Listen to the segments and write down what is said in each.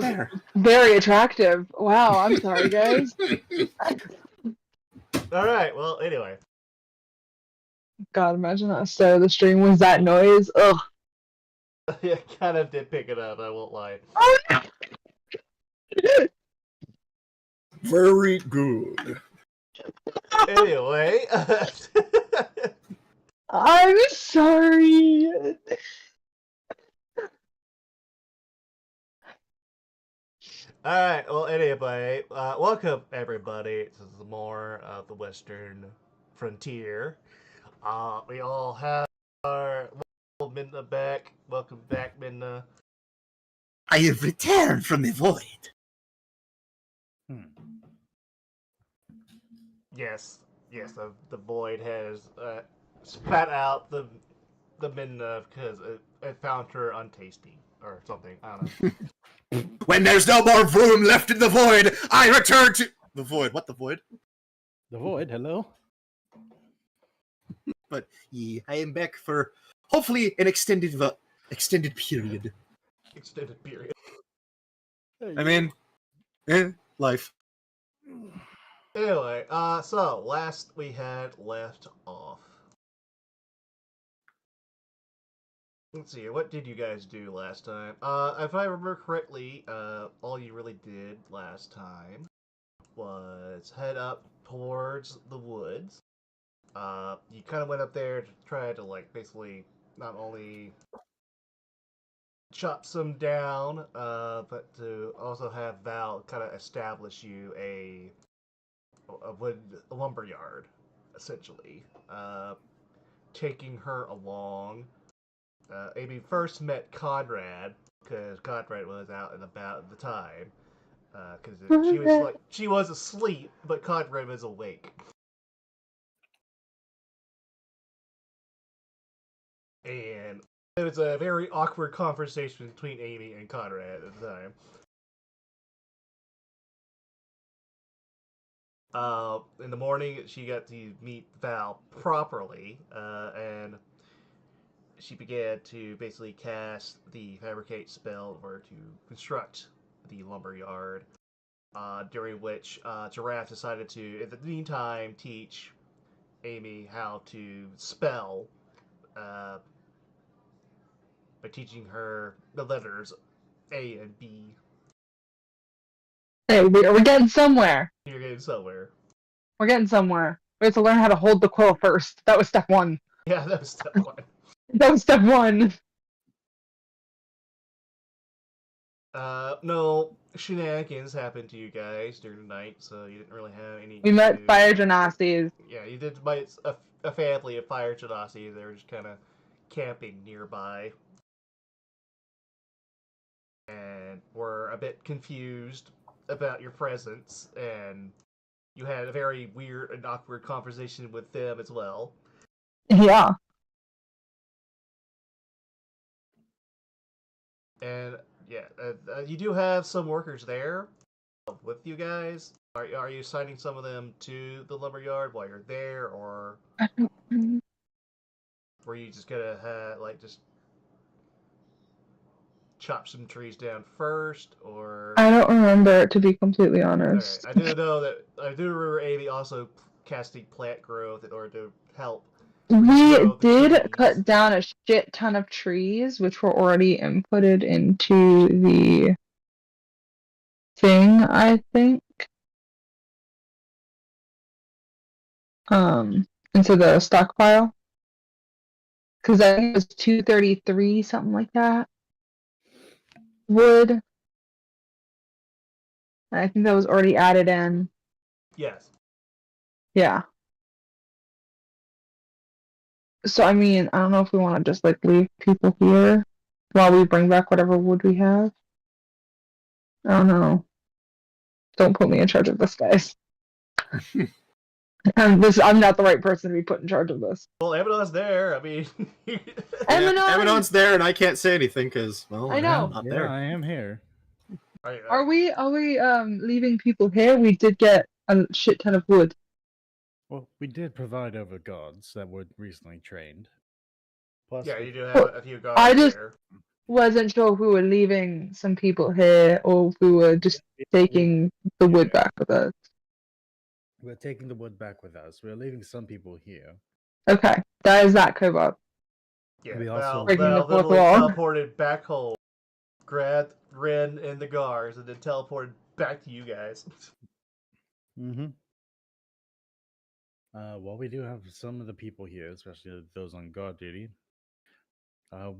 There. Very attractive. Wow, I'm sorry, guys. All right. Well, anyway. God, imagine that start of the stream was that noise. Ugh. Yeah, kind of did pick it up. I won't lie. Oh, no. Very good. Anyway. I'm sorry. All right. Well, anyway, welcome everybody to more of the Western Frontier. We all have our Minna back. Welcome back, Minna. I have returned from the void. Yes, the void has spat out the Minna because it found her untasty or something. I don't know. When there's no more room left in the void, I return to the void. What, the void? The void, hello? But I am back for hopefully an extended period. Extended period. I mean, life. Anyway, so last we had left off. Let's see, what did you guys do last time? If I remember correctly, all you really did last time was head up towards the woods. You kind of went up there to try to, like, basically not only chop some down, but to also have Val kind of establish you a wood lumberyard, essentially. Taking her along. Amy first met Conrad because Conrad was out and about at the time. Because she was asleep, but Conrad was awake. And it was a very awkward conversation between Amy and Conrad at the time. In the morning, she got to meet Val properly, and she began to basically cast the Fabricate spell in order to construct the lumberyard, during which Giraffe decided to, in the meantime, teach Amy how to spell by teaching her the letters A and B. Hey, we're getting somewhere. You're getting somewhere. We're getting somewhere. We have to learn how to hold the quill first. That was step one. Yeah, that was step one. That was step one. No shenanigans happened to you guys during the night, so you didn't really have any. We met Fire Genastes. Yeah, you did meet a family of Fire Genastes. They were just kind of camping nearby, and were a bit confused about your presence, and you had a very weird and awkward conversation with them as well. Yeah. And yeah, you do have some workers there with you guys. Are you assigning some of them to the lumberyard while you're there, or were you just gonna just chop some trees down first, or? I don't remember, to be completely honest. Right. I do remember Amy also casting plant growth in order to help. We did cut down a shit ton of trees, which were already inputted into the thing, I think. Into the stockpile. Because I think it was 233, something like that. Wood. And I think that was already added in. Yes. Yeah. So, I mean, I don't know if we want to just, like, leave people here while we bring back whatever wood we have. I don't know. Don't put me in charge of this, guys. I'm not the right person to be put in charge of this. Well, Abaddon's there. I mean, Abaddon's there, and I can't say anything because, well, I know. I'm not there. I am here. Are we leaving people here? We did get a shit ton of wood. Well, we did provide over gods that were recently trained. Plus, yeah, you do have a few guards there. wasn't sure if we were leaving some people here or if we were just taking the wood Yeah. back with us. We're taking the wood back with us. We're leaving some people here. Okay, that is that, Cobalt. Yeah, We Val, also- Breaking the Val fourth literally wall. teleported back home, grabbed Ren and the guards, and then teleported back to you guys. Mm-hmm. While we do have some of the people here, especially those on guard duty,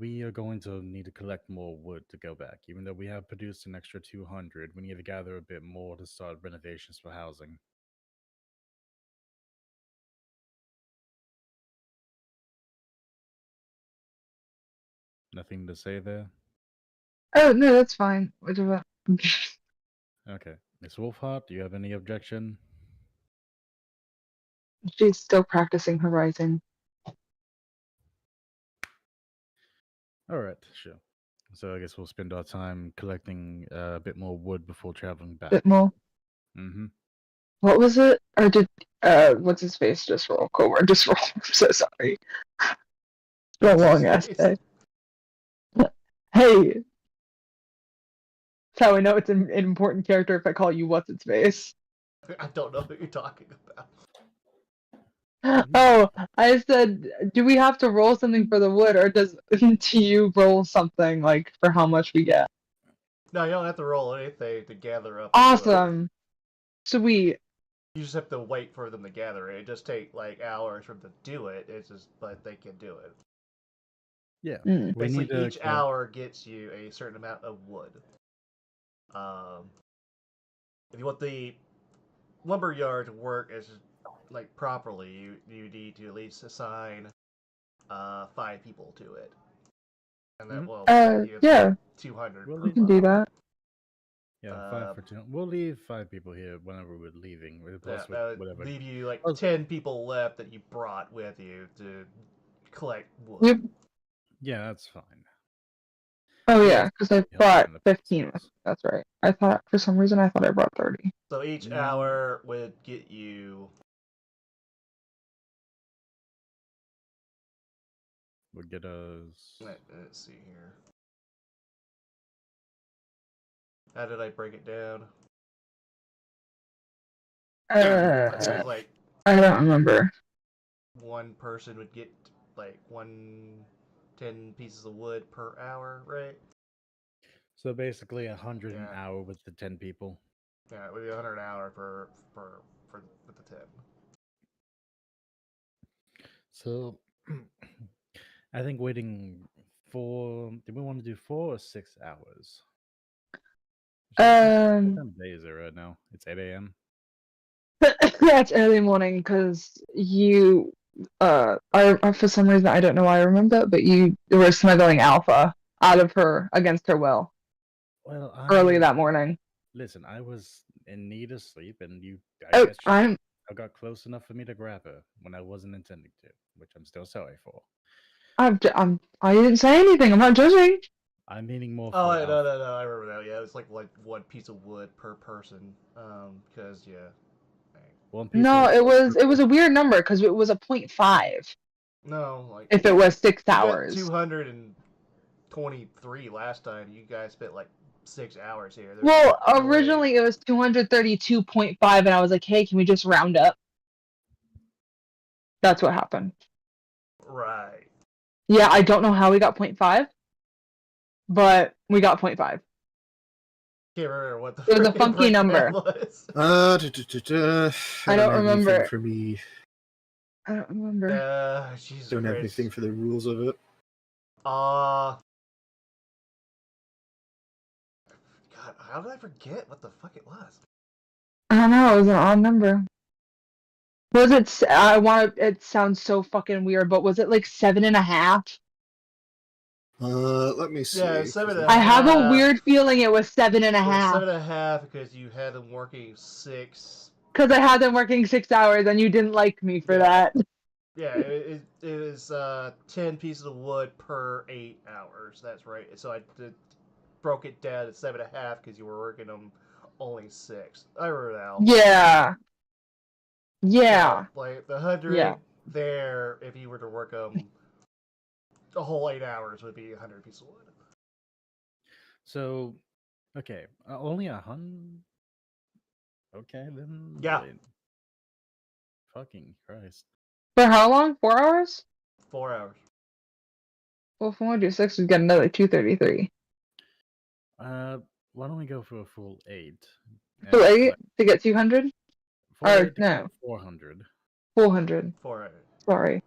we are going to need to collect more wood to go back. Even though we have produced an extra 200, we need to gather a bit more to start renovations for housing. Nothing to say there? Oh no, that's fine. Whatever. Okay. Miss Wolfhart, do you have any objection? She's still practicing her rising. Alright, sure. So I guess we'll spend our time collecting a bit more wood before traveling back. Bit more. Mm-hmm. What was it? Or did what's his face just roll? Cobra just roll. I'm so sorry. It's been a long ass day. Hey, that's how I know it's an important character if I call you what's its face. I don't know what you're talking about. Oh, I said, do we have to roll something for the wood, or do you roll something like for how much we get? No, you don't have to roll anything to gather up. the wood. Awesome, sweet. You just have to wait for them to gather it. It just take like hours for them to do it. It's just, but they can do it. Yeah. Mm. We need Basically, to each hour gets you a certain amount of wood. If you want the lumberyard to work as like properly, you need to at least assign 5 people to it, and that will Yeah, 200 We'll per we can do month. that. Yeah, 5 for 2. We'll leave 5 people here whenever we're leaving. Plus That would whatever. leave you like Oh. 10 people left that you brought with you to collect wood. Yep. Yeah, that's fine. Oh Yeah, yeah, because I help brought in the 15. process. That's right. I thought for some reason I thought I brought 30. So each No. hour would get you. Would get us. Let's see here. How did I break it down? It was like I don't remember. one person would get like 10 pieces of wood per hour, right? So basically 100 an Yeah. hour with the 10 people. Yeah, it would be 100 an hour for with the 10. So I think waiting did we want to do 4 or 6 hours? What time of day is it right now? It's 8 a.m. That's early morning because you for some reason I don't know why I remember, but you were smuggling Alpha out of her against her will Well, early that morning. Listen, I was in need of sleep, and Oh, guess I'm I got close enough for me to grab her when I wasn't intending to, which I'm still sorry for. I didn't say anything. I'm not judging. I'm meaning more. Oh, for no, Alpha. I remember that. Yeah, it was like one piece of wood per person. Because yeah. One piece No, of- it was a weird number because it was a 0.5 No, like if it was 6 you got hours. 223 last time. You guys spent like 6 hours here. There's Well, no way. originally it was 232.5, and I was like, hey, can we just round up? That's what happened. Right. Yeah, I don't know how we got 0.5, but we got 0.5. Can't remember what the It was a frickin' funky breakdown number. was. I don't have anything remember. for me. I don't remember. Jesus Don't have Christ. anything for the rules of it. God, how did I forget what the fuck it was? I don't know. It was an odd number. Was it? It sounds so fucking weird, but was it like 7.5? Let me see. Yeah, it's 7.5. I have a weird feeling it was 7.5 It was 7.5 because you had them working 6. because I had them working 6 hours, and you didn't like me for that. Yeah, it was 10 pieces of wood per 8 hours. That's right. So I broke it down to 7.5 because you were working them only 6. I remember now. Yeah. Yeah. So, like the 100 Yeah. there, if you were to work them a whole 8 hours, would be 100 pieces of wood. So, okay, only 100. Okay, then. Yeah. wait. Fucking Christ. For how long? 4 hours? 4 hours. Well, if we want to do 6, we get another 233. Why don't we go for a full 8? So And 8 to get 200? full Or 8 to no, get 400. 400. 4 hours. Sorry.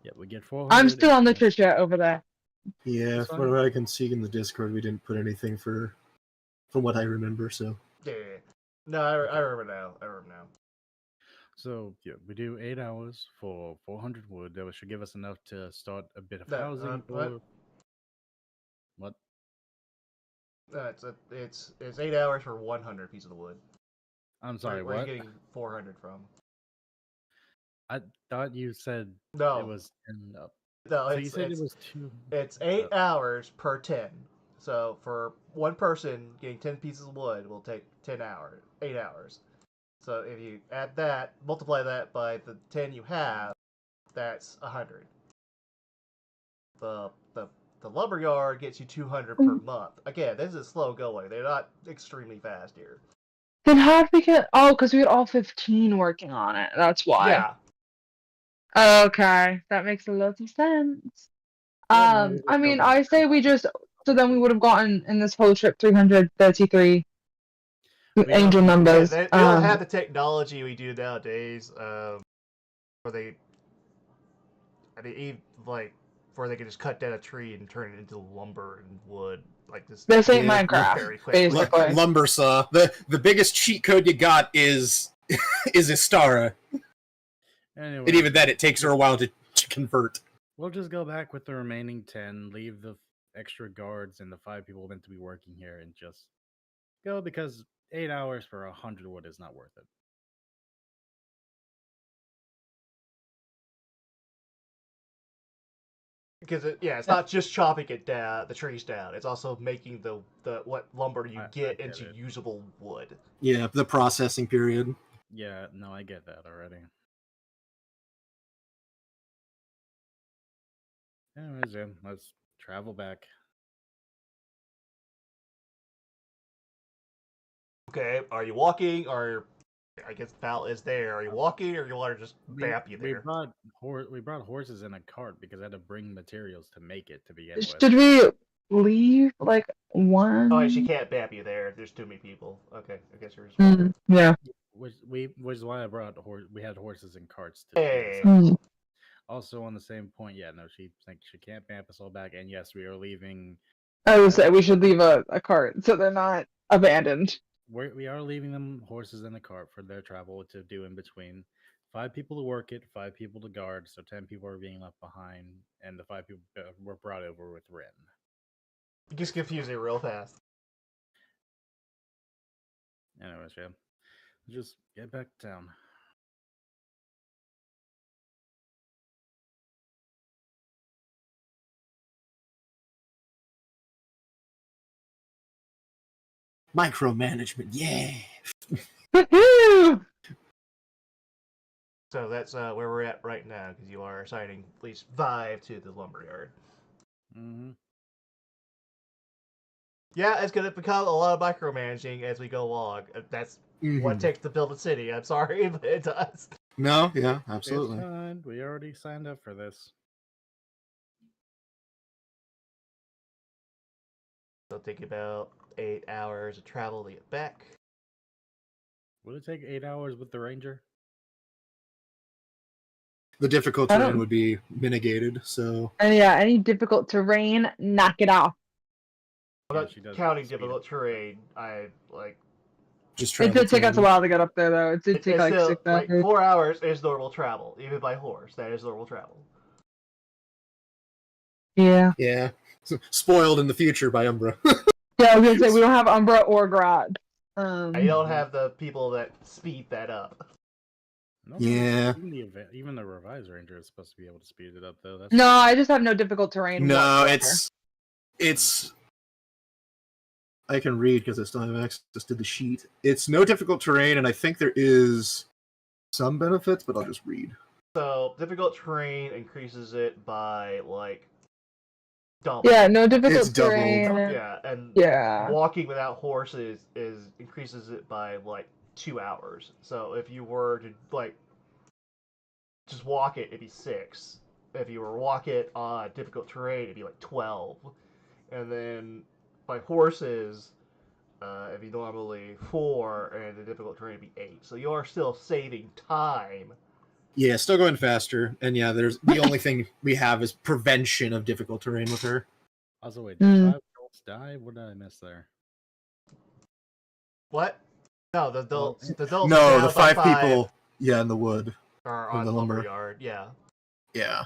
Yeah, we get 400. I'm still on the and- chit chat over there. Yeah, That's from fine. what I can see in the Discord, we didn't put anything for, from what I remember. So Yeah. No, I remember now. So, yeah, we do 8 hours for 400 wood. That should give us enough to start a bit of No, housing what? or. What? No, it's 8 hours for 100 pieces of wood. I'm sorry, Where are what? you getting 400 from? I thought you said No, it was 10 up. no, So you said it was 2. it's 8 hours per 10. So for one person getting 10 pieces of wood will take 8 hours. So if you add that, multiply that by the 10 you have, that's 100. The lumberyard gets you 200 per month. Again, this is slow going. They're not extremely fast here. Then how'd we get? Oh, because we had all 15 working on it. That's why. Yeah. Okay, that makes a lot of sense. Yeah, no, we just I go mean, back I and say we just. So then we would have gotten in this whole trip 333 angel also- numbers. They don't have the technology we do nowadays, where they, where they can just cut down a tree and turn it into lumber and wood. Like this. This ain't Yeah, Minecraft, very quickly. basically. lumber saw. The biggest cheat code you got is Istara, Anyway, and even then, it takes her a while to convert. we'll just go back with the remaining 10, leave the extra guards and the 5 people meant to be working here, and just go because 8 hours for 100 wood is not worth it. Because it's not just chopping it down, the trees down. It's also making the what lumber you I get get into it. usable wood. Yeah, the processing period. Yeah, no, I get that already. Anyways, yeah, let's travel back. Okay, are you walking, or I guess Val is there? Are you walking, or you want to just vamp you We there? brought horses in a cart because I had to bring materials to make it to begin with. Should we leave like one? Oh, she can't vamp you there. There's too many people. Okay, I guess you're just. Yeah. Which is why I brought we had horses and carts to Hey. do this. Mm. Also on the same point, yeah, no, she can't vamp us all back, and yes, we are leaving. I would say we should leave a cart so they're not abandoned. We are leaving them horses in a cart for their travel to do in between. 5 people to work it, 5 people to guard, so 10 people are being left behind, and the 5 people were brought over with Ren. It gets confusing real fast. Anyways, yeah, just get back to town. Micromanagement, yeah. Woohoo! So that's where we're at right now, because you are assigning at least 5 to the lumberyard. Mm-hmm. Yeah, it's going to become a lot of micromanaging as we go along. That's what it takes to build a city. I'm sorry, but it does. No, yeah, It's absolutely. fine. We already signed up for this. It'll take about 8 hours of travel to get back. Will it take 8 hours with the ranger? The difficult I terrain don't- would be mitigated, so And yeah, any difficult terrain, knock it off. I'm Yeah, not she does counting speed difficult up. terrain. I like. just It travel. did take us a time. while to get up there, though. It did It's take like still 6 like hours. 4 hours is normal travel, even by horse. That is normal travel. Yeah. Yeah, spoiled in the future by Umbra. Yeah, I was gonna say we don't have Umbra or Grot. You don't have the people that speed that up. No, Yeah. Even the revised ranger is supposed to be able to speed it up, though. That's No, I just have no difficult terrain. No, whatsoever. it's. I can read because I still have access to the sheet. It's no difficult terrain, and I think there is some benefits, but I'll just read. So difficult terrain increases it by like double. Yeah, no difficult It's doubled. terrain. Yeah, and Yeah. walking without horses is increases it by like 2 hours. So if you were to like just walk it, it'd be 6. If you were to walk it on difficult terrain, it'd be like 12. And then by horses, if you normally 4, and the difficult terrain would be 8. So you are still saving time. Yeah, still going faster. And yeah, there's the only thing we have is prevention of difficult terrain with her. Also, wait, did Mm. 5 adults die? What did I miss there? What? No, the adults. The adults No, down the by 5 people, yeah, in the wood. are in on the lumber. lumberyard. Yeah. Yeah.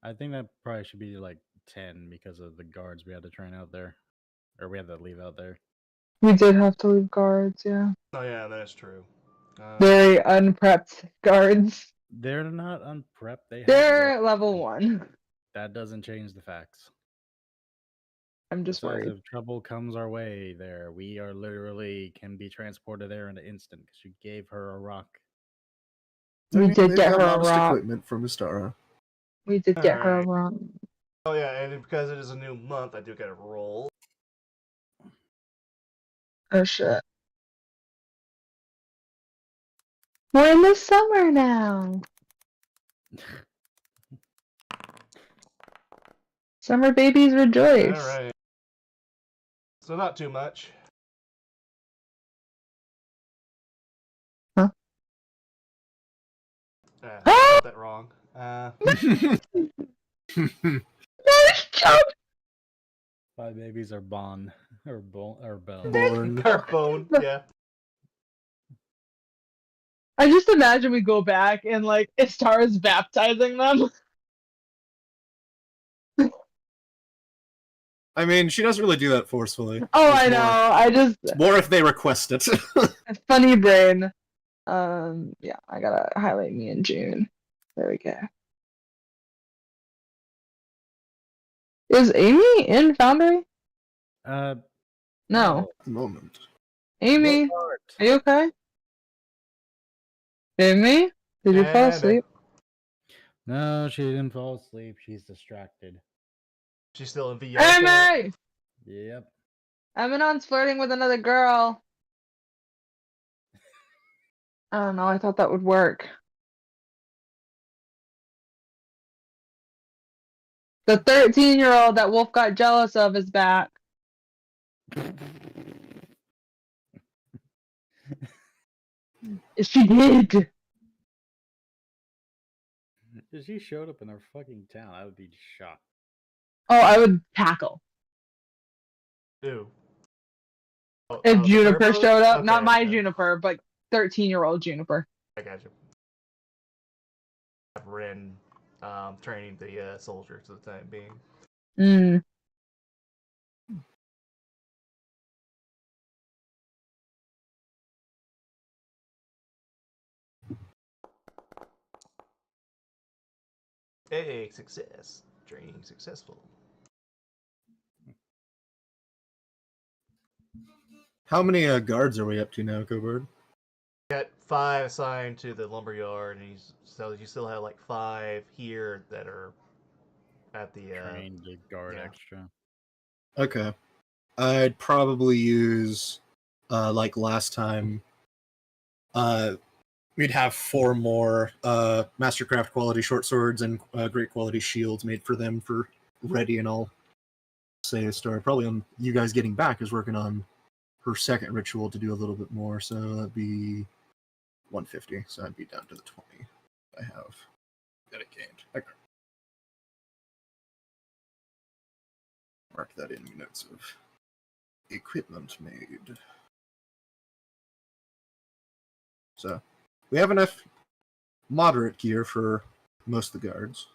I think that probably should be like 10 because of the guards we had to train out there. Or we had to leave out there. We did have to leave guards, yeah. Oh yeah, that's true. Very unprepped guards. They're not unprepped. They have They're weapons. level 1. That doesn't change the facts. I'm just Besides, worried. if trouble comes our way there, we are literally can be transported there in an instant because you gave her a rock. We did they've get got her a modest rock. equipment from Astara. We did get her a Alright. rock. Oh yeah, and because it is a new month, I do get a roll. Oh shit. We're in the summer now. Summer babies rejoice. All right. So not too much. Huh? Got that wrong. Nice job. 5 babies are born. Or bone. Born. Bone, yeah. I just imagine we go back and like Istara's baptizing them. I mean, she doesn't really do that forcefully. Oh, It's I know. I just More if they request it. funny brain. Yeah, I gotta highlight me in June. There we go. Is Amy in Foundry? No. At the moment. Amy, What part? are you okay? Amy? Did you fall Yeah, asleep? No, she didn't fall asleep. She's distracted. She's still in VR. Amy! Yep. Eminon's flirting with another girl. I don't know, I thought that would work. The 13-year-old that Wolf got jealous of is back. She did. If she showed up in our fucking town, I would be shocked. Oh, I would tackle. Ew. Oh, If the Juniper Turbo? showed up, not Okay, my okay. Juniper, but 13-year-old Juniper. I got you. Have Ren training the soldiers for the time being. Mm. Hey, success. Training successful. How many guards are we up to now, Cobard? Got 5 assigned to the lumberyard, and so you still have like 5 here that are at the Trained to guard yeah. extra. Okay. I'd probably use, like last time, we'd have 4 more Mastercraft quality short swords and great quality shields made for them for ready, and I'll say a story. Probably on you guys getting back is working on her second ritual to do a little bit more, so that'd be 150, so I'd be down to the 20 I have that it gained. Okay. Mark that in notes of equipment made. So we have enough moderate gear for most of the guards.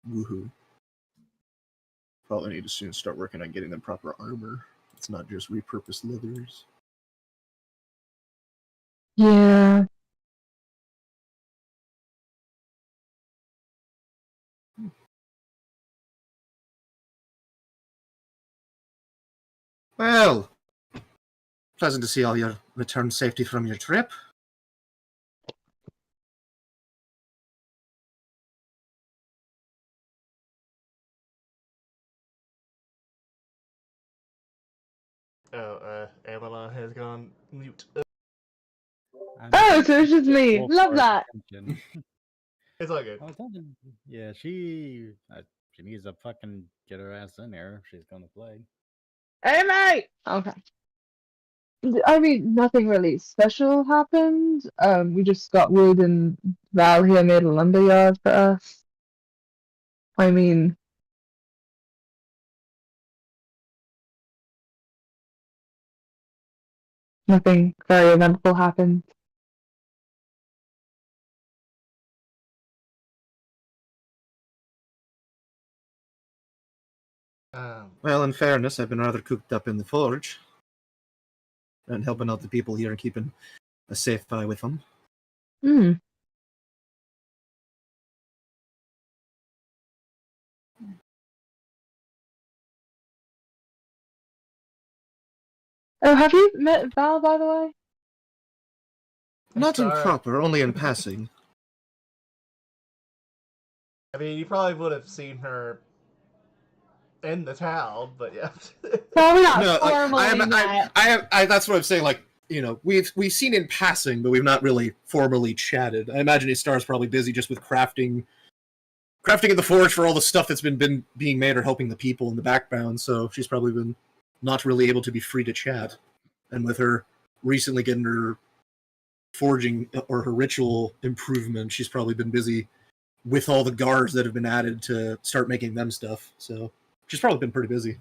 Woohoo. Probably need to soon start working on getting them proper armor. It's not just repurposed leathers. Yeah. Well, pleasant to see all your returned safety from your trip. Avalon has gone mute. Oh, so it's just me. Full Love force that. attention. It's all good. I was talking. Yeah, she needs to fucking get her ass in there if she's gonna play. Hey, mate. Okay. I mean, nothing really special happened. We just got wood and Val here made a lumberyard for us. I mean, nothing very eventful happened. Well, in fairness, I've been rather cooped up in the forge and helping out the people here and keeping a safe eye with them. Hmm. Oh, have you met Val, by the way? Not in Sorry. proper, only in passing. I mean, you probably would have seen her in the town, but yeah. Probably not No, formally met. that's what I'm saying. Like, you know, we've seen in passing, but we've not really formally chatted. I imagine Star's probably busy just with crafting in the forge for all the stuff that's been being made or helping the people in the background. So she's probably been not really able to be free to chat. And with her recently getting her forging or her ritual improvement, she's probably been busy with all the guards that have been added to start making them stuff. So she's probably been pretty busy.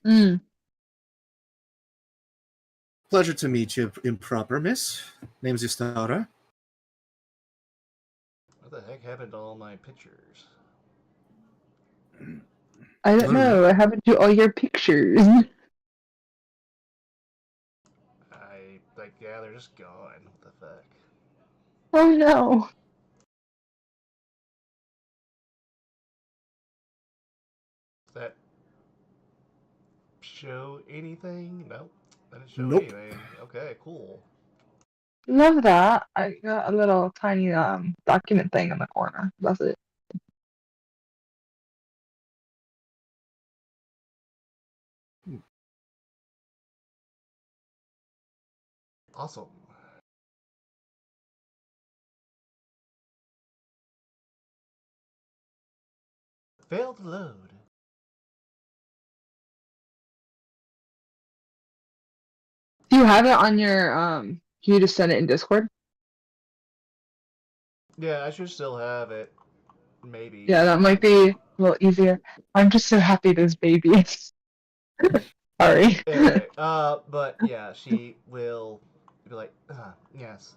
Mm. Pleasure to meet you, improper miss. Name's Istara. What the heck happened to all my pictures? I don't know. I haven't do all your pictures. Yeah, they're just gone. What the fuck? Oh no. Does that show anything? Nope. That didn't show Nope. anything. Okay, cool. Love that. I got a little tiny document thing in the corner. That's it. Awesome. Failed to load. Do you have it on your can you just send it in Discord? Yeah, I should still have it. Maybe. Yeah, that might be a little easier. I'm just so happy there's babies. Sorry. Anyway, but yeah, she will be like, yes.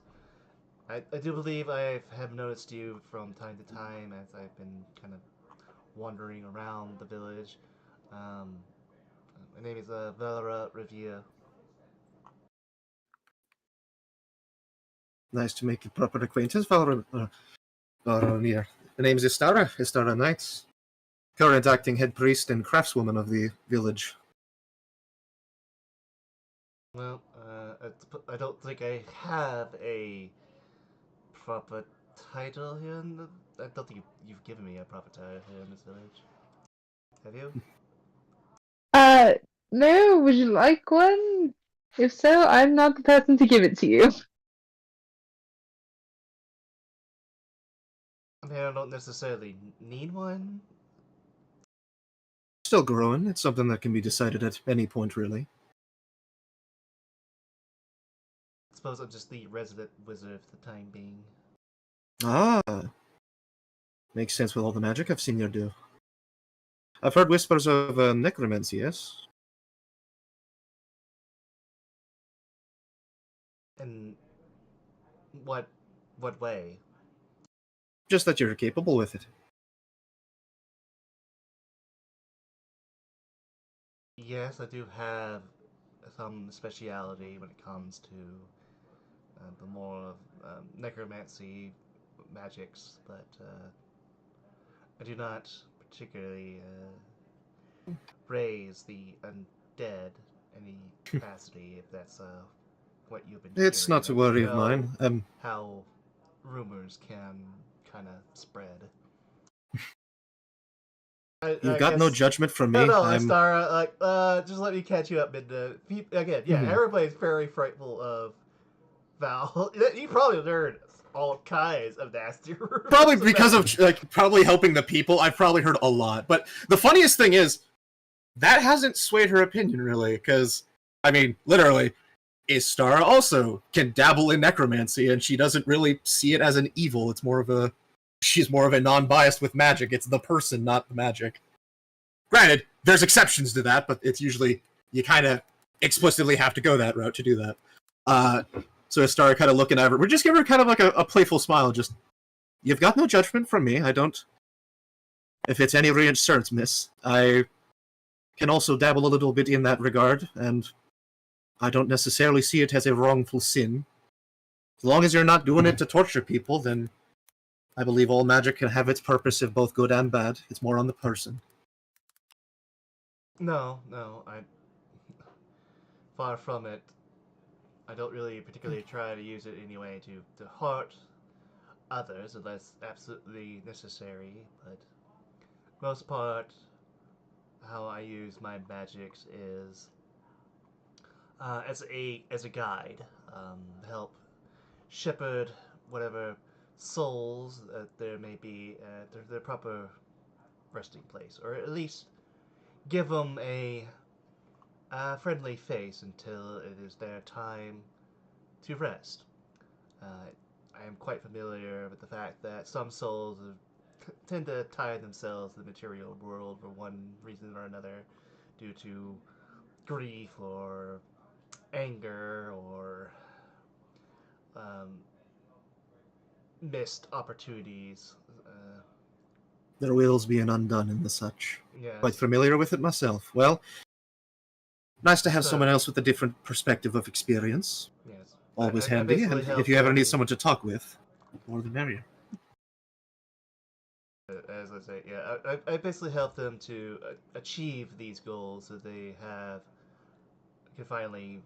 I do believe I have noticed you from time to time as I've been kind of wandering around the village. My name is Valera Revia. Nice to make a proper acquaintance, Valor near. The name's Istara Knights. Current acting head priest and craftswoman of the village. Well, I don't think I have a proper title here in the... I don't think you've given me a proper title here in this village. Have you? No, would you like one? If so, I'm not the person to give it to you. I mean, I don't necessarily need one. Still growing. It's something that can be decided at any point, really. I suppose I'm just the resident wizard for the time being. Ah. Makes sense with all the magic I've seen you do. I've heard whispers of necromancy, yes? In what way? Just that you're capable with it. Yes, I do have some speciality when it comes to the more necromancy magics, but I do not particularly raise the undead any capacity, if that's what you've been It's hearing. not to worry You of know mine. how rumors can kind of spread. You've got no guess- judgment from me. No, I'm Astara, just let me catch you up. Again, yeah, Mhm. everybody's very frightful of Val. You probably learned all kinds of nasty rumors. probably because about- of like probably helping the people. I've probably heard a lot. But the funniest thing is that hasn't swayed her opinion really, because I mean, literally, Istara also can dabble in necromancy, and she doesn't really see it as an evil. It's more of a she's more of a non-biased with magic. It's the person, not the magic. Granted, there's exceptions to that, but it's usually you kind of explicitly have to go that route to do that. So Istara kind of looking at her, we just give her kind of like a playful smile. Just you've got no judgment from me. I don't. If it's any reassurance, miss, I can also dabble a little bit in that regard, and I don't necessarily see it as a wrongful sin. As long as you're not doing it to torture people, then I believe all magic can have its purpose of both good and bad. It's more on the person. No, I far from it. I don't really particularly try to use it anyway to hurt others unless absolutely necessary, but most part how I use my magics is as a guide, help shepherd whatever souls that there may be at their proper resting place, or at least give them a friendly face until it is their time to rest. I am quite familiar with the fact that some souls tend to tie themselves to the material world for one reason or another, due to grief or anger or missed opportunities. Their wills being undone and the such. Yes. Quite familiar with it myself. Well, nice to have So- someone else with a different perspective of experience. Yes. Always I handy. basically And help if you ever them- need someone to talk with, more the merrier. As I say, yeah, I basically help them to achieve these goals so they can finally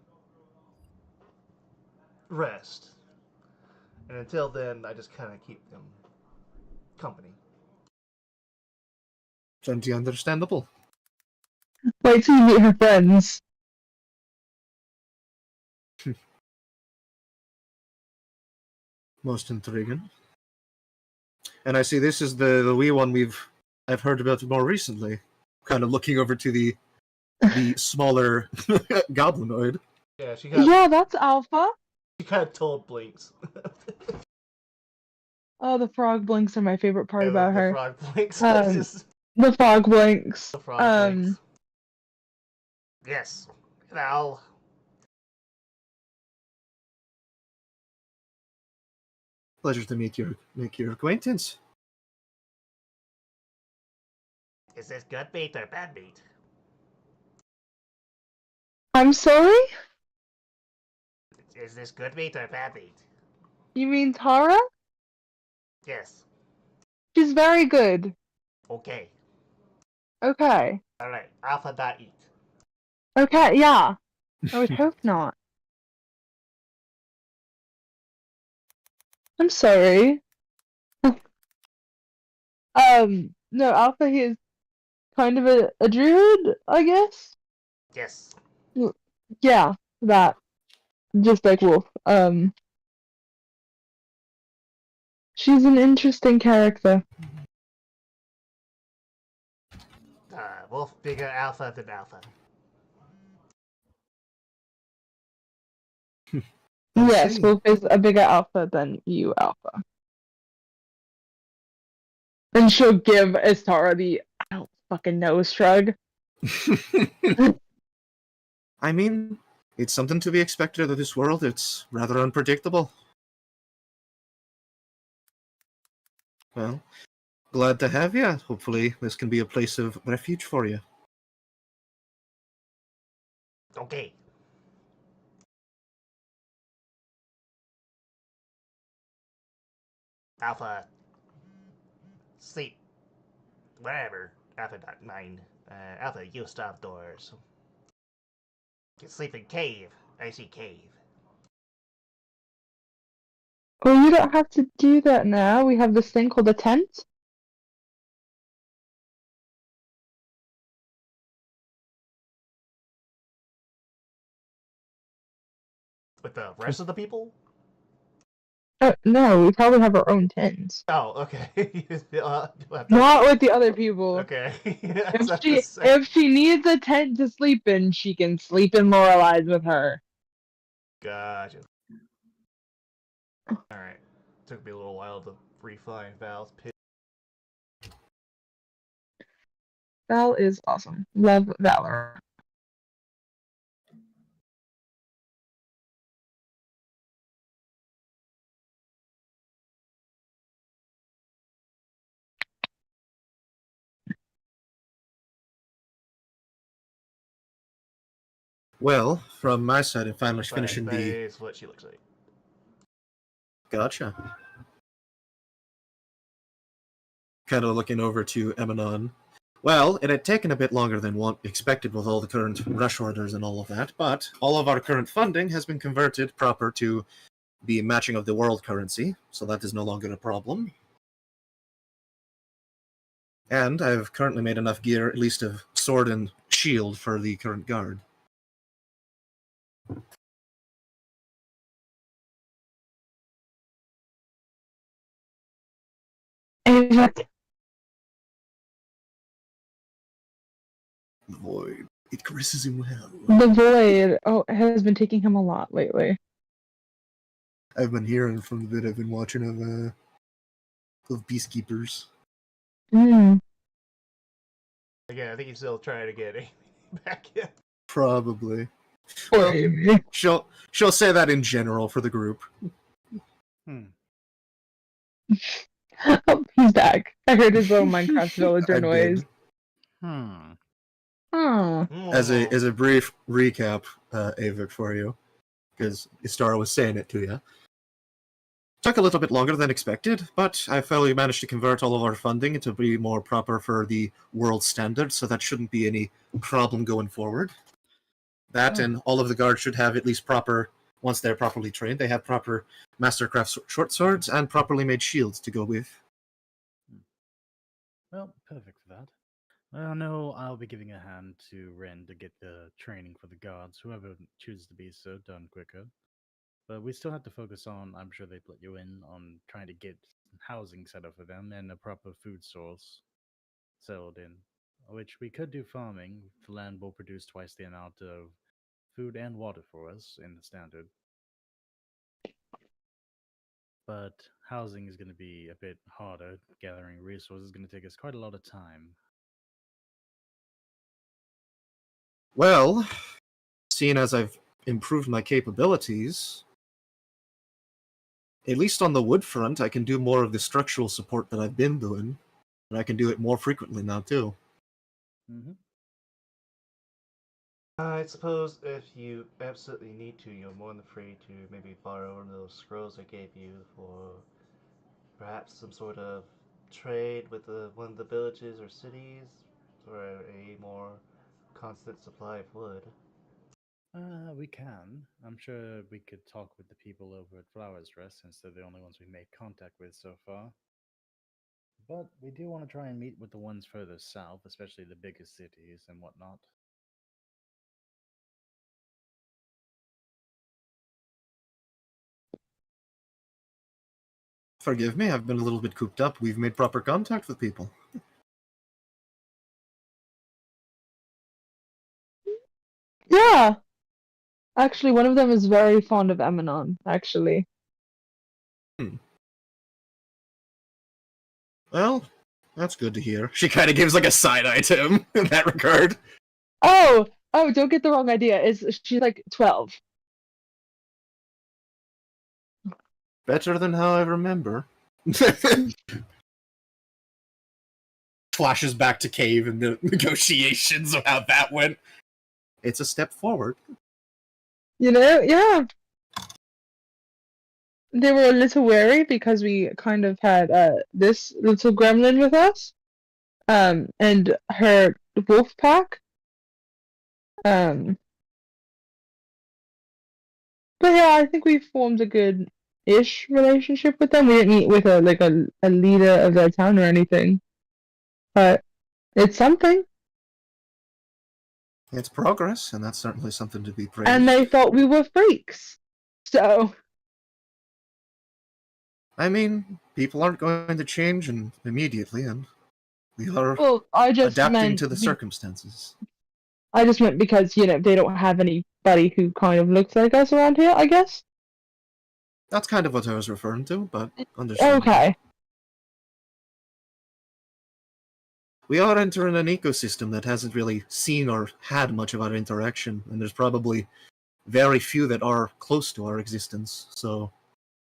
rest. And until then, I just kind of keep them company. Plenty understandable. Wait till you meet her friends. Most intriguing. And I see this is the wee one I've heard about more recently. Kind of looking over to the smaller goblinoid. Yeah, she kind Yeah, that's Alpha. of told Blinks. Oh, the frog blinks are my favorite part about the her. frog Blinks. Um, Just The frog blinks. the frog Blinks. Yes. Now. Pleasure to make your acquaintance. Is this good meat or bad meat? I'm sorry? Is this good meat or bad meat? You mean Tara? Yes. She's very good. Okay. Okay. Alright. Alpha not eat. Okay, yeah. I would hope not. I'm sorry. No, Alpha, he is kind of a druid, I guess? Yes. Yeah, that. Just like Wolf. She's an interesting character. Wolf bigger alpha than alpha. I Yes, see. Wolf is a bigger alpha than you, Alpha. And she'll give Istara the I don't fucking know shrug. I mean, it's something to be expected of this world. It's rather unpredictable. Well, glad to have you. Hopefully, this can be a place of refuge for you. Okay. Alpha. Sleep. Wherever. Alpha not mine. Alpha, you stop doors. Can sleep in cave. I see cave. Well, you don't have to do that now. We have this thing called a tent. With the rest of the people? No, we probably have our own tents. Oh, okay. You'll have to- Not with the other people. Okay. If she needs a tent to sleep in, she can sleep in Lorelai's with her. Gotcha. Alright. Took me a little while to refine Val's pitch. Val is awesome. Love Valor. Well, from my side, I'm finally finishing That the. is what she looks like. Gotcha. Kind of looking over to Emanon. Well, it had taken a bit longer than what expected with all the current rush orders and all of that, but all of our current funding has been converted proper to the matching of the world currency, so that is no longer a problem. And I've currently made enough gear, at least of sword and shield, for the current guard. Ava, The void. It caresses him well. the void has been taking him a lot lately. I've been hearing from the bit I've been watching of Peacekeepers. Mm. Again, I think he's still trying to get Amy back in. Probably. Poor Amy. She'll say that in general for the group. Hmm. Oh, he's back. I heard his little Minecraft villager I noise. did. Hmm. Oh. As a brief recap, Avik, for you, because Istara was saying it to you. Took a little bit longer than expected, but I finally managed to convert all of our funding to be more proper for the world standard, so that shouldn't be any problem going forward. That and all of the guards should have at least proper, once they're properly trained, they have proper Mastercraft short swords and properly made shields to go with. Well, perfect for that. I know I'll be giving a hand to Ren to get the training for the guards, whoever chooses to be so, done quicker. But we still have to focus on, I'm sure they'd let you in, on trying to get housing set up for them and a proper food source settled in. Which we could do farming. The land will produce twice the amount of food and water for us in the standard. But housing is going to be a bit harder. Gathering resources is going to take us quite a lot of time. Well, seeing as I've improved my capabilities, at least on the wood front, I can do more of the structural support that I've been doing, and I can do it more frequently now, too. Mm-hmm. I suppose if you absolutely need to, you're more than free to maybe borrow one of those scrolls I gave you for perhaps some sort of trade with one of the villages or cities for a more constant supply of wood. We can. I'm sure we could talk with the people over at Flowers Dress since they're the only ones we've made contact with so far. But we do want to try and meet with the ones further south, especially the biggest cities and whatnot. Forgive me, I've been a little bit cooped up. We've made proper contact with people. Yeah. Actually, one of them is very fond of Emanon, actually. Well, that's good to hear. She kind of gives like a side eye to him in that regard. Oh, don't get the wrong idea. She's like 12. Better than how I remember. Flashes back to Cave and the negotiations of how that went. It's a step forward. You know, yeah. They were a little wary because we kind of had this little gremlin with us, and her wolf pack. But yeah, I think we formed a good-ish relationship with them. We didn't meet with a leader of their town or anything, but it's something. It's progress, and that's certainly something to be praised. And they thought we were freaks. So, I mean, people aren't going to change immediately, and we are well, I just adapting meant to the circumstances. I just meant because, you know, they don't have anybody who kind of looks like us around here, I guess. That's kind of what I was referring to, but understand. Okay. We are entering an ecosystem that hasn't really seen or had much of our interaction, and there's probably very few that are close to our existence, so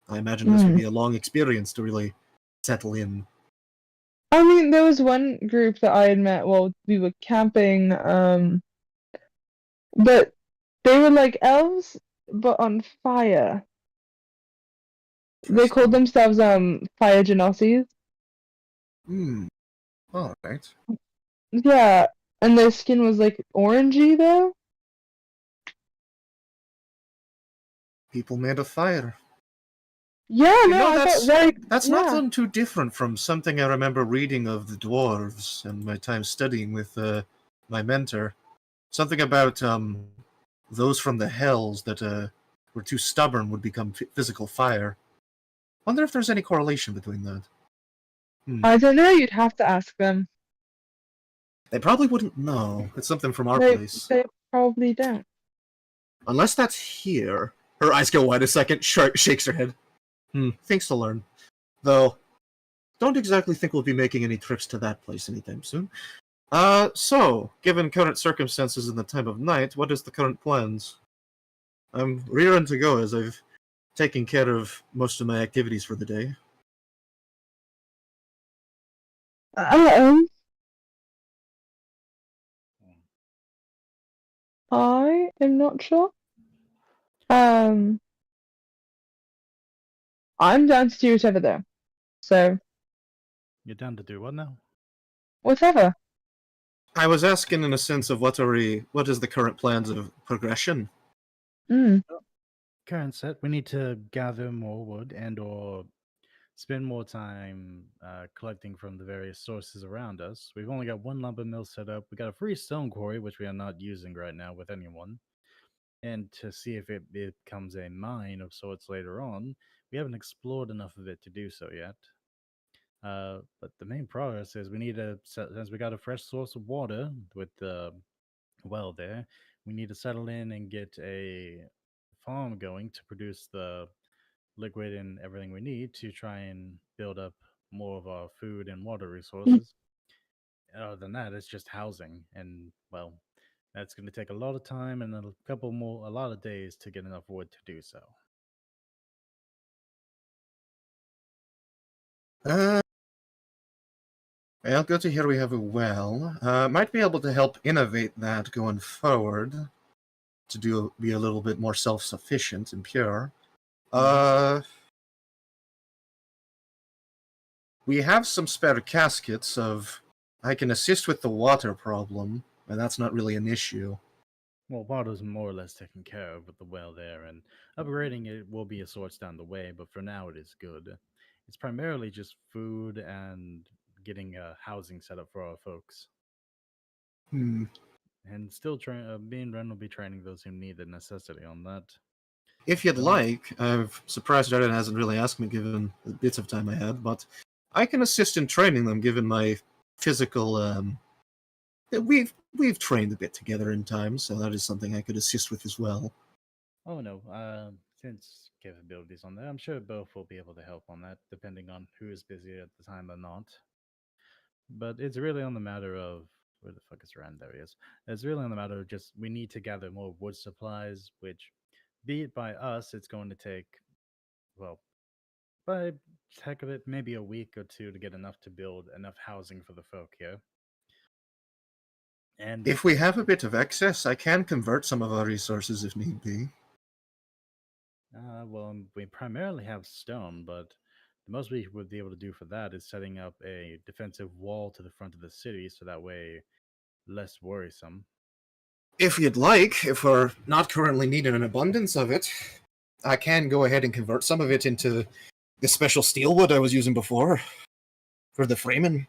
I imagine this would be a long experience to really settle in. I mean, there was one group that I had met while we were camping, but they were like elves, but on fire. They called themselves fire genocides. Alright. Yeah, and their skin was like orangey though. People made of fire. Yeah, You no, know, I thought very That's not yeah. done too different from something I remember reading of the dwarves and my time studying with my mentor. Something about those from the hells that were too stubborn would become physical fire. Wonder if there's any correlation between that. I don't know, you'd have to ask them. They probably wouldn't know. It's something from our They place. probably don't. Unless that's here. Her eyes go wide a second, shakes her head. Things to learn. Though, don't exactly think we'll be making any trips to that place anytime soon. So, given current circumstances in the time of night, what is the current plans? I'm rearing to go as I've taken care of most of my activities for the day. I am not sure. I'm down to do whatever though. So You're down to do what now? whatever. I was asking in a sense of what is the current plans of progression? Current set, we need to gather more wood and or spend more time collecting from the various sources around us. We've only got one lumber mill set up. We got a free stone quarry, which we are not using right now with anyone. And to see if it becomes a mine of sorts later on, we haven't explored enough of it to do so yet. But the main progress is we need to, since we got a fresh source of water with the well there, we need to settle in and get a farm going to produce the liquid and everything we need to try and build up more of our food and water resources. Other than that, it's just housing, and well, that's going to take a lot of time and a lot of days to get enough wood to do so. Well, good to hear we have a well. Might be able to help innovate that going forward to be a little bit more self-sufficient and pure. We have some spare caskets I can assist with the water problem, and that's not really an issue. Well, water's more or less taken care of with the well there, and upgrading it will be a sorts down the way, but for now it is good. It's primarily just food and getting housing set up for our folks. And still, me and Ren will be training those who need the necessity on that. If you'd like, I'm surprised Jared hasn't really asked me given the bits of time I had, but I can assist in training them given my physical, we've trained a bit together in time, so that is something I could assist with as well. Oh no, since capabilities on there, I'm sure both will be able to help on that, depending on who is busy at the time or not. But it's really on the matter of where the fuck is Rand? There he is. It's really on the matter of just we need to gather more wood supplies, which, be it by us, it's going to take, well, by heck of it, maybe a week or two to get enough to build enough housing for the folk here. And if we have a bit of excess, I can convert some of our resources if need be. Well, we primarily have stone, but the most we would be able to do for that is setting up a defensive wall to the front of the city, so that way less worrisome. If you'd like, if we're not currently needing an abundance of it, I can go ahead and convert some of it into the special steel wood I was using before for the framing.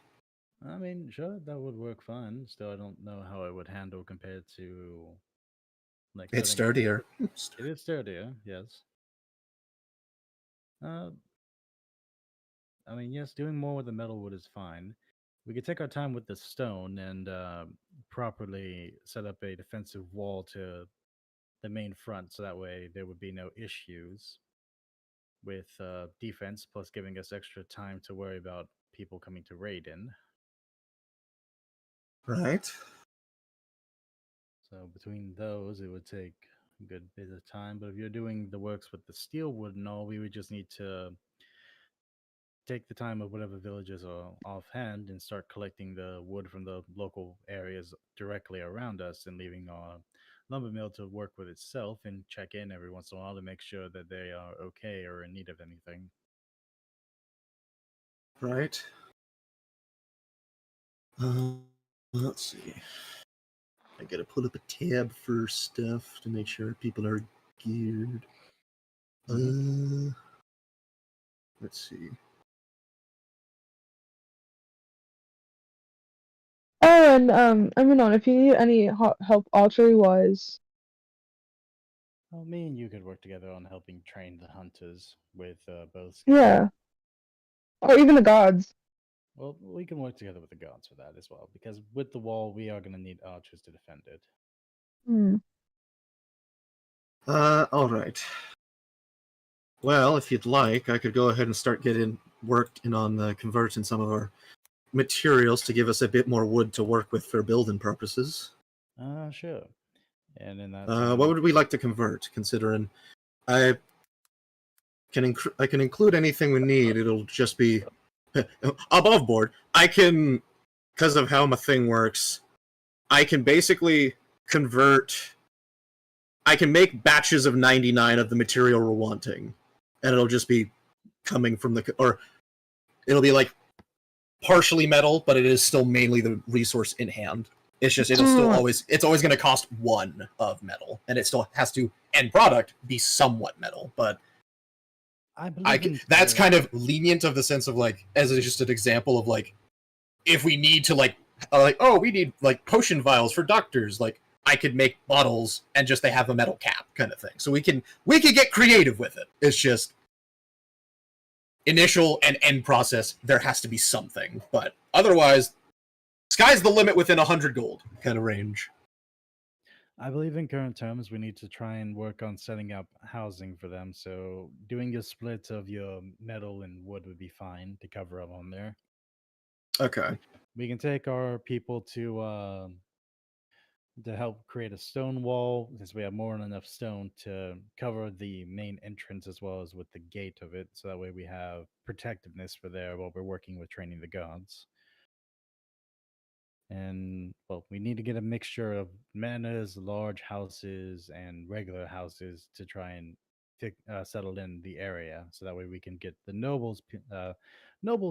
I mean, sure, that would work fine. Still, I don't know how it would handle compared to like. It's sturdier. It is sturdier, yes. Uh, I mean, yes, doing more with the metal wood is fine. We could take our time with the stone and properly set up a defensive wall to the main front, so that way there would be no issues with defense, plus giving us extra time to worry about people coming to raid in. Right. So between those, it would take a good bit of time. But if you're doing the works with the steel wood and all, we would just need to take the time of whatever villages are offhand and start collecting the wood from the local areas directly around us and leaving our lumber mill to work with itself and check in every once in a while to make sure that they are okay or in need of anything. Right. Let's see. I gotta pull up a tab for stuff to make sure people are geared. Let's see. Oh, and I mean, if you need any help archery wise, Well, me and you could work together on helping train the hunters with both. yeah, or even the gods. Well, we can work together with the gods for that as well, because with the wall, we are going to need archers to defend it. Hmm. All right. Well, if you'd like, I could go ahead and start getting worked in on converting some of our materials to give us a bit more wood to work with for building purposes. Sure. And in that What time, would we like to convert? Considering I I can include anything we need. It'll just be above board. I can, because of how my thing works, I can basically convert. I can make batches of 99 of the material we're wanting, and it'll just be coming from or it'll be like partially metal, but it is still mainly the resource in hand. It's just it's always going to cost 1 of metal, and it still has to end product be somewhat metal. But that's kind of lenient of the sense of like, as just an example of like, if we need to we need like potion vials for doctors, like I could make bottles and just they have a metal cap kind of thing. So we can get creative with it. It's just initial and end process, there has to be something, but otherwise sky's the limit within 100 gold kind of range. I believe in current terms, we need to try and work on setting up housing for them. So doing a split of your metal and wood would be fine to cover up on there. Okay. We can take our people to help create a stone wall, since we have more than enough stone to cover the main entrance as well as with the gate of it. So that way we have protectiveness for there while we're working with training the gods. And well, we need to get a mixture of manors, large houses, and regular houses to try and settle in the area. So that way we can get the nobles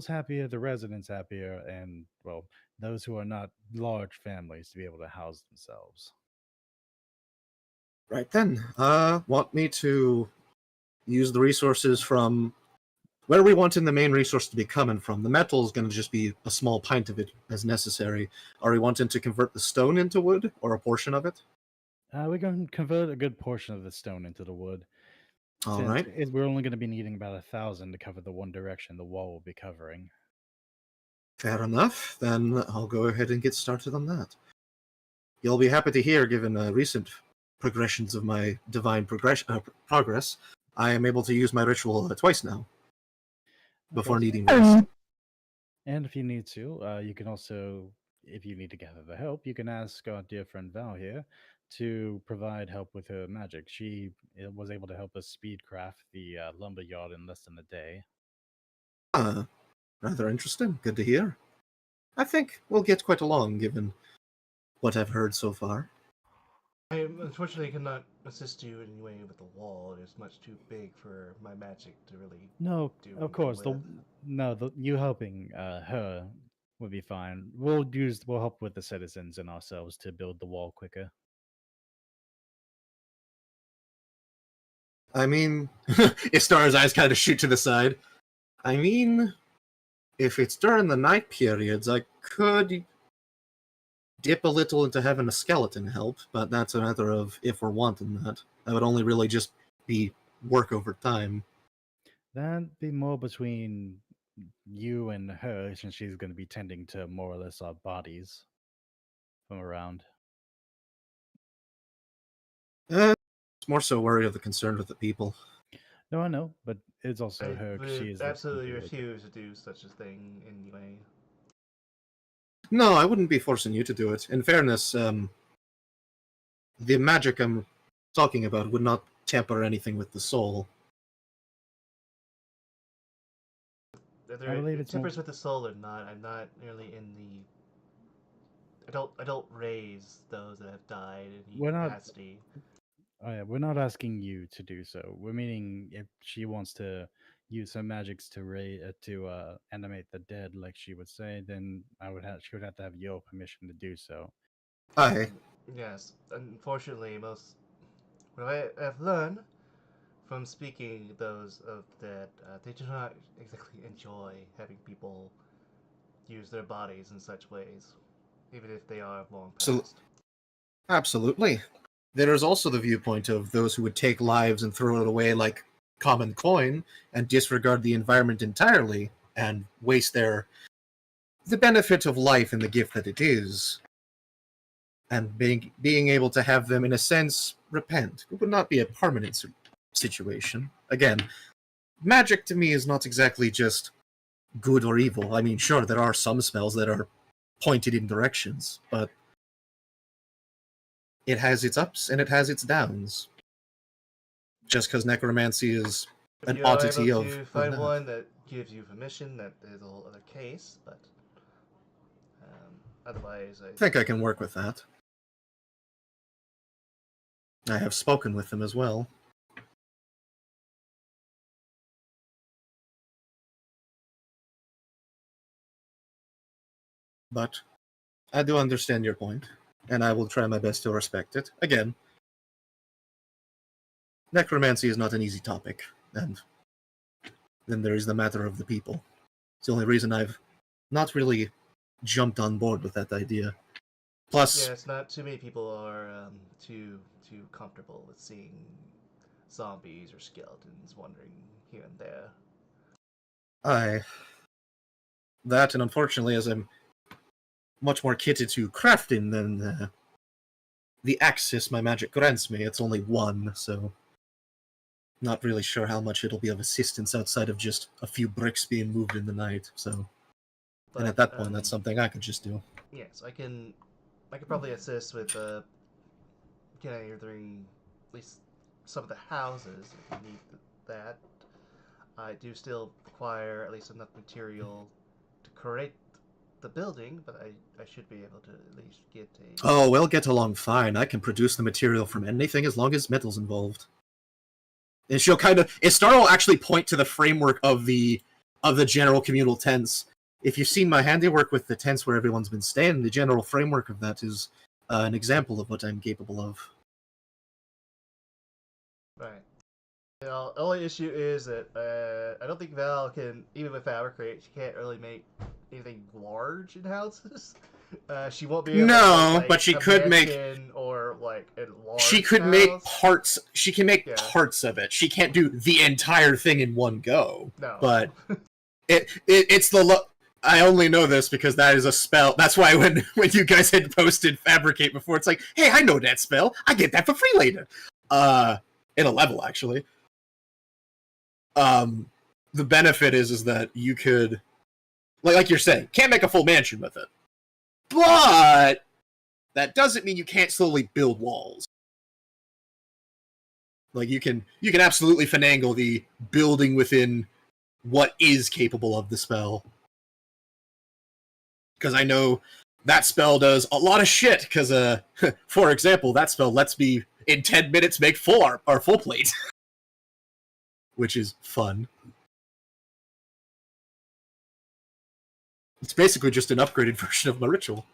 happier, the residents happier, and well, those who are not large families to be able to house themselves. Right then. Want me to use the resources from where we want in the main resource to be coming from? The metal is going to just be a small pint of it as necessary. Are we wanting to convert the stone into wood, or a portion of it? We're going to convert a good portion of the stone into the wood. All Since right. we're only going to be needing about 1,000 to cover the one direction the wall will be covering. Fair enough. Then I'll go ahead and get started on that. You'll be happy to hear, given recent progressions of my divine progress, I am able to use my ritual twice now before needing rest. And if you need to, you can also, if you need to gather the help, you can ask our dear friend Val here to provide help with her magic. She was able to help us speedcraft the lumber yard in less than a day. Rather interesting. Good to hear. I think we'll get quite along, given what I've heard so far. I unfortunately cannot assist you in any way with the wall. It is much too big for my magic to really No, do of course. with. You helping her would be fine. We'll help with the citizens and ourselves to build the wall quicker. I mean, Istar's eyes kind of shoot to the side. I mean, if it's during the night periods, I could dip a little into having a skeleton help, but that's a matter of if we're wanting that. That would only really just be work over time. That'd be more between you and her, since she's going to be tending to more or less our bodies from around. It's more so worry of the concern with the people. No, I know, but it's also I her 'cause she would is the absolutely leader of it. refuse to do such a thing anyway. No, I wouldn't be forcing you to do it. In fairness, the magic I'm talking about would not tamper anything with the soul. Whether I believe it it's more. tempers with the soul or not, I'm not really in the. I don't raise those that have died in any We're not. capacity. Oh yeah, we're not asking you to do so. We're meaning if she wants to use her magics to animate the dead, like she would say, then she would have to have your permission to do so. Aye. Yes, unfortunately, what I have learned from speaking those of that they do not exactly enjoy having people use their bodies in such ways, even if they are long So- past. Absolutely. There is also the viewpoint of those who would take lives and throw it away like common coin and disregard the environment entirely and waste the benefit of life and the gift that it is. And being able to have them, in a sense, repent. It would not be a permanent situation. Again, magic to me is not exactly just good or evil. I mean, sure, there are some spells that are pointed in directions, but it has its ups and it has its downs. Just because necromancy is If an you are oddity able of to find that. one that gives you permission, that is a whole other case. But otherwise, I think I can work with that. I have spoken with them as well. But I do understand your point, and I will try my best to respect it. Again, necromancy is not an easy topic, and then there is the matter of the people. It's the only reason I've not really jumped on board with that idea. Plus, yeah, it's not too many people are too comfortable with seeing zombies or skeletons wandering here and there. that, and unfortunately, as I'm much more kitted to crafting than the access my magic grants me, it's only one, so not really sure how much it'll be of assistance outside of just a few bricks being moved in the night. So, But, and at that point, that's something I could just do. Yes, I can probably assist with gathering at least some of the houses if you need that. I do still require at least enough material to create the building, but I should be able to at least get a. Oh, we'll get along fine. I can produce the material from anything as long as metal's involved. And she'll Istara will actually point to the framework of the general communal tents. If you've seen my handiwork with the tents where everyone's been staying, the general framework of that is an example of what I'm capable of. Right. The only issue is that I don't think Val can, even with Fabric Crate, she can't really make anything large in houses. She won't be able to No, make, like, but she a could make. mansion or like a large. She could make house. parts. She can make Yeah. parts of it. She can't do the entire thing in one go. No. But it's the. I only know this because that is a spell. That's why when you guys had posted Fabricate before, it's like, hey, I know that spell. I get that for free later. In a level actually. The benefit is that you could, like you're saying, can't make a full mansion with it, but that doesn't mean you can't slowly build walls. Like you can absolutely finagle the building within what is capable of the spell. Because I know that spell does a lot of shit. Because, for example, that spell lets me in 10 minutes make full plate, which is fun. It's basically just an upgraded version of my ritual.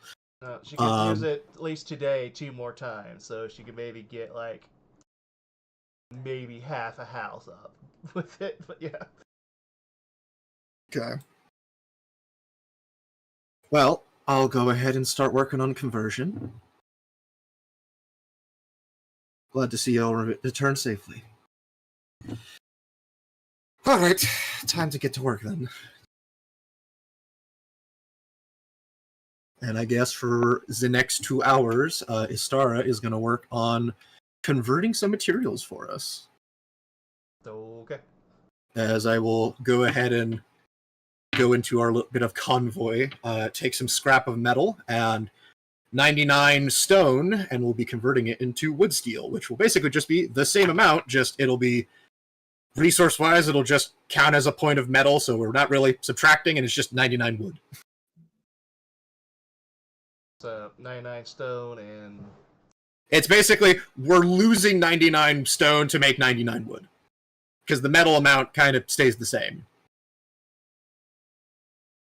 She can use it at least today 2 more times, so she can maybe get like maybe half a house up with it. But yeah. Okay. Well, I'll go ahead and start working on conversion. Glad to see you all return safely. All right, time to get to work then. And I guess for the next 2 hours, Istara is going to work on converting some materials for us. Okay. As I will go ahead and go into our little bit of convoy, take some scrap of metal and 99 stone, and we'll be converting it into wood steel, which will basically just be the same amount, just it'll be resource-wise, it'll just count as a point of metal, so we're not really subtracting, and it's just 99 wood. So 99 stone and It's basically, we're losing 99 stone to make 99 wood. Because the metal amount kind of stays the same.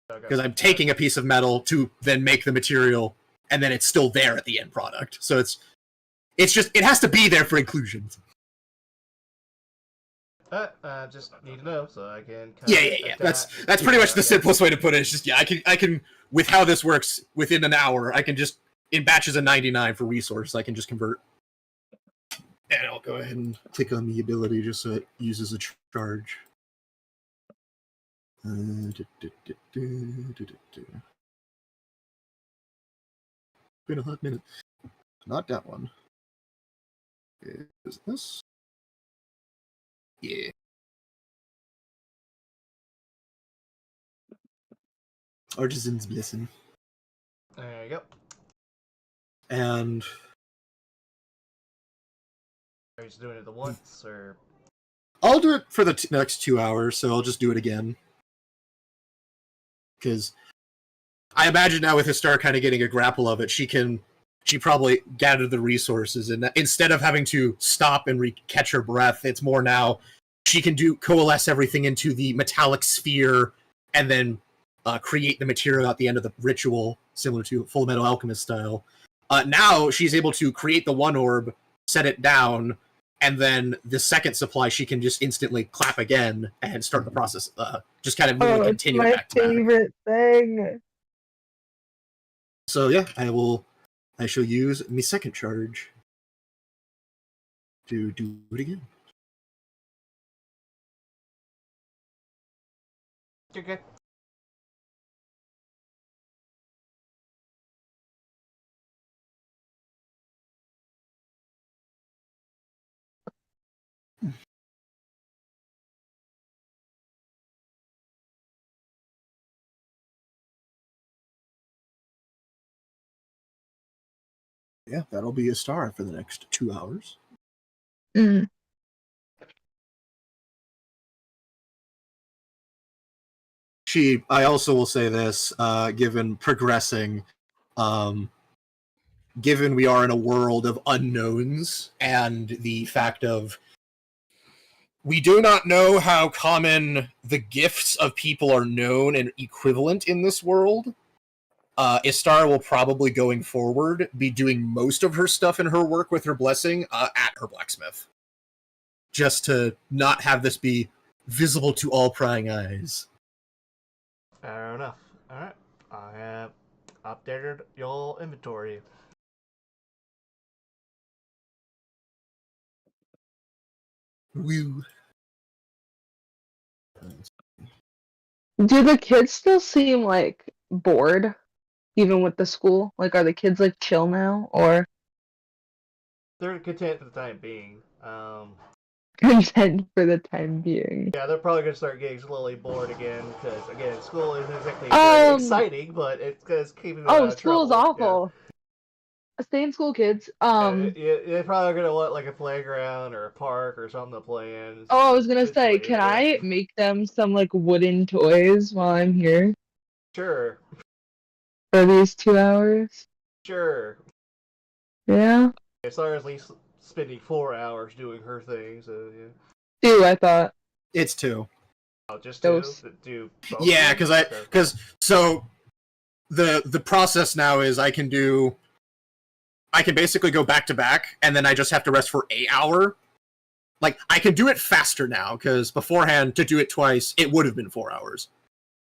Because I'm taking a piece of metal to then make the material, and then it's still there at the end product. So it's just, it has to be there for inclusion. I just need to know so I can. Yeah. That's pretty much the simplest way to put it. It's just, yeah, I can with how this works, within an hour, I can just, in batches of 99 for resource, I can just convert. And I'll go ahead and click on the ability just so it uses a charge. Been a hot minute. Not that one. Is this? Yeah. Artisan's Blessing. There you go. And Are you just doing it the once or? I'll do it for the next 2 hours, so I'll just do it again. Because I imagine now with Histar kind of getting a grapple of it, she probably gathered the resources, and instead of having to stop and catch her breath, it's more now she can coalesce everything into the metallic sphere, and then create the material at the end of the ritual, similar to Full Metal Alchemist style. Now she's able to create the one orb, set it down, and then the second supply she can just instantly clap again and start the process. Just kind of continue it back to back. My favorite thing. So yeah, I shall use my second charge to do it again. You're good. Yeah, that'll be a star for the next 2 hours. Mm. I also will say this, given progressing, given we are in a world of unknowns and the fact of we do not know how common the gifts of people are known and equivalent in this world, Istar will probably, going forward, be doing most of her stuff in her work with her blessing at her blacksmith. Just to not have this be visible to all prying eyes. Fair enough. Alright. I have updated your inventory. Woo. Do the kids still seem like bored, even with the school? Like, are the kids like chill now, or They're content for the time being. content for the time being? Yeah, they're probably gonna start getting slowly bored again because again, school isn't exactly very exciting, but it's because keeping them out of school's trouble. awful. Stay in school, kids. They're probably gonna want like a playground or a park or something to play in. Oh, I was gonna say, Essentially, can yeah. I make them some like wooden toys while I'm here Sure, for these 2 hours? sure. Yeah. Sarah's at least spending 4 hours doing her thing, so yeah. 2, I thought. It's 2. Oh, just Those- do both Yeah, of them? Okay. because so the process now is I can basically go back to back, and then I just have to rest for an hour. Like, I can do it faster now, because beforehand, to do it twice, it would have been 4 hours.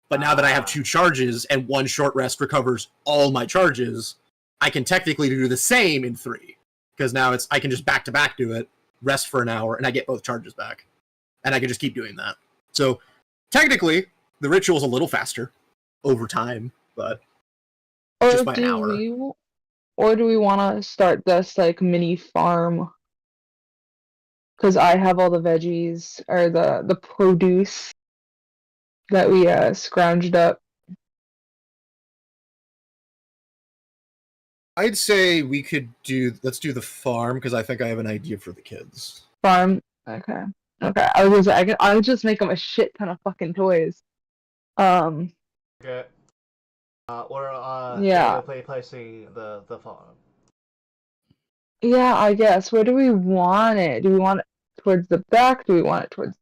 But now that I have 2 charges, and 1 short rest recovers all my charges, I can technically do the same in 3. Because now I can just back to back do it, rest for an hour, and I get both charges back. And I can just keep doing that. So technically, the ritual's a little faster over time, but Or just by an do hour. or do we want to start this like mini farm? Because I have all the veggies or the produce that we scrounged up. I'd say we could let's do the farm because I think I have an idea for the kids. Farm. Okay. Okay. I was gonna say I would just make them a shit ton of fucking toys. Okay. Yeah. Placing the farm. Yeah, I guess. Where do we want it? Do we want it towards the back? Do we want it towards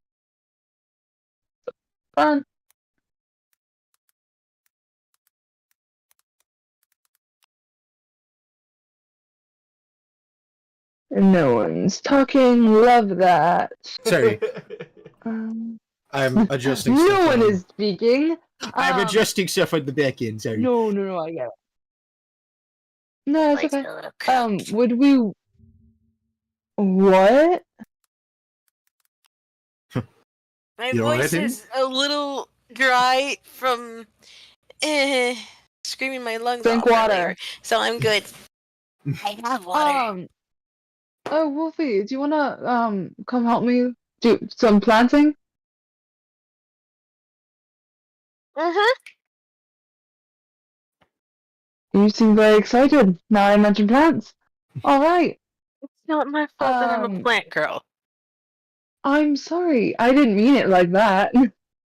the front? No one's talking. Love that. Sorry, Um, I'm adjusting. no stuff one on- is speaking. I'm adjusting stuff on the back end. Sorry. No, I get it. No, it's Like okay. a little cup. Would we? What? My You alright, voice Amy? is a little dry from screaming my lungs Drink off water. earlier, so I'm good. I have water. Oh, Wolfie, do you wanna come help me do some planting? Uh-huh. You seem very excited. Now I mentioned plants. All right. It's not my fault that I'm a Um, plant girl. I'm sorry. I didn't mean it like that.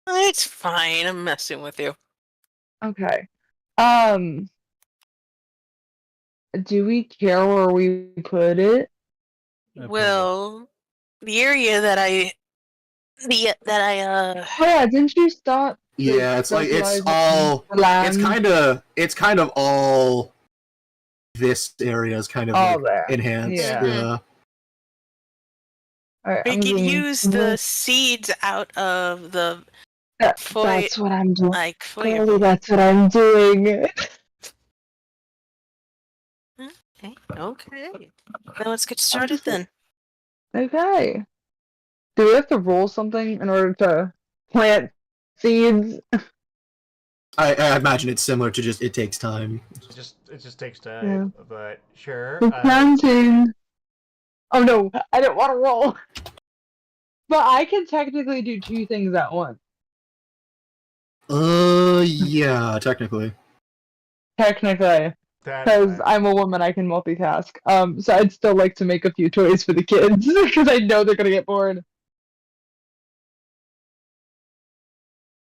It's fine. I'm messing with you. Okay. Do we care where we put it? Well, the area that I Oh yeah, didn't you stop? Yeah, it's like it's fertilizing all. the land? It's kind of all. This area is kind of all like, there. enhanced. Yeah. Yeah. All right, we I'm could doing use the seeds out of the That's what I'm doing. like Girlie, that's what I'm doing. Okay. Now let's get started then. Okay. Do we have to roll something in order to plant seeds? I imagine it's similar to just it takes time. It just takes time, but sure. We're planting. Oh no, I didn't want to roll. But I can technically do two things at once. Yeah, technically. Technically. Because I'm a woman, I can multitask. So I'd still like to make a few toys for the kids because I know they're gonna get bored.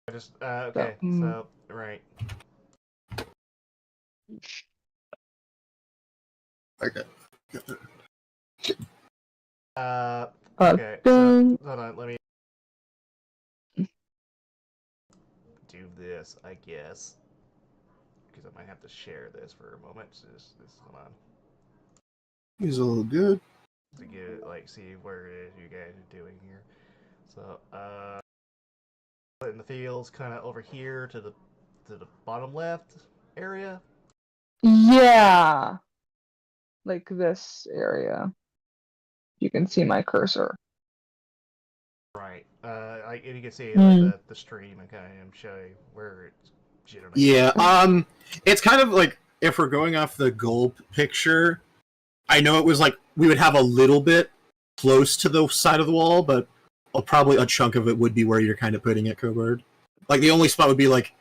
Okay, so right. Okay. Okay. So hold on, let me do this, I guess, because I might have to share this for a moment. So this hold on. He's all good. To get it, like, see where it is you guys are doing here. So, in the fields, kind of over here to the bottom left area. Yeah. Like this area. You can see my cursor. Right. Like, and you can see like the stream. Okay, I'm showing where it's generating. Yeah. It's kind of like if we're going off the gulp picture. I know it was like we would have a little bit close to the side of the wall, but probably a chunk of it would be where you're kind of putting it, Cobard. Like the only spot would be like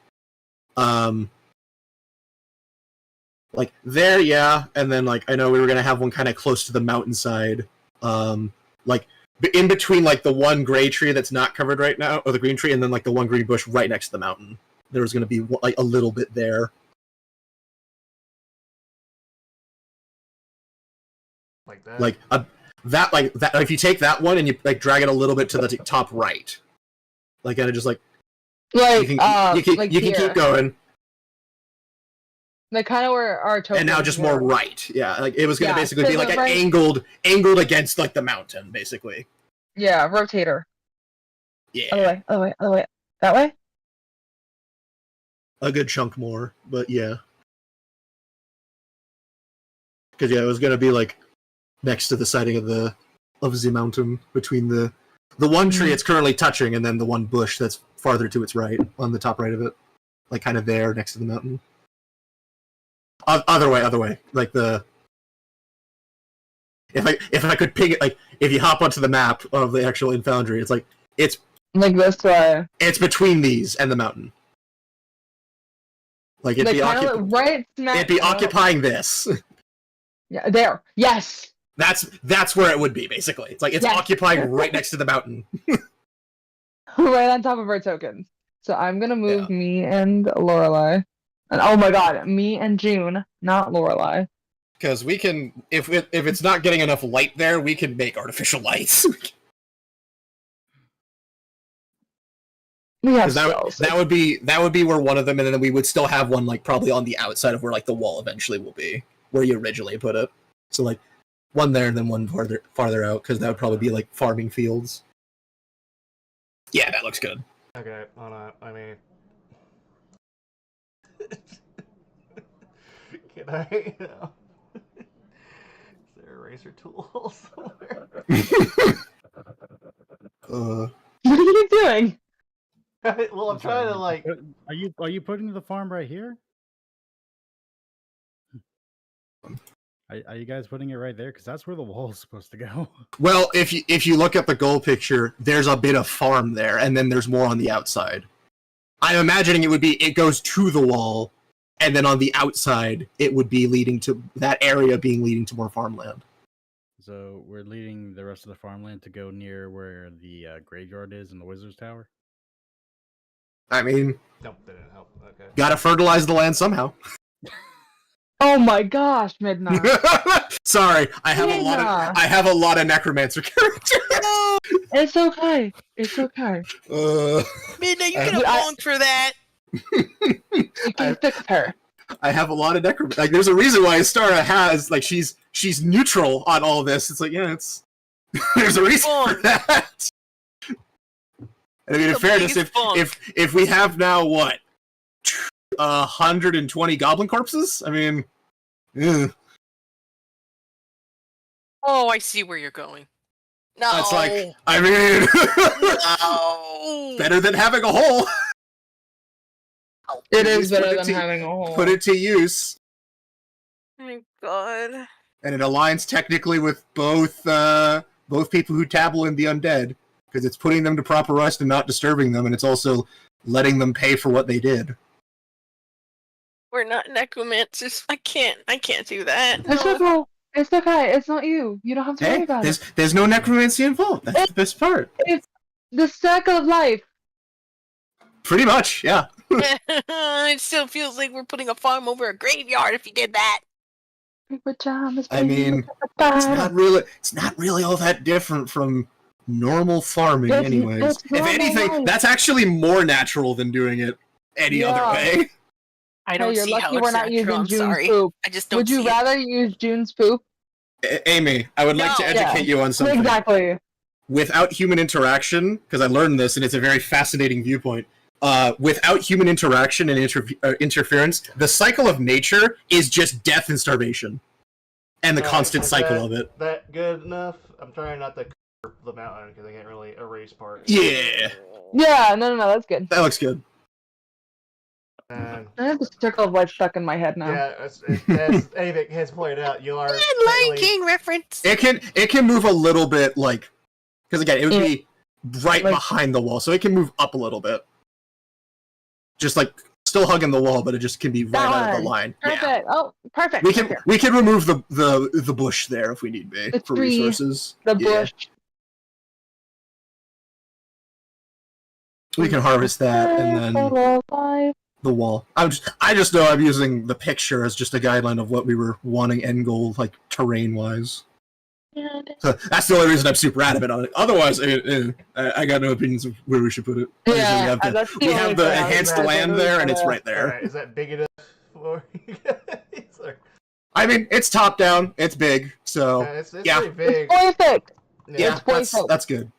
there, yeah, and then like I know we were gonna have one kind of close to the mountainside, like in between like the one gray tree that's not covered right now, or the green tree, and then like the one green bush right next to the mountain. There was gonna be like a little bit there. Like that. Like that. If you take that one and you like drag it a little bit to the top right, like kind of just like Like you like can keep going. Like kind of where our tokens And now just more right. Yeah, like it was gonna Yeah, basically be so like the an right- angled against like the mountain, basically. Yeah, rotator. Yeah, Other way. That way? a good chunk more, but yeah. Because yeah, it was gonna be like next to the siding of the mountain between the The one tree it's currently touching, and then the one bush that's farther to its right, on the top right of it, like kind of there next to the mountain. Other way, like the. If I could ping it, like if you hop onto the map of the actual Infoundry, it's like it's Like this way. it's between these and the mountain. Like it'd be, right smack. it'd be occupying this. Yeah, there. Yes. That's where it would be basically. It's like it's Yes. occupying right next to the mountain. Right on top of our tokens. So I'm gonna move me and Lorelei, and oh my god, me and June, not Lorelei. Because we can, if it's not getting enough light there, we can make artificial lights. We have Because that would be where one of them, and then we would still have one like probably on the outside of where like the wall eventually will be, where you originally put it. So like one there and then one farther out, because that would probably be like farming fields. Yeah, that looks good. Okay, hold on. I mean, can I? Is there a eraser tool somewhere? What are you doing? Well, I'm trying to like. Are you putting the farm right here? Are you guys putting it right there? Because that's where the wall is supposed to go. Well, if you look at the goal picture, there's a bit of farm there, and then there's more on the outside. I'm imagining it goes to the wall, and then on the outside, it would be leading to that area leading to more farmland. So we're leading the rest of the farmland to go near where the graveyard is in the Wizard's Tower? I mean, Nope, that didn't help. Okay. gotta fertilize the land somehow. Oh my gosh, Midnight. Sorry, I have a lot of necromancer characters. It's okay. It's okay. Midnight, you get along for that. You can fix her. I have a lot of necromancer. Like, there's a reason why Astara has like she's neutral on all this. It's like it's there's a reason for that. And I mean, in fairness, if we have now what 120 goblin corpses, I mean, Oh, I see where you're going. No. it's like I mean, No. better than having a hole. It is Put better it than to- having a hole. Put it to use, Oh my god. and it aligns technically with both people who dabble in the undead, because it's putting them to proper rest and not disturbing them, and it's also letting them pay for what they did. We're not necromancers. I can't do that. It's No. okay. It's okay. It's not you. You don't have to worry Hey, about it. there's no necromancy involved. That's the best part. It's the cycle of life. Pretty much, yeah. It still feels like we're putting a farm over a graveyard if you did that. I mean, it's not really all that different from normal farming, It's- anyways. it's If normal anything, life. that's actually more natural than doing it any other Yeah. way. I don't you're see lucky how we're it's not natural. using I'm June's sorry. poop. I just don't Would you see it. rather use June's poop? Amy, I would like to No. educate you on something. Exactly. Without human interaction, because I learned this and it's a very fascinating viewpoint. Without human interaction and interference, the cycle of nature is just death and starvation, and the Alright, constant is cycle of it. That good enough? I'm trying not to cover the mountain because I can't really erase parts. Yeah, Yeah, no, that's good. that looks good. And I have the circle of life stuck in my head now. yeah, as Avik has pointed out, you are Lion technically- King reference. It can move a little bit, like, because again, it would be right Like- behind the wall, so it can move up a little bit. Just like still hugging the wall, but it just can be right out of the line. Perfect. Yeah. Oh, perfect. We can remove the bush there if we need be The for tree, resources. The Yeah. bush. We can harvest that and then Circle of life. the wall. I just know I'm using the picture as just a guideline of what we were wanting end goal, like terrain wise. So that's the only reason I'm super adamant on it. Otherwise, I got no opinions of where we should put it. Obviously, Yeah, we that's the we only have the thing I was enhanced gonna land say. there, and it's right there. Alright, is that big enough for you guys? Or- I mean, it's top down. It's big, so it's yeah. pretty big. It's perfect. yeah, it's perfect. that's good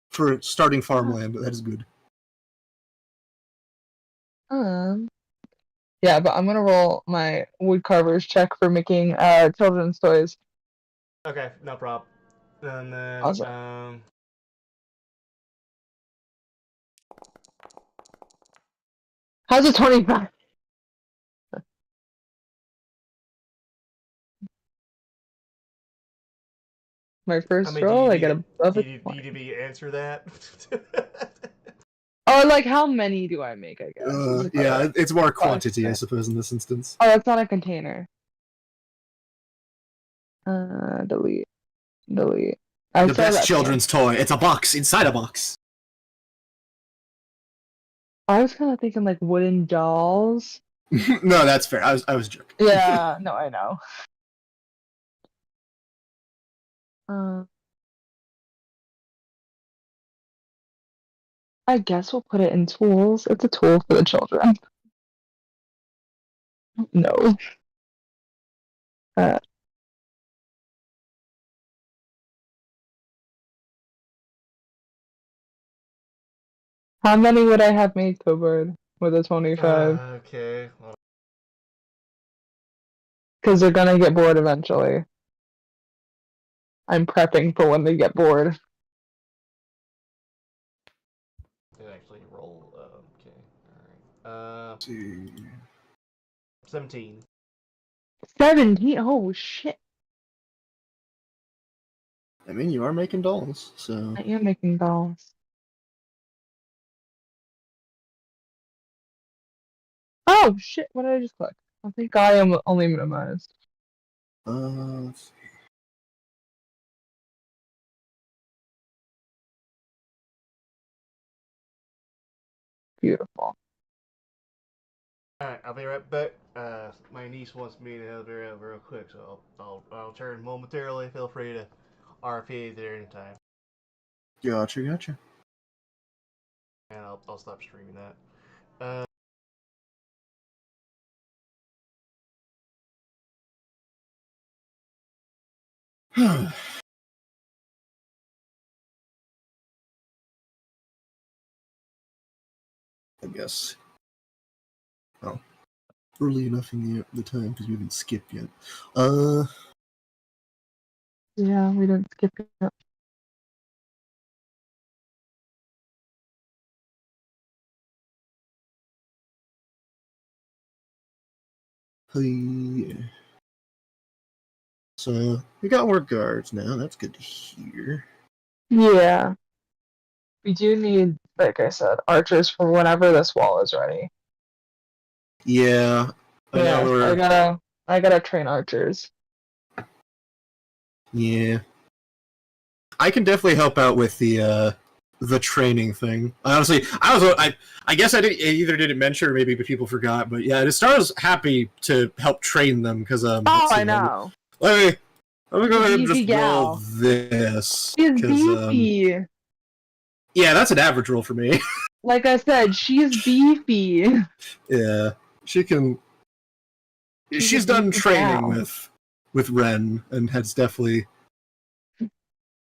for starting farmland. That is good. Yeah, but I'm gonna roll my woodcarver's check for making children's toys. Okay, no problem. And then Awesome. How's a 25? My first roll, I get above a do you 20. need me to answer that? Or like, how many do I make? I guess. is a Yeah, better it's more quantity, I question. suppose, in this instance. Oh, that's not a container. Delete. Delete. I The saw best that children's toy. It's a box inside a box. I was kind of thinking like wooden dolls. No, that's fair. I was joking. Yeah, no, I know. Uh, I guess we'll put it in tools. It's a tool for the children. No. Uh, how many would I have made, Cobard, with a 25? Okay. Well, Because they're gonna get bored eventually. I'm prepping for when they get bored. did I actually roll? Okay. All right. 17. 17? Oh, shit. I mean, you are making dolls, so. I am making dolls. Oh, shit. What did I just click? I think I am only minimized. Let's see. Beautiful. Alright, I'll be right back. My niece wants me to help her out real quick, so I'll turn momentarily. Feel free to RP there anytime. Gotcha. And I'll stop streaming that. I guess. Oh. Early enough in the time because we haven't skipped yet. Yeah, we didn't skip it. Yeah. So we got more guards now. That's good to hear. Yeah. We do need, like I said, archers for whenever this wall is ready. Yeah. I know Yeah, we're. I gotta train archers. Yeah. I can definitely help out with the training thing. Honestly, I guess I either didn't mention or maybe people forgot, but yeah, Star's happy to help train them because Oh, I know. Let me go ahead and Beefy just gal. roll this. She's 'cause, beefy. Yeah, that's an average roll for me. Like I said, she's beefy. Yeah, she can. She's a done beefy training gal. with Ren and has definitely.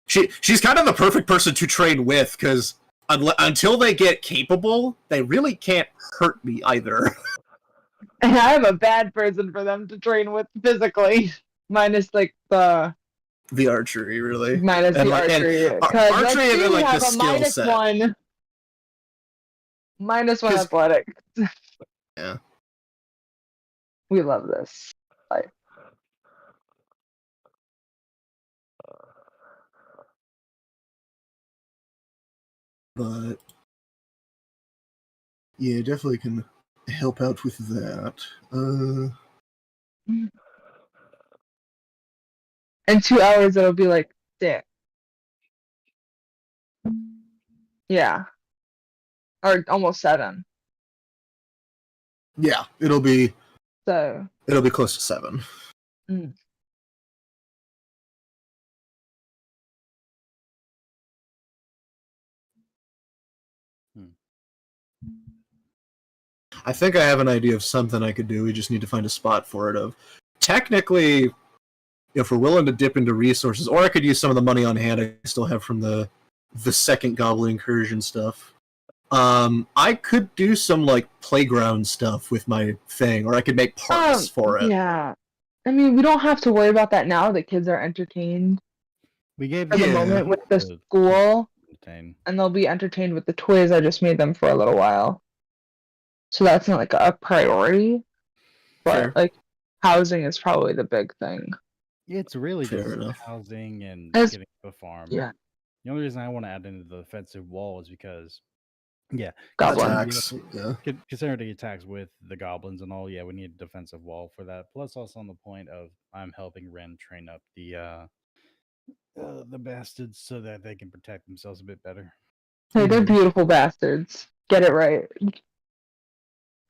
She's kind of the perfect person to train with because until they get capable, they really can't hurt me either. And I'm a bad person for them to train with physically. Minus like the archery, really. minus And the like- and archery. ar- Because archery let's and see, then, we like, the have a skill set. -1. -1 'Cause- athletic. Yeah. We love this. Life. But yeah, definitely can help out with that. In 2 hours, it'll be like 6. Yeah. Or almost 7. Yeah, it'll be So. close to 7. Mm. I think I have an idea of something I could do. We just need to find a spot for it. Of technically, if we're willing to dip into resources, or I could use some of the money on hand I still have from the second Goblin Incursion stuff. I could do some like playground stuff with my thing, or I could make parts for it. Yeah. I mean, we don't have to worry about that now. The kids are entertained We gave for the Yeah. moment with the the- school, entertain. and they'll be entertained with the toys I just made them for a little while. so that's not like a priority. But Fair. like housing is probably the big thing. It's really Fair just enough. housing and As- getting a farm. Yeah, The only reason I want to add into the defensive wall is because, yeah, goblin. Attacks. Yeah. considering the attacks with the goblins and all, yeah, we need a defensive wall for that. Plus, also on the point of I'm helping Ren train up the bastards so that they can protect themselves a bit better. Hey, they're Mhm. beautiful bastards. Get it right.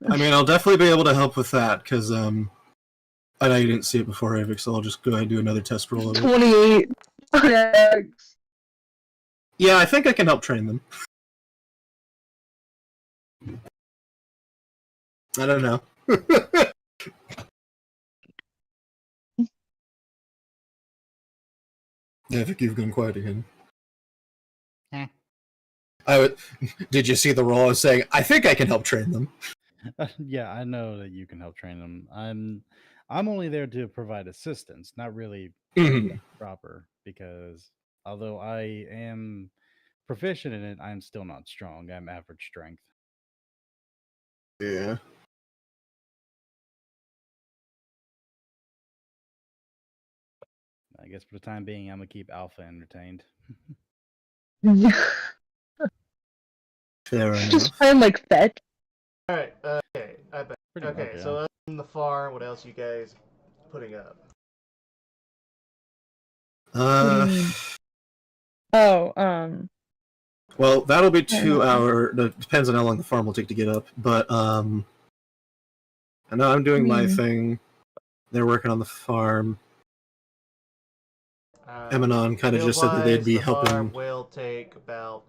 I mean, I'll definitely be able to help with that because I know you didn't see it before, Avik, so I'll just go ahead and do another test roll of it. 28. Attacks. Yeah, I think I can help train them. I don't know. Yeah, I think you've gone quiet again. Did you see the roll? I was saying, I think I can help train them. Yeah, I know that you can help train them. I'm only there to provide assistance, not really Mhm. proper, because although I am proficient in it, I'm still not strong. I'm average strength. Yeah. I guess for the time being, I'm gonna keep Alpha entertained. Fair Just enough. playing like fetch. Alright, okay, I bet. Pretty Okay, much, so yeah. other than the farm, what else you guys putting up? mean? Oh, Well, that'll be I don't 2 know. hour. Depends on how long the farm will take to get up. But I know I'm doing my Hmm. thing. They're working on the farm. Emanon kind of just said that they'd be the farm helping. will take about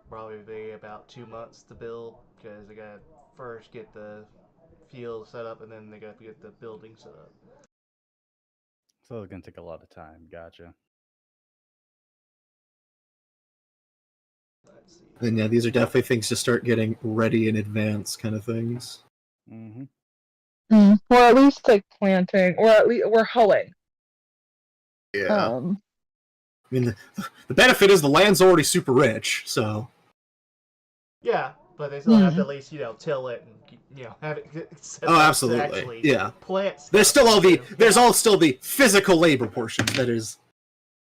probably be about 2 months to build because they gotta first get the field set up and then they gotta get the building set up. So it's gonna take a lot of time. Gotcha. Let's see. And yeah, these are definitely things to start getting ready in advance, kind of things. Mm-hmm. Or at least like planting, or at least we're hoeing. I mean, the benefit is the land's already super rich, so. Yeah, but they still have to Hmm. at least till it and have it set Oh, up to absolutely. actually Yeah. plant stuff. There's still all the too. there's all still the physical labor portion that is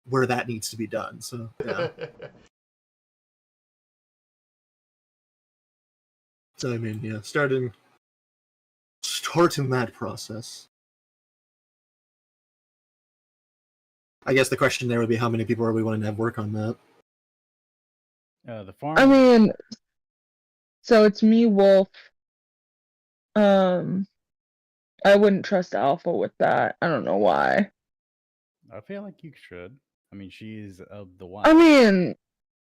where that needs to be done. So yeah. So I mean, yeah, starting that process. I guess the question there would be how many people are we wanting to have work on that? The farm. I mean, so it's me, Wolf. I wouldn't trust Alpha with that. I don't know why. I feel like you should. I mean, she's of the I wild. mean,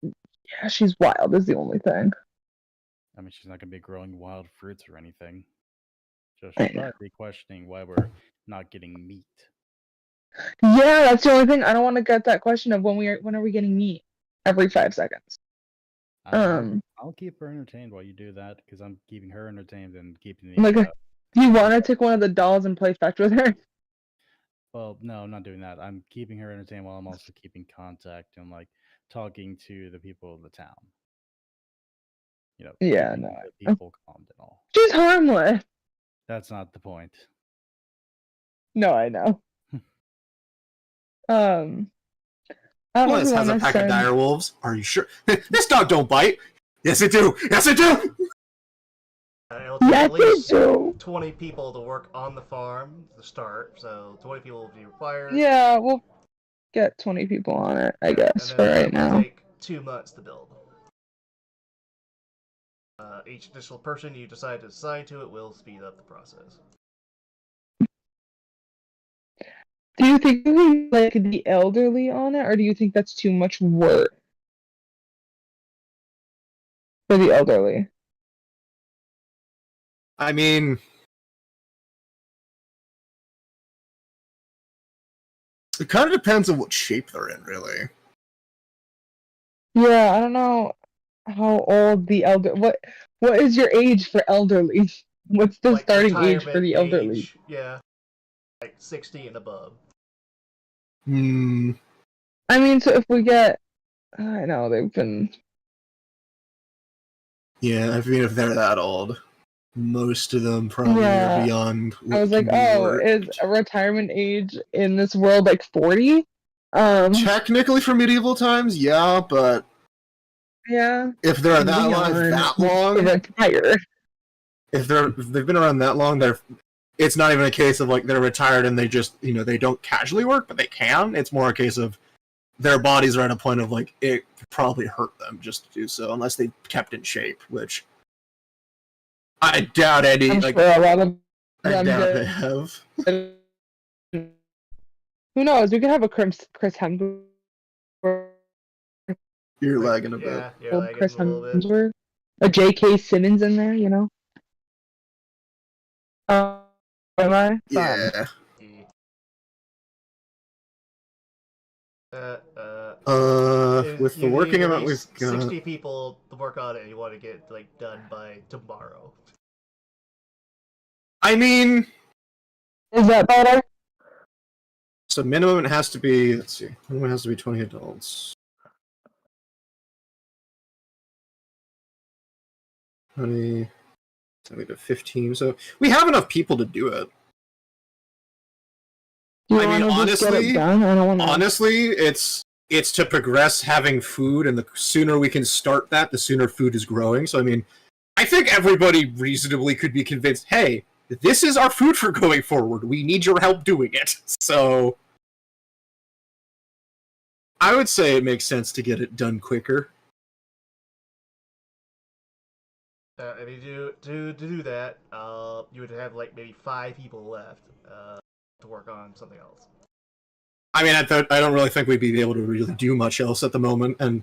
yeah, she's wild is the only thing. I mean, she's not gonna be growing wild fruits or anything. So I she'll know. probably be questioning why we're not getting meat. Yeah, that's the only thing. I don't want to get that question of when are we getting meat every 5 seconds. I'll keep her entertained while you do that because I'm keeping her entertained and keeping the. Like, do you want to take one of the dolls and play fetch with her? Well, no, I'm not doing that. I'm keeping her entertained while I'm also keeping contact and like talking to the people of the town. You know, Yeah, keeping no. the people calmed and all. She's harmless. That's not the point. No, I know. I don't know if Bliss you has a want to pack of send. dire wolves. Are you sure? This dog don't bite. Yes, it do. Yes, it do. It'll take Yes, at least they do. 20 people to work on the farm to start, so 20 people will be required. Yeah, we'll get 20 people on it, I guess, and for then right that will now. take 2 months to build. Each additional person you decide to assign to it will speed up the process. Do you think we can like the elderly on it, or do you think that's too much work for the elderly? I mean, it kind of depends on what shape they're in, really. Yeah, I don't know how old the elder. What is your age for elderly? What's the Like starting age for retirement the elderly? age, yeah, like 60 and above. Hmm. I mean, so if we get, I know they've been. Yeah, I mean, if they're that old, most of them probably Yeah. are beyond. I was like, can be oh, worked. is a retirement age in this world like 40? Technically, for medieval times, yeah, but Yeah. if they're that alive Leon that long, retired. if they've been around that long, it's not even a case of like they're retired and they just they don't casually work, but they can. It's more a case of their bodies are at a point of like it could probably hurt them just to do so unless they kept in shape, which I doubt any. I'm Like sure a lot of I them doubt did. they have. Who knows? We could have a Chris Hemsworth. You're lagging a bit. Yeah, you're Old lagging Chris a little bit. Hemsworth. A J.K. Simmons in there, you know? Am I? Yeah. With the You working need at amount we've least got, 60 people to work on it, and you want to get like done by tomorrow. I mean, Is that better? so minimum it has to be. Let's see, minimum has to be 20 adults. 20 to 15. So we have enough people to do it. Do you I mean, wanna just get it honestly- done? I don't want to. Honestly, it's to progress having food, and the sooner we can start that, the sooner food is growing. So I mean, I think everybody reasonably could be convinced, hey, this is our food for going forward. We need your help doing it. So I would say it makes sense to get it done quicker. If you do that, you would have like maybe 5 people left to work on something else. I mean, I don't really think we'd be able to really do much else at the moment. And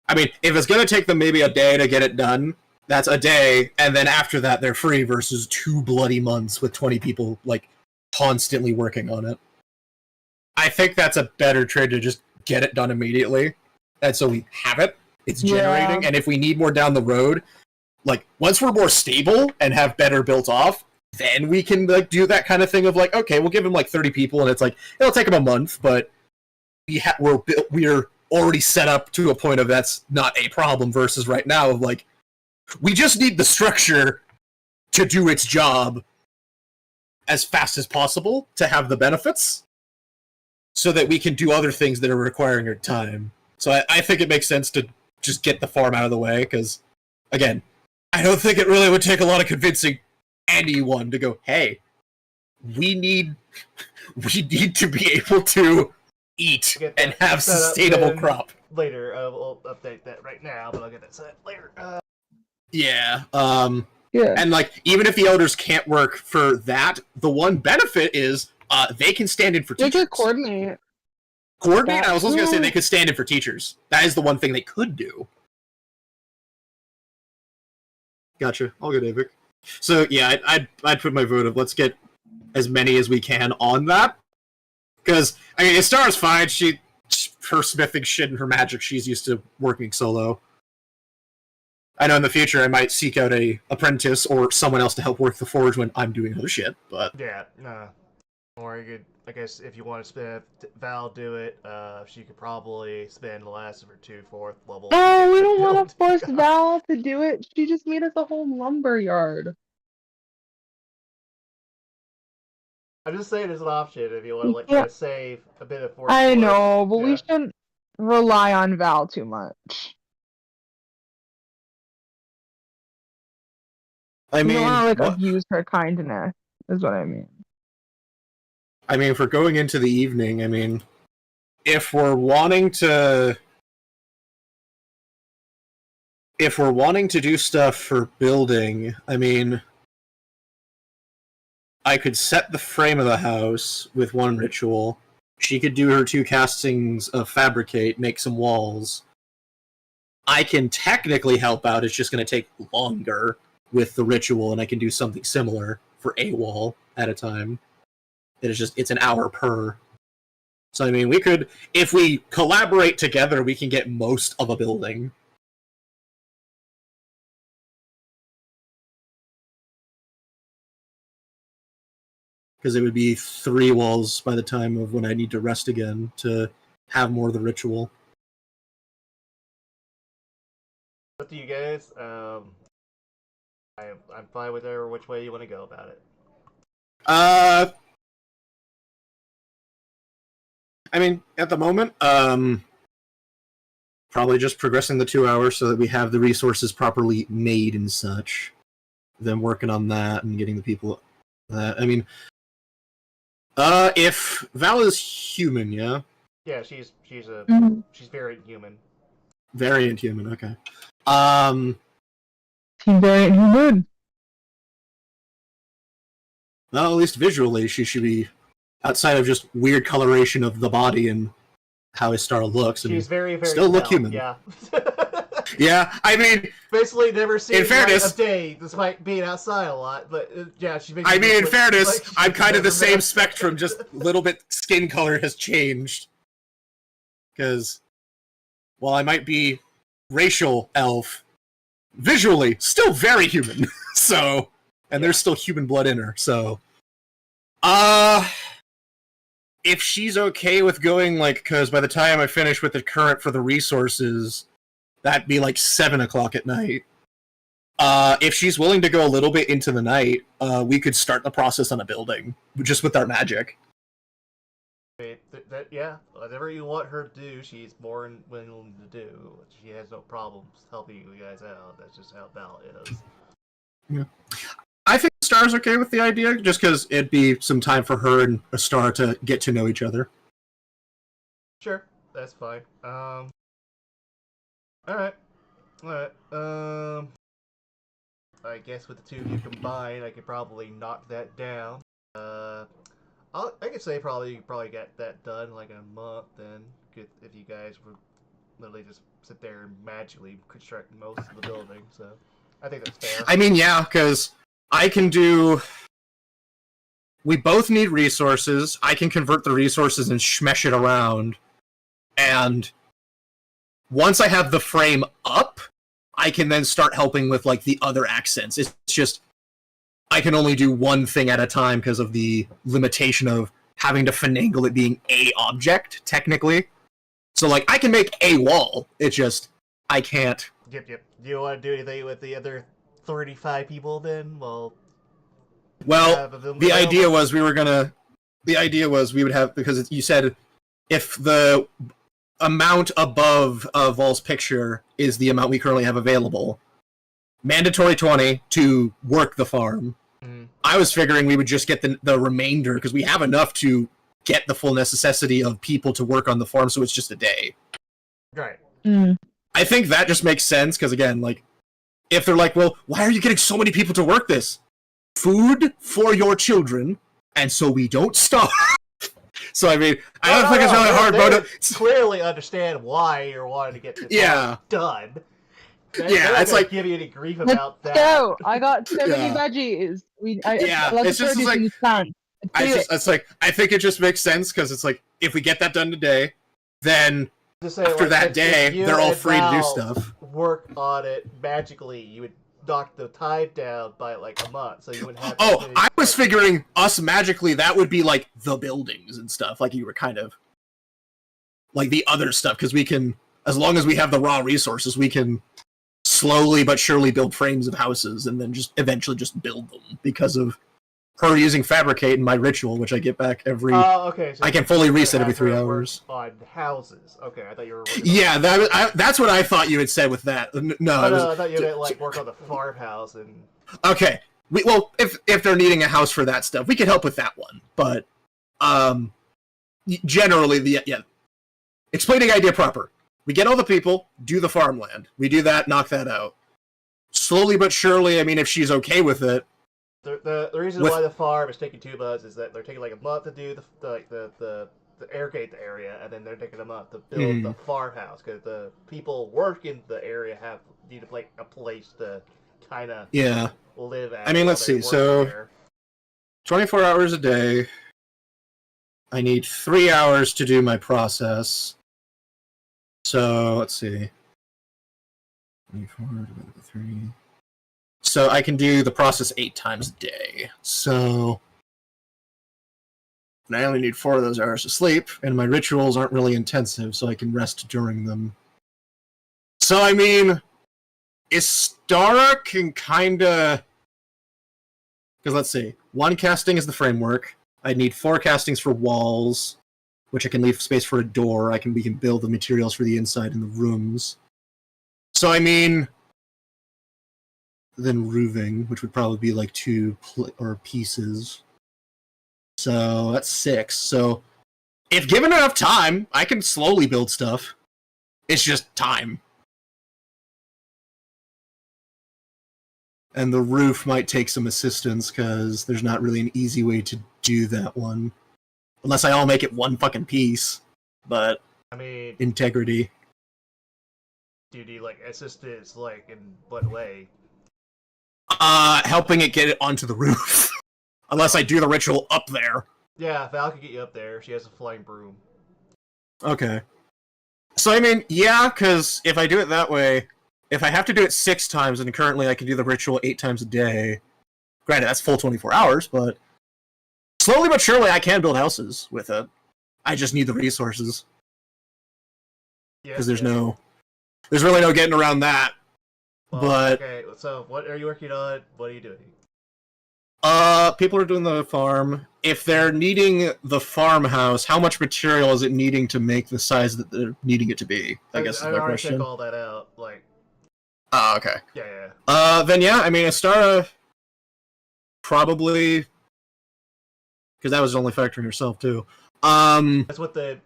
I mean, if it's going to take them maybe a day to get it done, that's a day, and then after that they're free versus 2 bloody months with 20 people like constantly working on it. I think that's a better trade to just get it done immediately, and so we have it. It's generating, Yeah. and if we need more down the road, like once we're more stable and have better built off, then we can like do that kind of thing of like, okay, we'll give them like 30 people, and it's like it'll take them a month, but we're already set up to a point of that's not a problem. Versus right now of like, we just need the structure to do its job as fast as possible to have the benefits, so that we can do other things that are requiring our time. So I think it makes sense to just get the farm out of the way, because, again, I don't think it really would take a lot of convincing anyone to go, hey, we need to be able to eat Get and that have set up, sustainable then crop. Later, we'll update that right now, but I'll get that set later. Yeah, Yeah. and like, even if the elders can't work for that, the one benefit is they can stand in for They teachers. could coordinate. Coordinate? I was also going to say That- they could stand in for teachers. That is the one thing they could do. Gotcha. All good, Avik. So yeah, I'd put my vote of let's get as many as we can on that, because I mean, Astara's fine. Her smithing shit and her magic, she's used to working solo. I know in the future I might seek out a apprentice or someone else to help work the forge when I'm doing other shit. But Yeah, nah. Or you could, I guess, if you want to spend Val do it, she could probably spend the last of her 4th level. to Oh, get we the don't want build to force done. Val to do it. She just made us a whole lumber yard. I'm just saying, there's an option if you want to You like try can't- to save a bit of force. I work. know, but we Yeah. shouldn't rely on Val too much. I We mean, don't want to like what- abuse her kindness. Is what I mean. I mean, for going into the evening, I mean, if we're wanting to do stuff for building, I mean, I could set the frame of the house with one ritual. She could do her 2 castings of fabricate, make some walls. I can technically help out. It's just going to take longer with the ritual, and I can do something similar for a wall at a time. It's an hour per. So I mean, we could, if we collaborate together, we can get most of a building. Because it would be 3 walls by the time of when I need to rest again to have more of the ritual. Up to you guys. I'm fine with whatever which way you want to go about it. I mean, at the moment, probably just progressing the 2 hours so that we have the resources properly made and such. Then working on that and getting the people that. I mean, if Val is human, yeah, Yeah, she's very human. variant human. Okay. Team variant human. Well, at least visually, she should be outside of just weird coloration of the body and how Istar looks. And She's very still look Val, human. Yeah. yeah, I mean, Basically, never seen In fairness- light of day, despite being outside a lot. But yeah, she makes. I mean, in look fairness, like she's I'm kind of the never same met- spectrum. Just a little bit skin color has changed. Because while I might be racial elf, visually still very human. So, and there's still human blood in her. So, if she's okay with going, like, because by the time I finish with the current for the resources, that'd be like 7 o'clock at night. If she's willing to go a little bit into the night, we could start the process on a building, just with our magic. Yeah, whatever you want her to do, she's more than willing to do. She has no problems helping you guys out. That's just how Val is. I think Star's okay with the idea, just because it'd be some time for her and a Star to get to know each other. Sure, that's fine. Alright. I guess with the two of you combined, I could probably knock that down. I could say probably get that done in like a month. Then, if you guys would literally just sit there and magically construct most of the building. So, I think that's fair. I mean, yeah, because I can do. We both need resources. I can convert the resources and smesh it around. And once I have the frame up, I can then start helping with like the other accents. It's just I can only do one thing at a time because of the limitation of having to finagle it being a object, technically. So like I can make a wall. It's just I can't. Yep. Do you want to do anything with the other 35 people then? Well, The idea was we would have, because you said if the amount above Vol's picture is the amount we currently have available, mandatory 20 to work the farm. Mhm. I was figuring we would just get the remainder, because we have enough to get the full necessity of people to work on the farm, so it's just a day. Right. I think that just makes sense, because again, like, if they're like, well, why are you getting so many people to work this? Food for your children, and so we don't starve. So, I mean, I don't think it's really hard, but clearly understand why you're wanting to get this done. They're not it's gonna like, give you any grief about that. Go! I got so many Yeah. veggies. It's just like, I think it just makes sense, because it's like, if we get that done today, then Just say, after like, that if day, you they're all and free to do Val stuff. Work on it magically. You would knock the time down by like a month, so you wouldn't have. Oh, to- I was figuring us magically, that would be like the buildings and stuff, like you were kind of like the other stuff, because we can, as long as we have the raw resources, we can slowly but surely build frames of houses and then just eventually just build them, because of her using Fabricate and my ritual, which I get back every. Oh, okay. So I can fully you're reset every have 3 her work hours. on houses. Okay, I thought you were. Working Yeah, on that's what I thought you had said with that. No, it was- I thought you meant like work on the farmhouse and. Okay. If they're needing a house for that stuff, we can help with that one. But generally, explaining idea proper. We get all the people, do the farmland. We do that, knock that out. Slowly but surely, I mean, if she's okay with it. The reason why the farm is taking 2 months is that they're taking like a month to do the irrigate the area, and then they're taking a month to build the farmhouse, because the people working the area need a place to kind of live at. I mean, while let's they see. work So, there. 24 hours a day. I need 3 hours to do my process. So, let's see. 24 divided by 3. So, I can do the process 8 times a day. So, and I only need 4 of those hours to sleep, and my rituals aren't really intensive, so I can rest during them. So, I mean, Istara can kinda... Because let's see. 1 casting is the framework. I'd need 4 castings for walls, which I can leave space for a door. We can build the materials for the inside in the rooms. So, I mean... Then roofing, which would probably be like 2 pieces. So, that's 6. So, if given enough time, I can slowly build stuff. It's just time. And the roof might take some assistance, because there's not really an easy way to do that one. Unless I all make it one fucking piece. But, I mean, integrity. do you need, like, assistance, like, in what way? Helping it get it onto the roof. Unless I do the ritual up there. Yeah, Val can get you up there. She has a flying broom. Okay. So, I mean, yeah, because if I do it that way, if I have to do it 6 times, and currently I can do the ritual 8 times a day, granted, that's full 24 hours, but slowly but surely I can build houses with it. I just need the resources. Because there's really no getting around that. Well, but... Okay, so what are you working on? What are you doing? People are doing the farm. If they're needing the farmhouse, how much material is it needing to make the size that they're needing it to be? I guess is my already question. checked all that out. Like, Oh, okay. yeah. Then yeah, I mean, Astara probably, because that was only factoring herself too. That's what the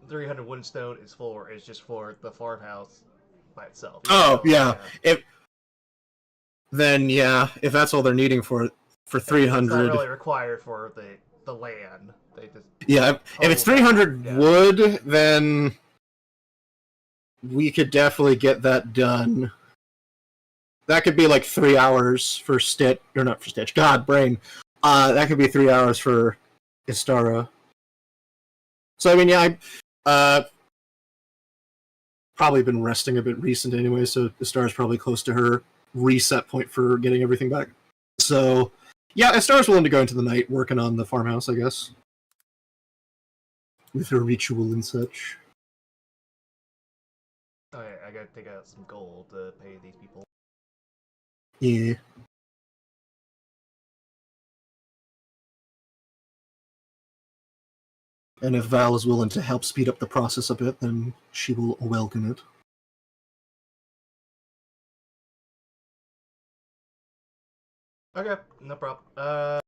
300 wood and stone is for. Is just for the farmhouse by itself. Oh, yeah. Then yeah, if that's all they're needing for 300. It's not really required for the land. They just if it's 300 wood, then we could definitely get that done. That could be like 3 hours for Stitch, or not for Stitch. God, brain. That could be 3 hours for Istara. So I mean, yeah, I probably been resting a bit recent anyway. So Istara's probably close to her reset point for getting everything back. So yeah, Istara's willing to go into the night working on the farmhouse, I guess, with her ritual and such. Okay, I gotta take out some gold to pay these people. Yeah. And if Val is willing to help speed up the process a bit, then she will welcome it. Okay, no problem.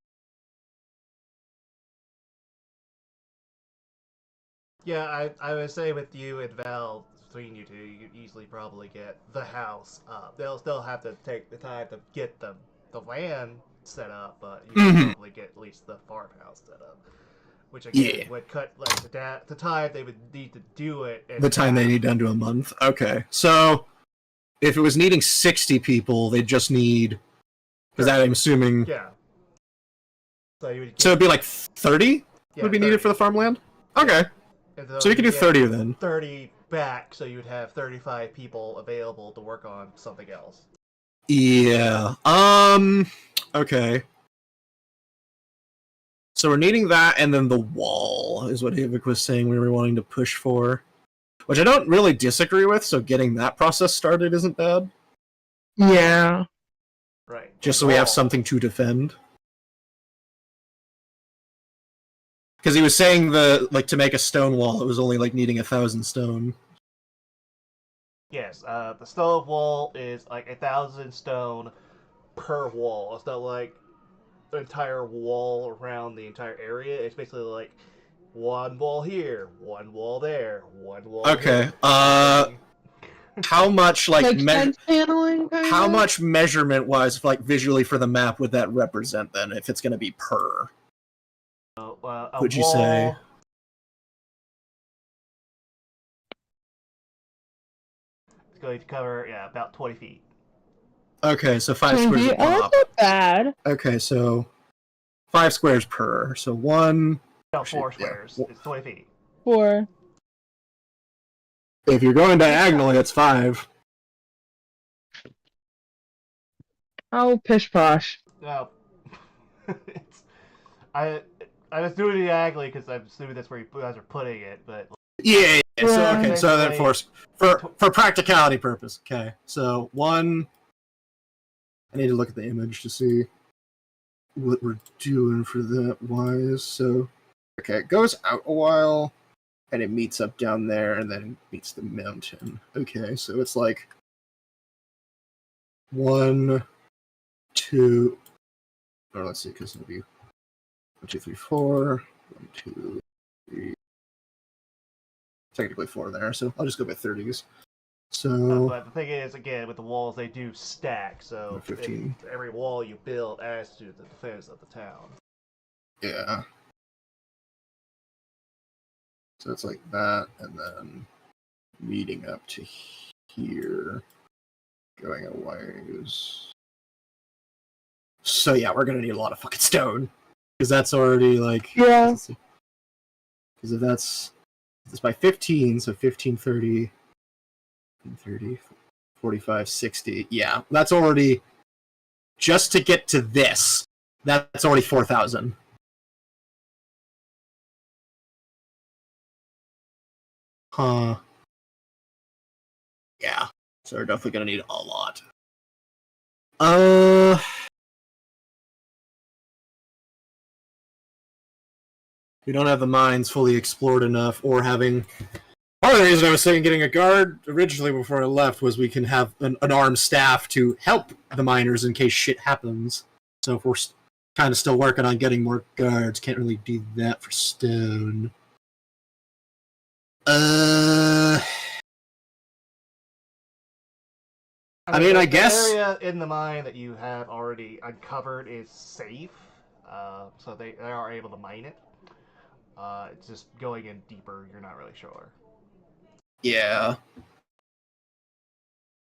Yeah, I would say with you and Val, between you two, you could easily probably get the house up. They'll still have to take the time to get the land set up, but you can probably get at least the farmhouse set up. Which again would cut like the time they would need to do it. The time they need done to a month. Okay, so if it was needing 60 people, they'd just need. Because I'm assuming. Yeah. So it'd be like 30 would be 30. needed for the farmland. Okay. So you could do 30 then. 30 back, so you'd have 35 people available to work on something else. Yeah. Okay. So we're needing that, and then the wall is what Havoc was saying we were wanting to push for. Which I don't really disagree with, so getting that process started isn't bad. Yeah. Right. Just so we have something to defend. Because he was saying to make a stone wall, it was only like needing 1,000 stone. Yes, the stone wall is like 1,000 stone per wall. It's not like the entire wall around the entire area. It's basically like one wall here, one wall there, one wall. Okay. Here. How much fence paneling? How much measurement wise, like visually for the map, would that represent then? If it's going to be per? Would you say? It's going to cover about 20 feet. Okay, so 5 squares. Oh, that's not bad. Okay, so 5 squares per. So 1. No, 4 squares. Yeah. It's 20 feet. 4. If you're going diagonally, it's 5. Oh, pish posh. No. I was doing it diagonally because I'm assuming that's where you guys are putting it, but Yeah. So Yeah. okay. So then for practicality purpose. Okay. So one. I need to look at the image to see what we're doing for that wise. So okay, it goes out a while, and it meets up down there, and then meets the mountain. Okay, so it's like 1, 2, or let's see, because it'll be 1, 2, 3, 4, 1, 2, 3. Technically 4 there, so I'll just go by 30s. So But the thing is, again, with the walls, they do stack, so 15. every wall you build adds to the defense of the town. yeah. So it's like that, and then meeting up to here, going a ways. So yeah, we're gonna need a lot of fucking stone, because that's already like Yeah. Because if that's by 15, so 15, 30, 30, 45, 60. Yeah, that's already just to get to this. That's already 4,000. Huh. Yeah. So we're definitely gonna need a lot. We don't have the mines fully explored enough, or having. Part of the reason I was saying getting a guard originally before I left was we can have an armed staff to help the miners in case shit happens. So if we're kind of still working on getting more guards, can't really do that for stone. I mean, I guess. The area in the mine that you have already uncovered is safe, so they are able to mine it. It's just going in deeper, you're not really sure. Yeah.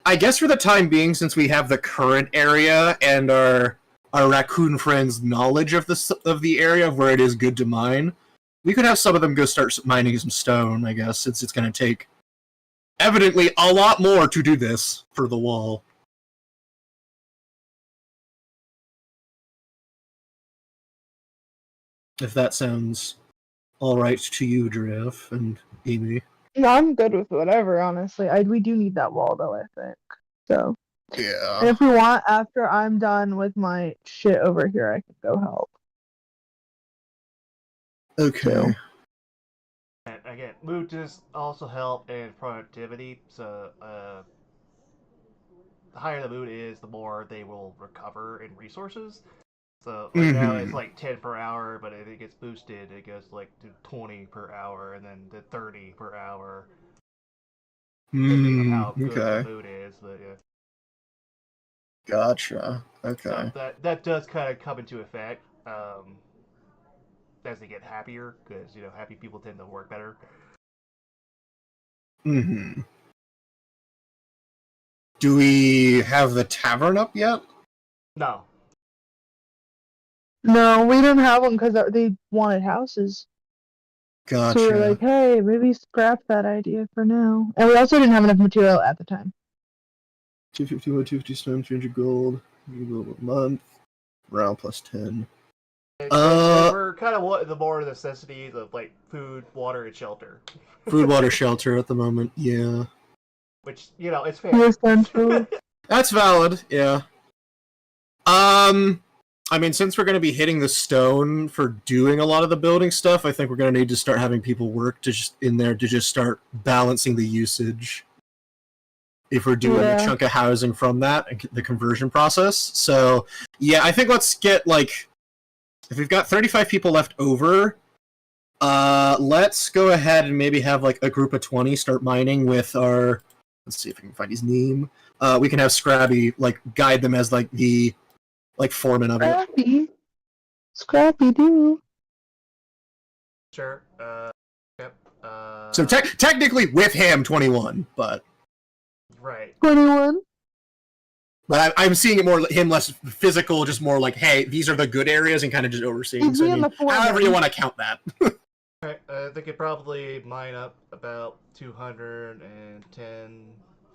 I guess for the time being, since we have the current area and our raccoon friends' knowledge of the area of where it is good to mine, we could have some of them go start mining some stone, I guess, since it's going to take evidently a lot more to do this for the wall. If that sounds alright to you, Giraffe and Amy. No, I'm good with whatever, honestly. We do need that wall, though, I think. So, and Yeah. if we want, after I'm done with my shit over here, I can go help. Okay. And again, mood just also help in productivity, so the higher the mood is, the more they will recover in resources. So right now it's like 10 per hour, but if it gets boosted, it goes like to 20 per hour, and then to 30 per hour. Depending on how good the mood is, but yeah. Gotcha. Okay. So that does kind of come into effect as they get happier, because happy people tend to work better. Mm-hmm. Do we have the tavern up yet? No. No, we didn't have one because they wanted houses. Gotcha. So we were like, hey, maybe scrap that idea for now. And we also didn't have enough material at the time. 251, 250 stone, 300 gold, a month, round plus 10. We're kind of wanting the more necessities of like food, water, and shelter. Food, water, shelter at the moment, yeah. Which, it's fair. Essential. That's valid, yeah. I mean, since we're going to be hitting the stone for doing a lot of the building stuff, I think we're going to need to start having people work to just start balancing the usage. If we're doing a chunk of housing from that, the conversion process. So, yeah, I think let's get, like, if we've got 35 people left over, let's go ahead and maybe have, like, a group of 20 start mining with our, let's see if I can find his name. We can have Scrabby, like, guide them as, like, the, like, foreman of it. Scrappy do. Sure. Yep. So technically with him, 21, but... Right. 21. But I'm seeing it more him less physical, just more like, hey, these are the good areas, and kind of just overseeing. So, I mean, however you want to count that. Right. They could probably mine up about 210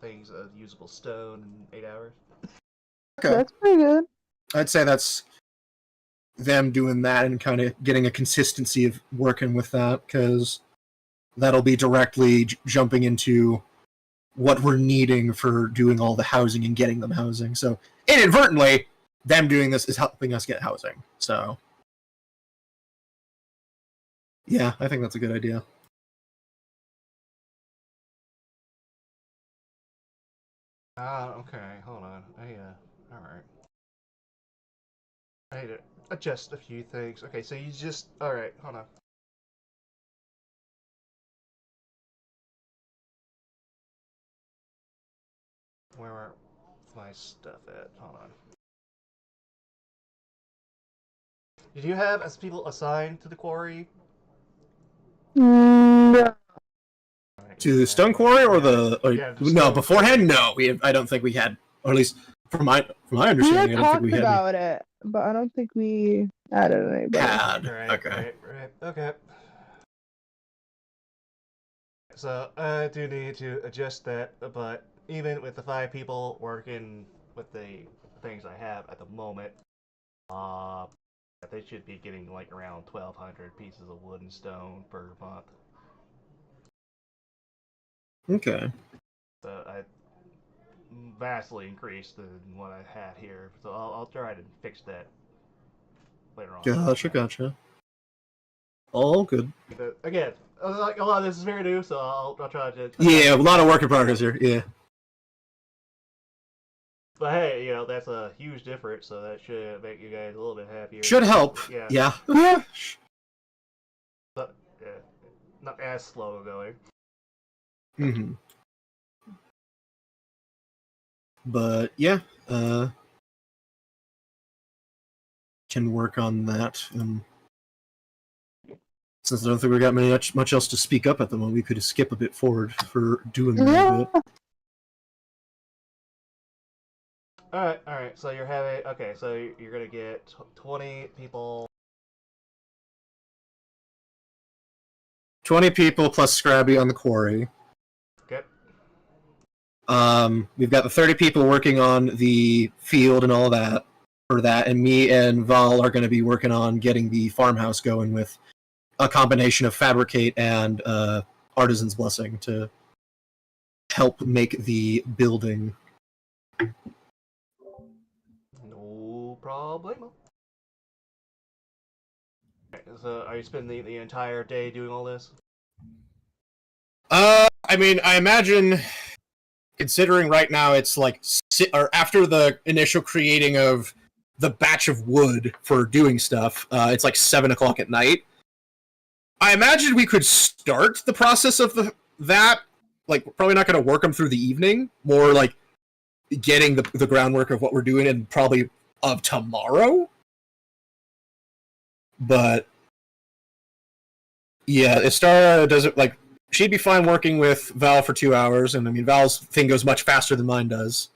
things of usable stone in 8 hours. Okay. That's pretty good. I'd say that's them doing that and kind of getting a consistency of working with that, because that'll be directly jumping into what we're needing for doing all the housing and getting them housing. So inadvertently, them doing this is helping us get housing. So yeah, I think that's a good idea. Okay, hold on. Alright. I need to adjust a few things. Okay, so you just... Alright, hold on. Where are my stuff at? Hold on. Did you have as people assigned to the quarry? No. To the stone quarry or the Yeah, the no stone beforehand? No, I don't think we had, or at least from my We understanding, had I don't think talked we had. about it, but I don't think we added anybody. Right, okay. So I do need to adjust that, but even with the 5 people working with the things I have at the moment, they should be getting like around 1,200 pieces of wood and stone per month. Okay. So I vastly increased than what I had here. So I'll try to fix that later on. Gotcha. All good. But again, like a lot of this is very new, so I'll try to. Yeah, a lot of work in progress here. Yeah. But hey, you know, that's a huge difference, so that should make you guys a little bit happier. Should help. Yeah. Yeah. But, yeah. Not as slow going. Mm-hmm. But yeah, can work on that. Since I don't think we got much else to speak up at the moment, we could skip a bit forward for doing that a bit. Alright, so you're having... Okay, so you're gonna get 20 people... 20 people plus Scrabby on the quarry. Okay. We've got the 30 people working on the field and all that for that, and me and Val are going to be working on getting the farmhouse going with a combination of fabricate and artisan's blessing to help make the building. No problemo. So are you spending the entire day doing all this? I mean, I imagine, considering right now it's like, or after the initial creating of the batch of wood for doing stuff, it's like 7 o'clock at night. I imagine we could start the process of that. Like, we're probably not going to work them through the evening. More like getting the groundwork of what we're doing, and probably of tomorrow. But yeah, Istara doesn't like. She'd be fine working with Val for 2 hours, and I mean Val's thing goes much faster than mine does.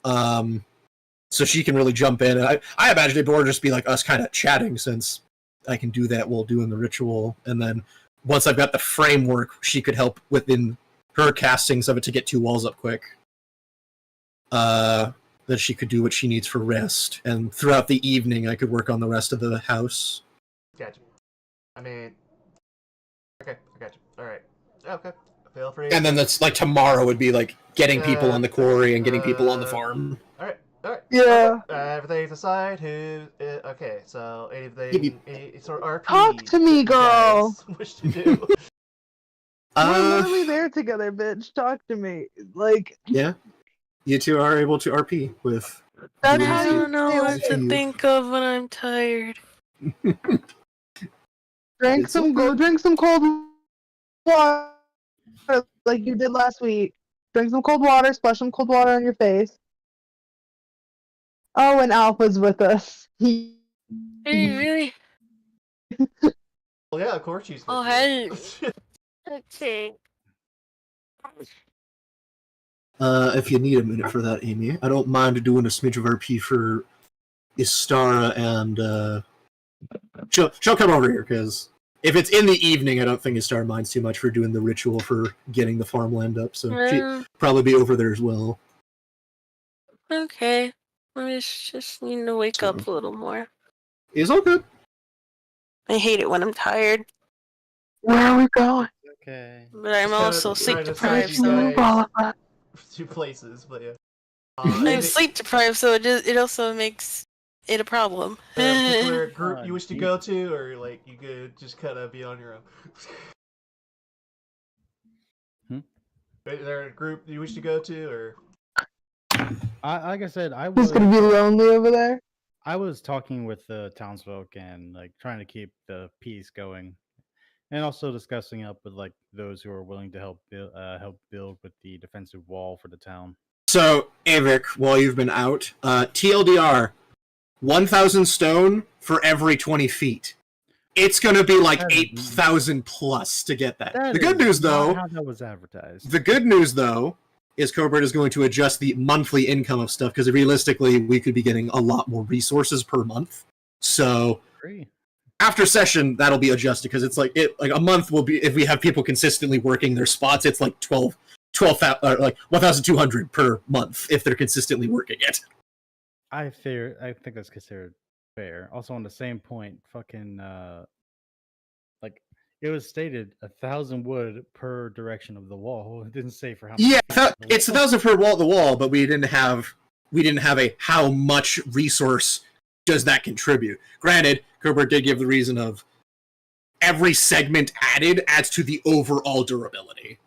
So she can really jump in, and I imagine it'd more just be like us kind of chatting, since I can do that while doing the ritual, and then once I've got the framework, she could help within her castings of it to get 2 walls up quick. Then she could do what she needs for rest, and throughout the evening I could work on the rest of the house. Gotcha. I mean... Okay, I gotcha. Alright. Okay. Feel free. And then that's like tomorrow would be like getting people on the quarry and getting people on the farm. Alright. Yeah. Everything's aside. Okay, so anything... Any sort of RP... Talk to me, girl. you guys wish to do. We're literally there together, bitch. Talk to me. Like, yeah. You two are able to RP with... That's I how you don't know what do. to think of when I'm tired. go drink some cold water like you did last week. Drink some cold water, splash some cold water on your face. Oh, and Alpha's with us. Hey, really? Well, yeah, of course she's... Oh, with you. Okay. If you need a minute for that, Amy, I don't mind doing a smidge of RP for Istara, and she'll come over here, because if it's in the evening, I don't think Istara minds too much for doing the ritual for getting the farmland up, so she'd probably be over there as well. Okay. I just need to wake up a little more. It's all good. I hate it when I'm tired. Where are we going? okay. But I'm Just also kinda sleep trying to deprived, switch you so guys 2 places, but yeah. I'm sleep deprived, so it also makes it a problem. Particular group you wish to Deep. go to, or like you could just kind of be on your own. Hmm? Is there a group you wish to go to, or Like I said, Who's gonna be lonely over there? I was talking with the townsfolk and like trying to keep the peace going, and also discussing up with like those who are willing to help build with the defensive wall for the town. So, Avik, while you've been out, TLDR, 1,000 stone for every 20 feet. It's going to be like That is- 8,000 plus to get that. That The good is news, not though, how that was advertised. the good news, though, is Cobra is going to adjust the monthly income of stuff, because realistically, we could be getting a lot more resources per month. So, Agree. after session, that'll be adjusted, because it's like a month will be, if we have people consistently working their spots, it's like like 1,200 per month if they're consistently working it. I think that's considered fair. Also, on the same point, fucking like it was stated 1,000 wood per direction of the wall. It didn't say for how. Yeah, much. it's 1,000 per wall to wall, but we didn't have a how much resource does that contribute. Granted, Cobra did give the reason of every segment added adds to the overall durability.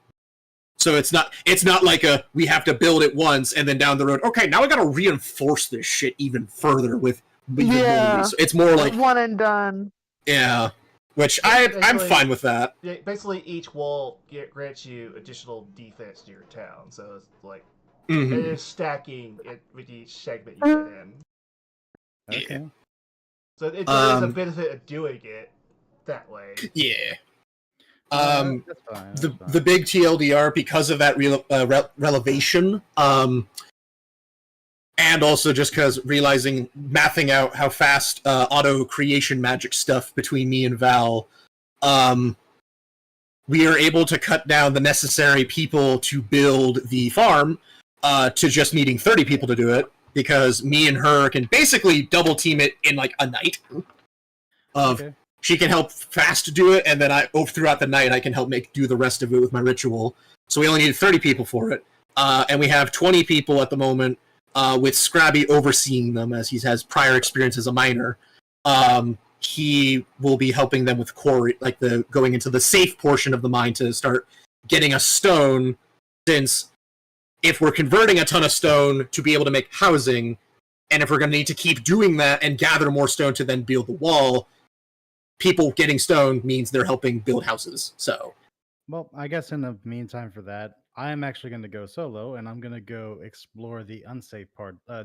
So it's not like we have to build it once and then down the road, okay, now I gotta reinforce this shit even further with even Yeah. more resources. It's more like, One and done. yeah, which I'm Basically- fine with that. yeah, basically each wall grants you additional defense to your town. So it's like Mhm. it is stacking it with each segment you put in. Okay. So there is a Um, benefit of doing it that way. Yeah. That's fine. That's fine. The big TLDR, because of that relevation, and also just because mathing out how fast auto creation magic stuff between me and Val, we are able to cut down the necessary people to build the farm to just needing 30 people to do it, because me and her can basically double team it in like a night. Okay. She can help fast do it, and then throughout the night I can help do the rest of it with my ritual. So we only need 30 people for it, and we have 20 people at the moment, with Scrabby overseeing them as he has prior experience as a miner. He will be helping them with quarry, like going into the safe portion of the mine to start getting a stone, since if we're converting a ton of stone to be able to make housing, and if we're going to need to keep doing that and gather more stone to then build the wall, people getting stone means they're helping build houses. So, Well, I guess in the meantime for that, I am actually going to go solo, and I'm going to go explore the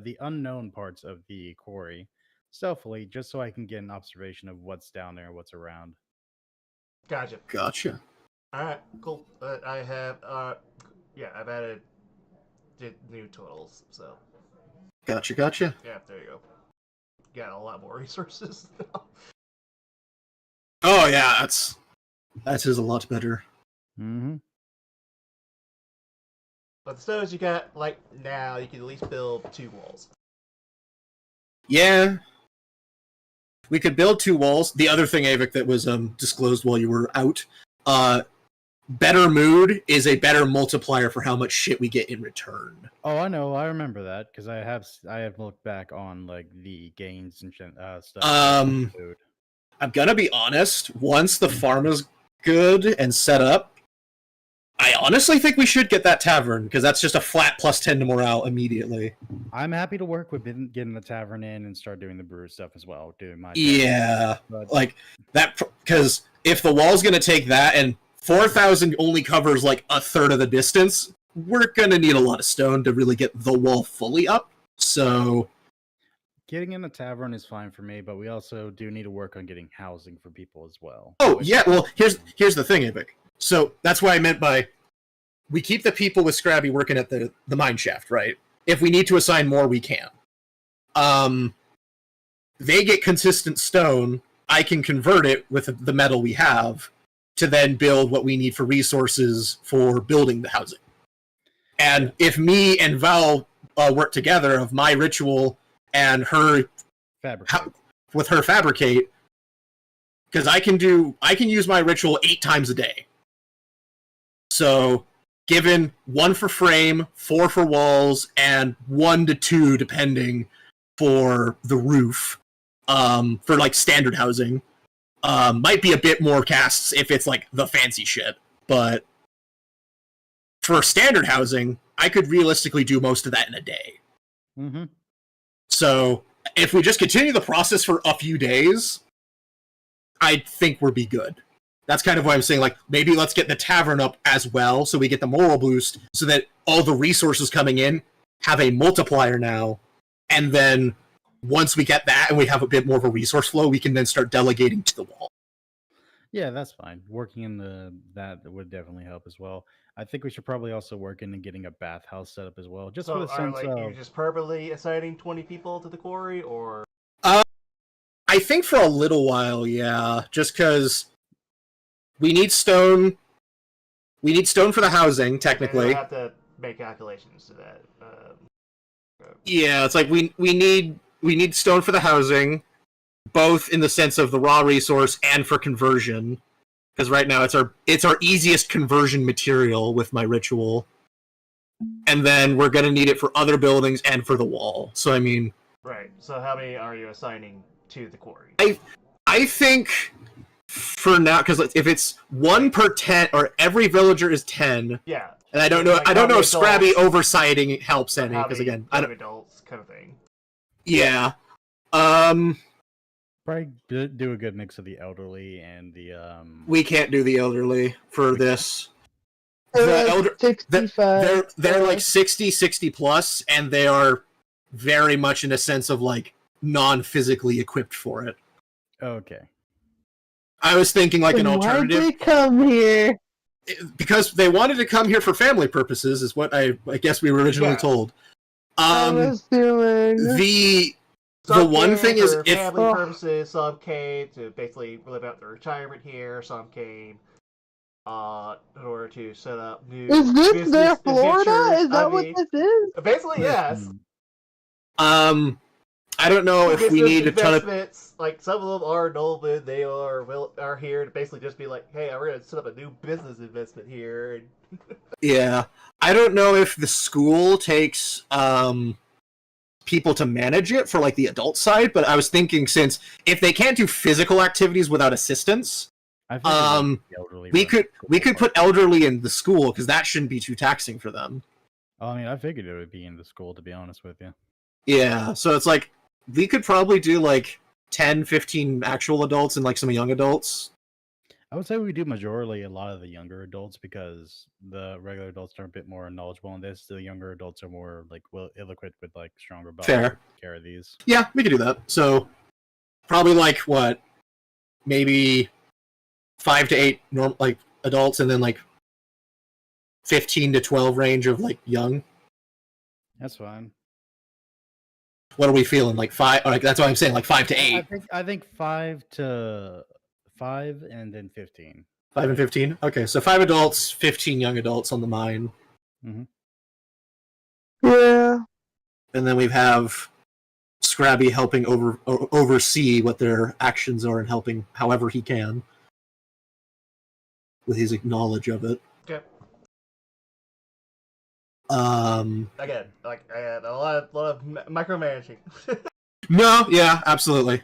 the unknown parts of the quarry, stealthily, just so I can get an observation of what's down there, what's around. Gotcha. gotcha. All right, cool. I have I've added new totals. So Gotcha. yeah, there you go. Got a lot more resources now. Oh yeah, that is a lot better. Mm-hmm. But the stones you got like now, you can at least build 2 walls. Yeah, we could build 2 walls. The other thing, Avik, that was disclosed while you were out, better mood is a better multiplier for how much shit we get in return. Oh, I know. I remember that because I have looked back on like the gains and stuff. Food. I'm gonna be honest, once the farm is good and set up, I honestly think we should get that tavern, because that's just a flat plus 10 to morale immediately. I'm happy to work with getting the tavern in and start doing the brew stuff as well. Doing my Yeah, but like that, because if the wall's gonna take that and 4,000 only covers like a third of the distance, we're gonna need a lot of stone to really get the wall fully up. So getting in the tavern is fine for me, but we also do need to work on getting housing for people as well. oh yeah, well here's the thing, Avik. So that's what I meant by we keep the people with Scrabby working at the mine shaft, right? If we need to assign more, we can. They get consistent stone. I can convert it with the metal we have to then build what we need for resources for building the housing. And if me and Val work together of my ritual and her Fabricate. with her fabricate, because I can use my ritual 8 times a day. So, given 1 for frame, 4 for walls, and 1 to 2 depending for the roof, for like standard housing, might be a bit more casts if it's like the fancy shit, but for standard housing, I could realistically do most of that in a day. Mm-hmm. So if we just continue the process for a few days, I think we'll be good. That's kind of why I'm saying, like, maybe let's get the tavern up as well, so we get the moral boost, so that all the resources coming in have a multiplier now, and then once we get that and we have a bit more of a resource flow, we can then start delegating to the wall. Yeah, that's fine. Working in that would definitely help as well. I think we should probably also work in getting a bathhouse set up as well, just So for the are sense like of. you just permanently assigning 20 people to the quarry, or I think for a little while, yeah, just because we need stone. We need stone for the housing, I technically. have to make calculations to that. Yeah, it's like we need stone for the housing, both in the sense of the raw resource and for conversion. Because right now it's our easiest conversion material with my ritual, and then we're gonna need it for other buildings and for the wall. So I mean, Right. So how many are you assigning to the quarry? I think for now, because if it's 1 per 10, or every villager is 10, Yeah. and I don't know Like, how many if Scrabby adults- oversighting helps any, How because many again, young adults kind of thing. yeah. Probably do a good mix of the elderly and the We can't do the elderly for this. They're The elder, 65. they're like 60 plus, and they are very much in a sense of like non-physically equipped for it. Okay. I was thinking like an Then why'd alternative, they come here? because they wanted to come here for family purposes, is what I guess we were originally Yeah. told. I'm assuming. The Some one came thing is for if family Oh. purposes, some came to basically live out their retirement here, some came in order to set up new Is this business their Florida? adventures. Is that I what mean, this is? basically, yes. I don't know if we Business need a ton of investments, like some of them are Nolan, they are here to basically just be like, hey, we're gonna set up a new business investment here. And yeah. I don't know if the school takes people to manage it for like the adult side, but I was thinking, since if they can't do physical activities without assistance, I think it would be the elderly we run could school put part. elderly in the school, because that shouldn't be too taxing for them. Oh, I mean, I figured it would be in the school, to be honest with you. Yeah, so it's like we could probably do like 10, 15 actual adults and like some young adults. I would say we do majorly a lot of the younger adults, because the regular adults are a bit more knowledgeable on this. The younger adults are more like ill-equipped with like stronger bodies Fair. to take care of these. Yeah, we could do that. So probably like what, maybe 5 to 8 normal like adults, and then like 15 to 12 range of like young. That's fine. What are we feeling? Like 5? Like that's what I'm saying. Like 5 to 8. I think 5 to 5 and then 15. 5 and 15. Okay, so 5 adults, 15 young adults on the mine, Yeah. and then we have Scrabby helping oversee what their actions are and helping however he can with his knowledge of it. okay, again, like I had a lot of micromanaging. No, yeah, absolutely.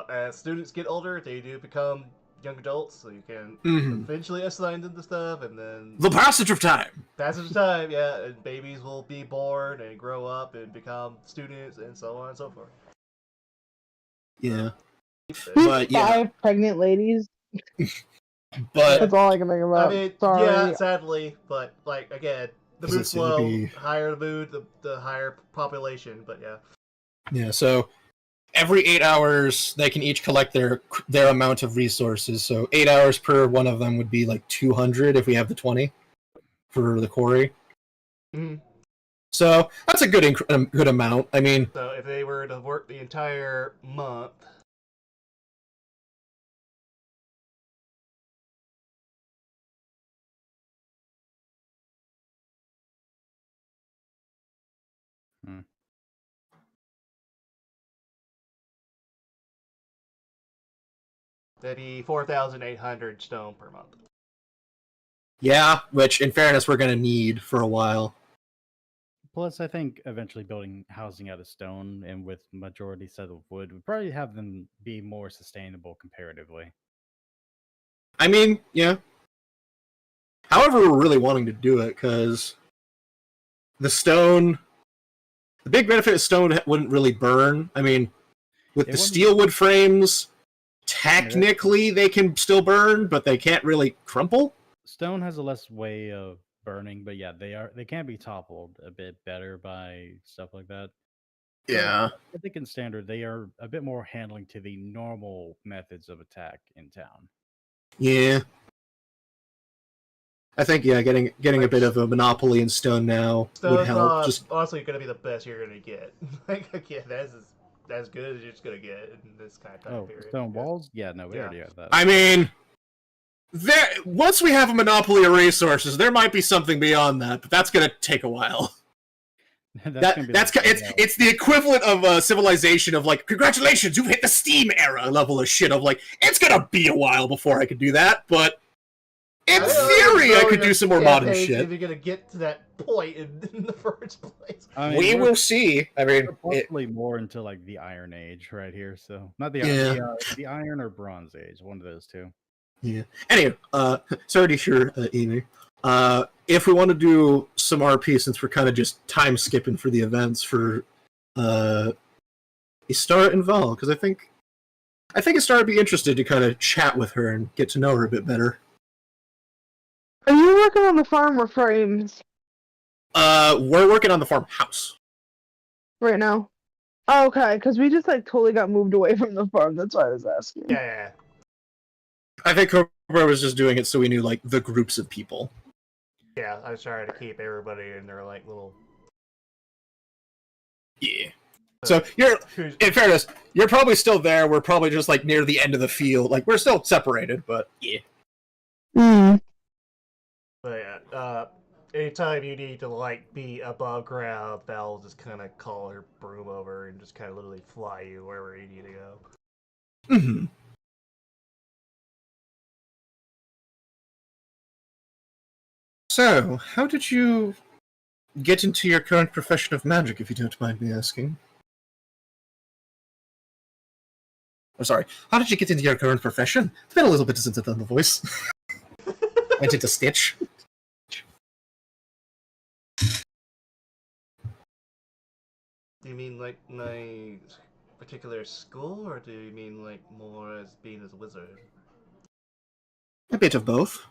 As students get older, they do become young adults, so you can Mhm. eventually assign them to stuff, and then The passage of time. passage of time, yeah, and babies will be born and grow up and become students, and so on and so forth. Yeah, These But, yeah. 5 pregnant ladies. but That's all I can think about. I mean, Sorry. yeah, sadly, but like again, the 'Cause mood it's gonna flow, be- higher the mood, the higher population. But yeah, yeah, so every 8 hours they can each collect their amount of resources. So 8 hours per one of them would be like 200 if we have the 20 for the quarry. Mhm. So that's a good amount. I mean, so if they were to work the entire month, Hmm. that'd be 4,800 stone per month. Yeah, which in fairness we're gonna need for a while. Plus, I think eventually building housing out of stone and with majority set of wood would probably have them be more sustainable comparatively. I mean, yeah. However, we're really wanting to do it because the stone, the big benefit is stone wouldn't really burn. I mean, with It the wouldn't- steel wood frames, technically they can still burn, but they can't really crumple. Stone has a less way of burning, but yeah, they can be toppled a bit better by stuff like that. Yeah. I think in standard they are a bit more handling to the normal methods of attack in town. Yeah. I think getting a bit of a monopoly in stone now would Stone's help. Just honestly going to be the best you're going to get. Like, yeah, that's as good as you're just going to get in this kind of time period. Stone Yeah. walls? Yeah, no, we Yeah. already have that. I mean, there. Once we have a monopoly of resources, there might be something beyond that, but that's gonna take a while. It's the equivalent of civilization of like, congratulations, you've hit the Steam era level of shit. Of like, it's gonna be a while before I could do that, but in theory, I could do some more modern shit. If you're going to get to that point in the first place. I mean, We we're- will see. I mean, we're possibly more into like the Iron Age right here, so not the the Iron or Bronze Age, one of those two. yeah. Anyway, sorry to hear, Amy. If we want to do some RP, since we're kind of just time skipping for the events for Istara and Val, because I think Istara would be interested to kind of chat with her and get to know her a bit better. Are you working on the farmer frames We're working on the farmhouse. right now? Oh, okay, because we just like totally got moved away from the farm. That's why I was asking. Yeah. I think Cobra was just doing it so we knew like the groups of people. Yeah, I was trying to keep everybody in their like little. Yeah. So you're, in fairness, you're probably still there. We're probably just like near the end of the field. Like we're still separated, but yeah. Mm. But yeah, anytime you need to like be above ground, Val will just kind of call her broom over and just kind of literally fly you wherever you need to go. Mm-hmm. So, how did you get into your current profession of magic, if you don't mind me asking? I'm sorry. How did you get into your current profession? It's been a little bit since I've done the voice. Went into Stitch. Do you mean like my particular school, or do you mean like more as being as a wizard? A bit of both.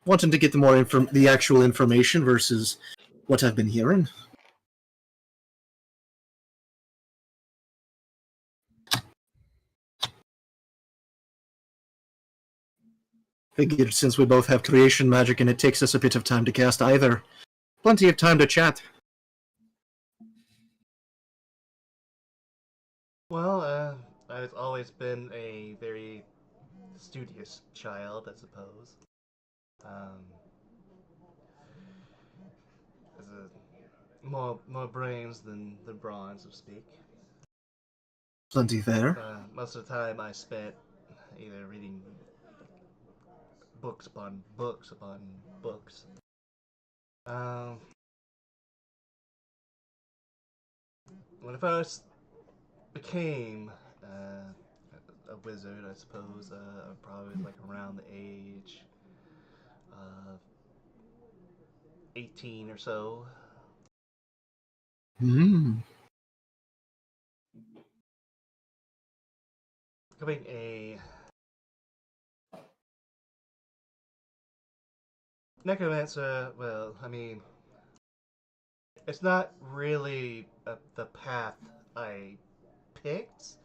Wanting to get the more the actual information versus what I've been hearing. Figured since we both have creation magic and it takes us a bit of time to cast either, plenty of time to chat. Well, I've always been a very studious child, I suppose. As a more brains than brawn, so to speak. Plenty there. Most of the time I spent either reading books upon books upon books. When I first became a wizard, I suppose, probably like around the age of 18 or so. Becoming a necromancer, well, I mean, it's not really the path I picked.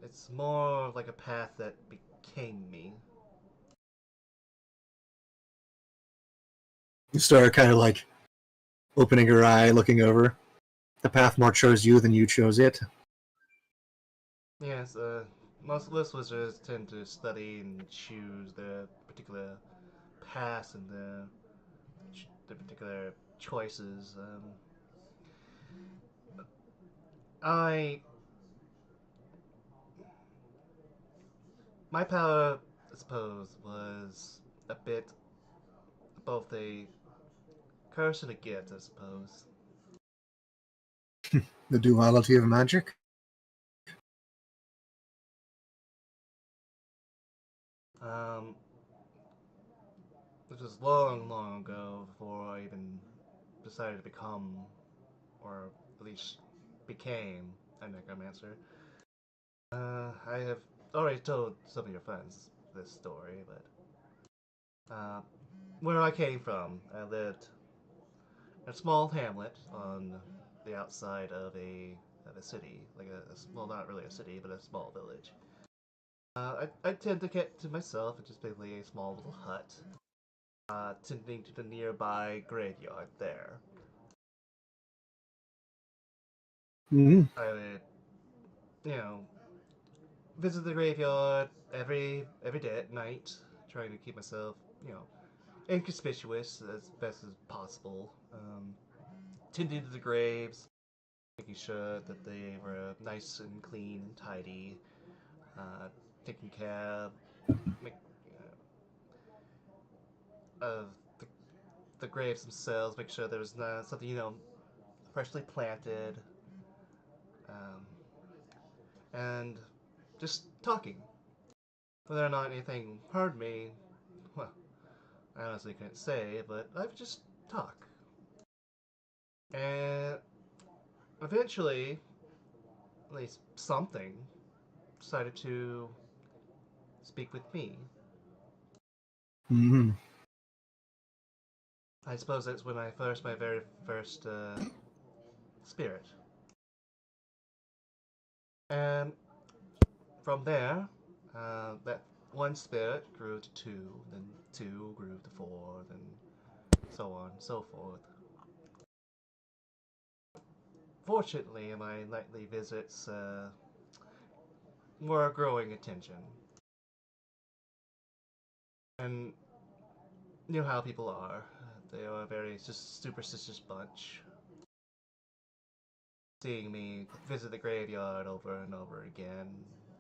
It's more like a path that became me. You start kind of like opening her eye, looking over. The path more chose you than you chose it. Yes, most wizards tend to study and choose their particular paths and their particular choices. My power suppose, was a bit both a curse and a gift, I suppose. The duality of magic. This was long, long ago before I even decided to become, or at least became, a necromancer. I have already told some of your friends this story, but where I came from, I lived in a small hamlet on the outside of a city, like well, not really a city, but a small village. I tend to get to myself, it's just basically a small little hut, tending to the nearby graveyard there. Mm-hmm. I would, visit the graveyard every day at night, trying to keep myself, inconspicuous as best as possible. Tending to the graves, making sure that they were nice and clean and tidy. Taking care make, of the graves themselves, make sure there was something, freshly planted, um, and just talking. Whether or not anything hurt me, well, I honestly can't say, but I would just talk. And eventually, at least something decided to speak with me. Mm-hmm. I suppose that's when my very first spirit. And from there, that one spirit grew to two, then two grew to four, then so on and so forth. Fortunately, my nightly visits were growing attention. And you know how people are. They are a very superstitious bunch. Seeing me visit the graveyard over and over again,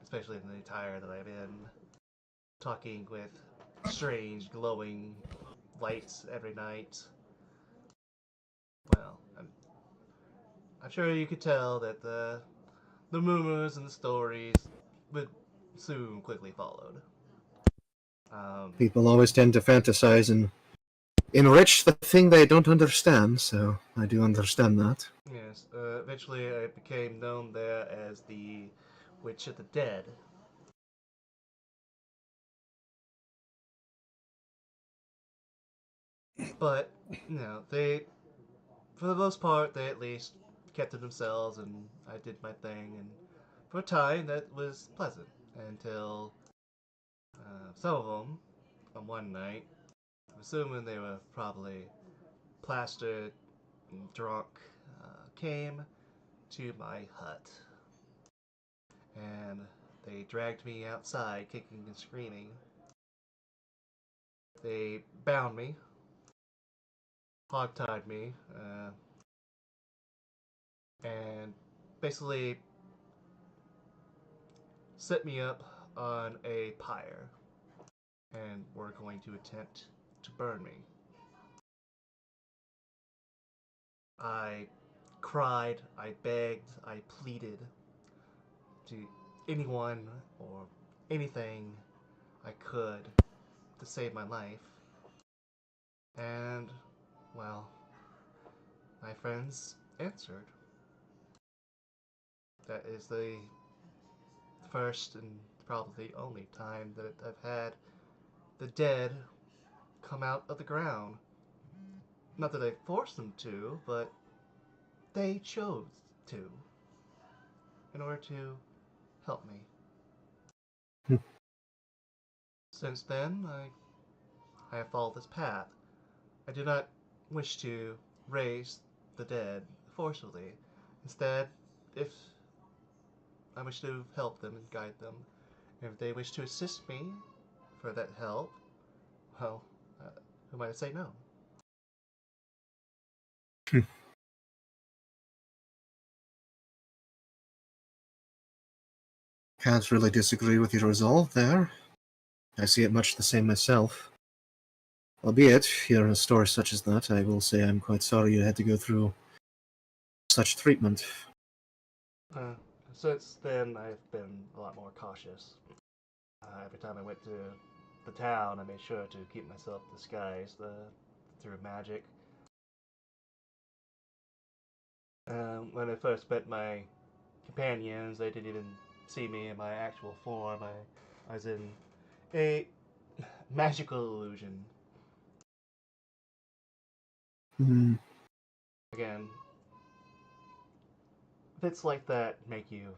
especially in the attire that I'm in, talking with strange glowing lights every night. Well, I'm sure you could tell that the rumors and the stories would soon quickly followed. People always tend to fantasize and enrich the thing they don't understand, so I do understand that. Yes, eventually I became known there as the Witch of the Dead. But, they, for the most part, they at least kept to themselves and I did my thing. And for a time, that was pleasant until some of them, on one night, I'm assuming they were probably plastered and drunk, came to my hut. And they dragged me outside, kicking and screaming. They bound me, hogtied me, and basically set me up on a pyre and were going to attempt to burn me. I cried, I begged, I pleaded to anyone or anything I could to save my life. And, well, my friends answered. That is the first and probably the only time that I've had the dead come out of the ground. Not that I forced them to, but they chose to in order to help me. Since then, I have followed this path. I do not wish to raise the dead forcefully. Instead, if I wish to help them and guide them, if they wish to assist me for that help, well, who might say no? Can't really disagree with your resolve there. I see it much the same myself. Albeit, hearing a story such as that, I will say I'm quite sorry you had to go through such treatment. Since then, I've been a lot more cautious. Every time I went to the town, I made sure to keep myself disguised through magic. When I first met my companions, they didn't even see me in my actual form. I was in a magical illusion. Hmm. Again, bits like that make you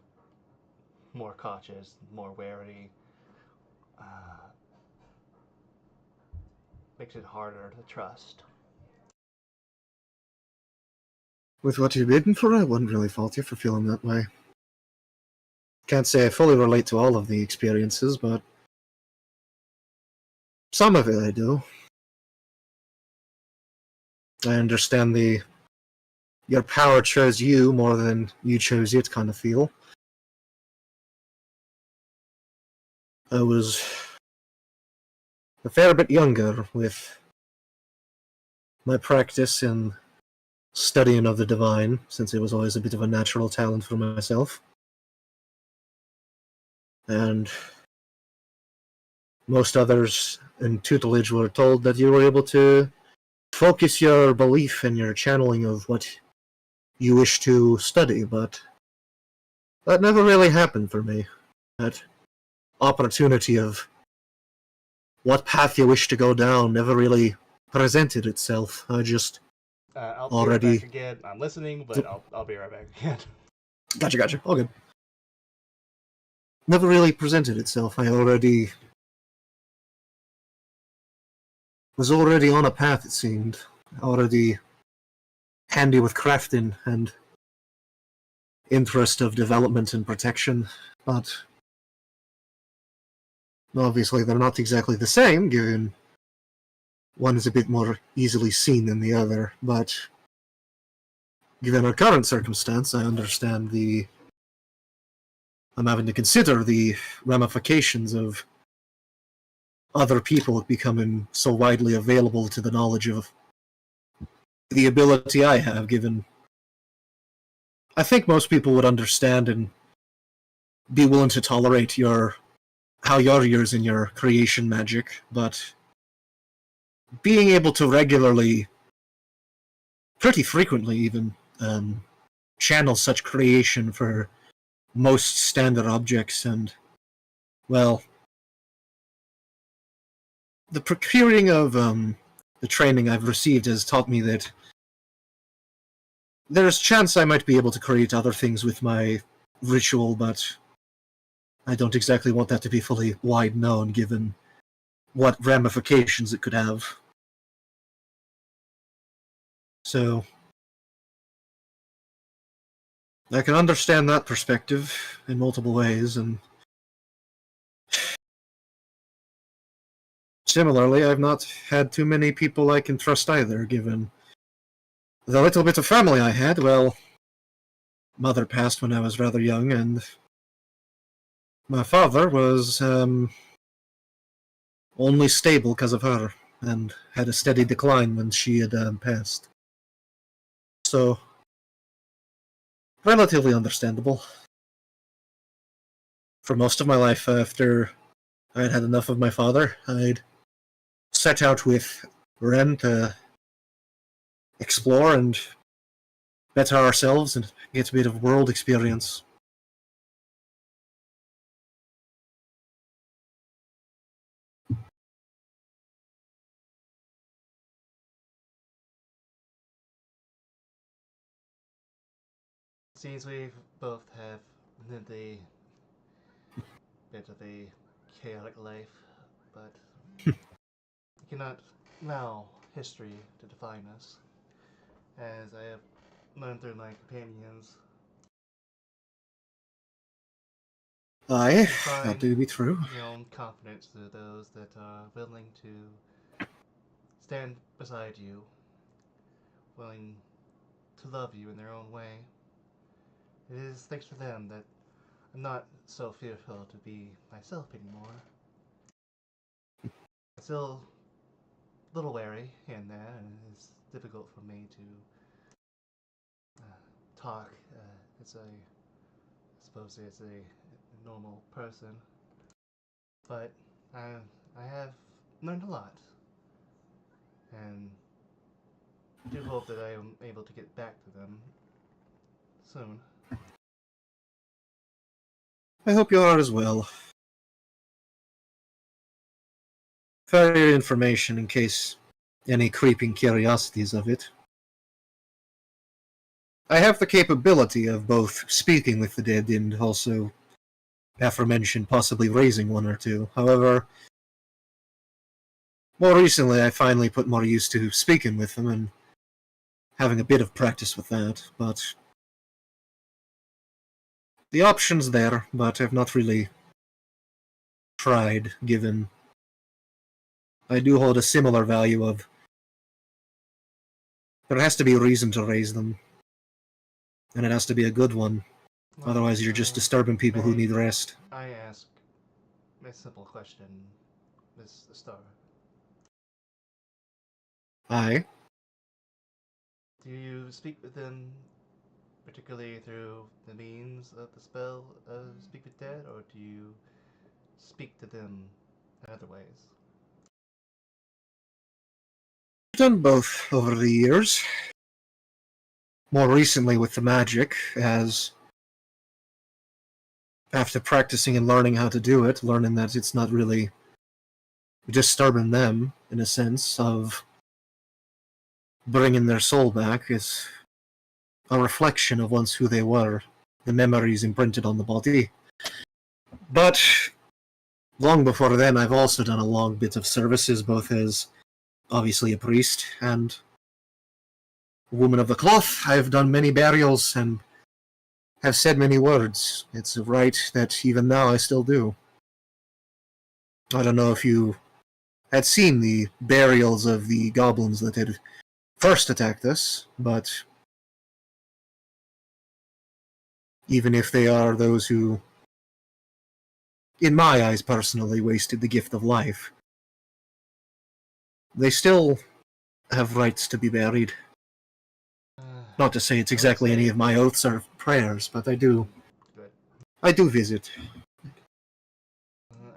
more cautious, more wary. Uh, Makes it harder to trust. With what you've been for, I wouldn't really fault you for feeling that way. Can't say I fully relate to all of the experiences, but some of it I do. I understand your power chose you more than you chose it kind of feel. I was a fair bit younger with my practice in studying of the divine, since it was always a bit of a natural talent for myself. And most others in tutelage were told that you were able to focus your belief and your channeling of what you wish to study, but that never really happened for me. That opportunity of what path you wish to go down never really presented itself. I just I'll be already... right back again. I'm listening, but I'll be right back again. Gotcha. All good. Never really presented itself. I already was already on a path, it seemed. Already handy with crafting and interest of development and protection, but obviously they're not exactly the same, given one is a bit more easily seen than the other, but given our current circumstance, I understand I'm having to consider the ramifications of other people becoming so widely available to the knowledge of the ability I have, given I think most people would understand and be willing to tolerate how you're using your creation magic, but being able to regularly, pretty frequently even, channel such creation for most standard objects, and, well, the procuring of the training I've received has taught me that there's chance I might be able to create other things with my ritual, but I don't exactly want that to be fully wide known, given what ramifications it could have. So, I can understand that perspective in multiple ways, and similarly, I've not had too many people I can trust either, given the little bit of family I had. Well, mother passed when I was rather young, and my father was only stable because of her, and had a steady decline when she had passed. So, relatively understandable. For most of my life, after I'd had enough of my father, I'd set out with Ren to explore and better ourselves and get a bit of world experience. Seems we both have lived a bit of a chaotic life, but we cannot allow history to define us, as I have learned through my companions. Aye, Find that do be true. your own confidence through those that are willing to stand beside you, willing to love you in their own way. It is thanks to them that I'm not so fearful to be myself anymore. still a little wary here and there, and it's difficult for me to talk as I suppose as a normal person. But I have learned a lot, and do hope that I am able to get back to them soon. I hope you are as well. For your information, in case any creeping curiosities of it, I have the capability of both speaking with the dead and also, aforementioned, possibly raising one or two. However, more recently I finally put more use to speaking with them and having a bit of practice with that, but the option's there, but I've not really tried, given I do hold a similar value of there has to be a reason to raise them, and it has to be a good one. Well, Otherwise you're just disturbing people who may need rest. I ask a simple question, Miss Star? Aye. Do you speak with them particularly through the means of the spell Speak with Dead, or do you speak to them in other ways? I've done both over the years. More recently with the magic, as after practicing and learning how to do it, learning that it's not really disturbing them, in a sense, of bringing their soul back, is a reflection of once who they were, the memories imprinted on the body. But long before then, I've also done a long bit of services, both as obviously a priest and a woman of the cloth. I've done many burials and have said many words. It's a right that even now I still do. I don't know if you had seen the burials of the goblins that had first attacked us, but even if they are those who, in my eyes personally, wasted the gift of life, they still have rights to be buried. Not to say it's exactly any of my oaths or prayers, but I do visit.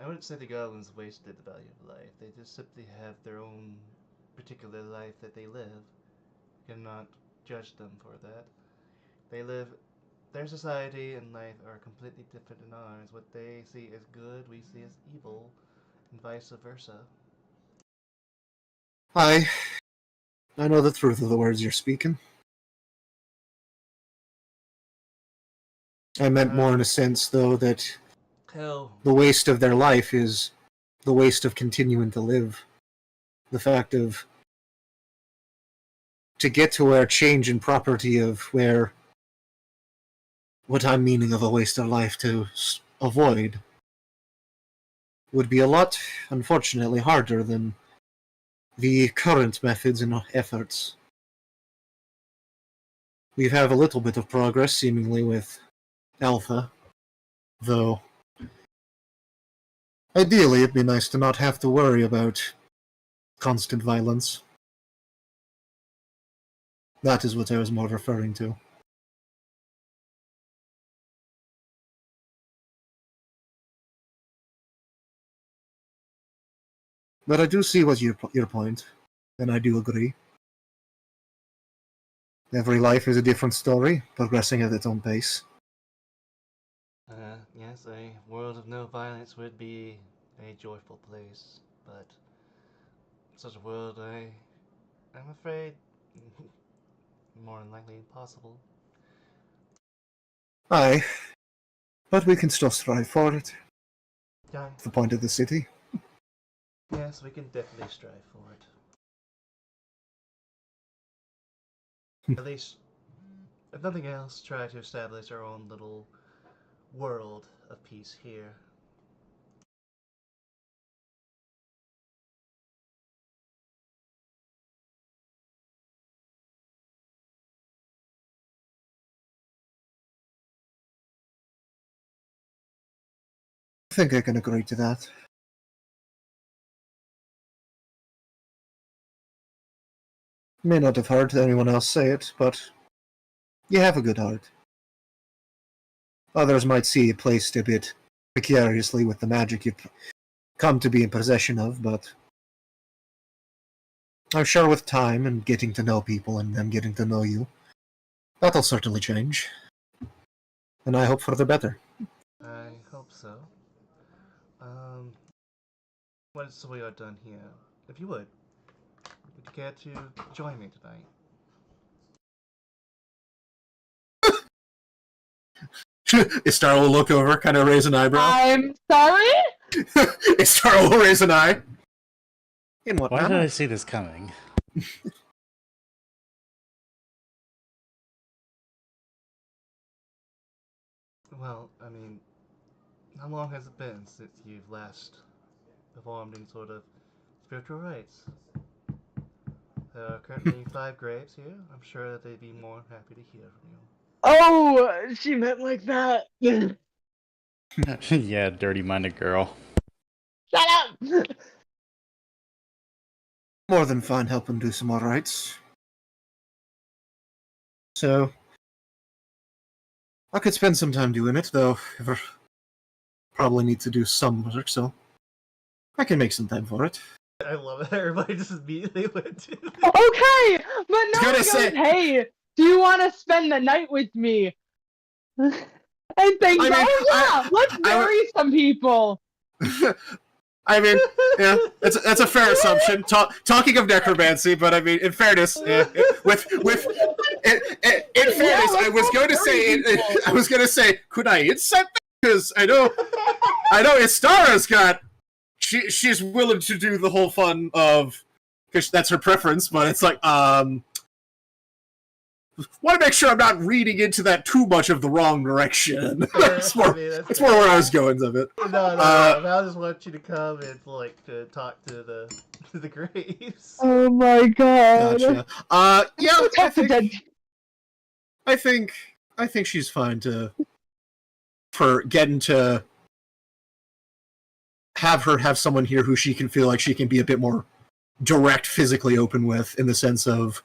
I wouldn't say the goblins wasted the value of life. They just simply have their own particular life that they live. You cannot judge them for that. They live. Their society and life are completely different than ours. What they see as good, we see as evil, and vice versa. I know the truth of the words you're speaking. I meant more in a sense, though, that Hell, the waste of their life is the waste of continuing to live. The fact of to get to where change in property of where what I'm meaning of a waste of life to avoid would be a lot, unfortunately, harder than the current methods and efforts. We have a little bit of progress, seemingly, with Alpha, though ideally it'd be nice to not have to worry about constant violence. That is what I was more referring to. But I do see what your point, and I do agree. Every life is a different story, progressing at its own pace. yes, a world of no violence would be a joyful place, but such a world, I'm afraid, more than likely impossible. Aye, but we can still strive for it. Yeah, It's the point of the city. yes, we can definitely strive for it. At least, if nothing else, try to establish our own little world of peace here. I think I can agree to that. May not have heard anyone else say it, but you have a good heart. Others might see you placed a bit precariously with the magic you've come to be in possession of, but I'm sure with time and getting to know people and them getting to know you, that'll certainly change. And I hope for the better. I hope so. Once we are done here, if you would you care to join me tonight? Istar will look over, kind of raise an eyebrow. I'm sorry? Istar will raise an eye. In what Why did manner? I see this coming? Well, I mean, how long has it been since you've last performed any sort of spiritual rites? There are currently 5 graves here. I'm sure that they'd be more happy to hear from you. Oh, she meant like that. Shut Yeah, dirty-minded girl. up! More than fine helping do some more rites. So, I could spend some time doing it, though I probably need to do some work, so I can make some time for it. I love it. Everybody just immediately went to Okay, but no gonna one goes, say- hey, do you want to spend the night with me? And things, I mean, oh yeah, let's bury some people. I mean, yeah, that's a fair assumption. Talking of necromancy, but I mean, in fairness, in fairness, I was going to say, I was going to say, could I insight that? Because I know Istara's got, she's willing to do the whole fun of, because that's her preference, but it's like, want to make sure I'm not reading into that too much of the wrong direction. It's more where I was going of it. No, I just want you to come and to talk to the graves. Oh my god. Gotcha. Yeah, Protect the dead. I think she's fine for getting to have someone here who she can feel like she can be a bit more direct, physically open with, in the sense of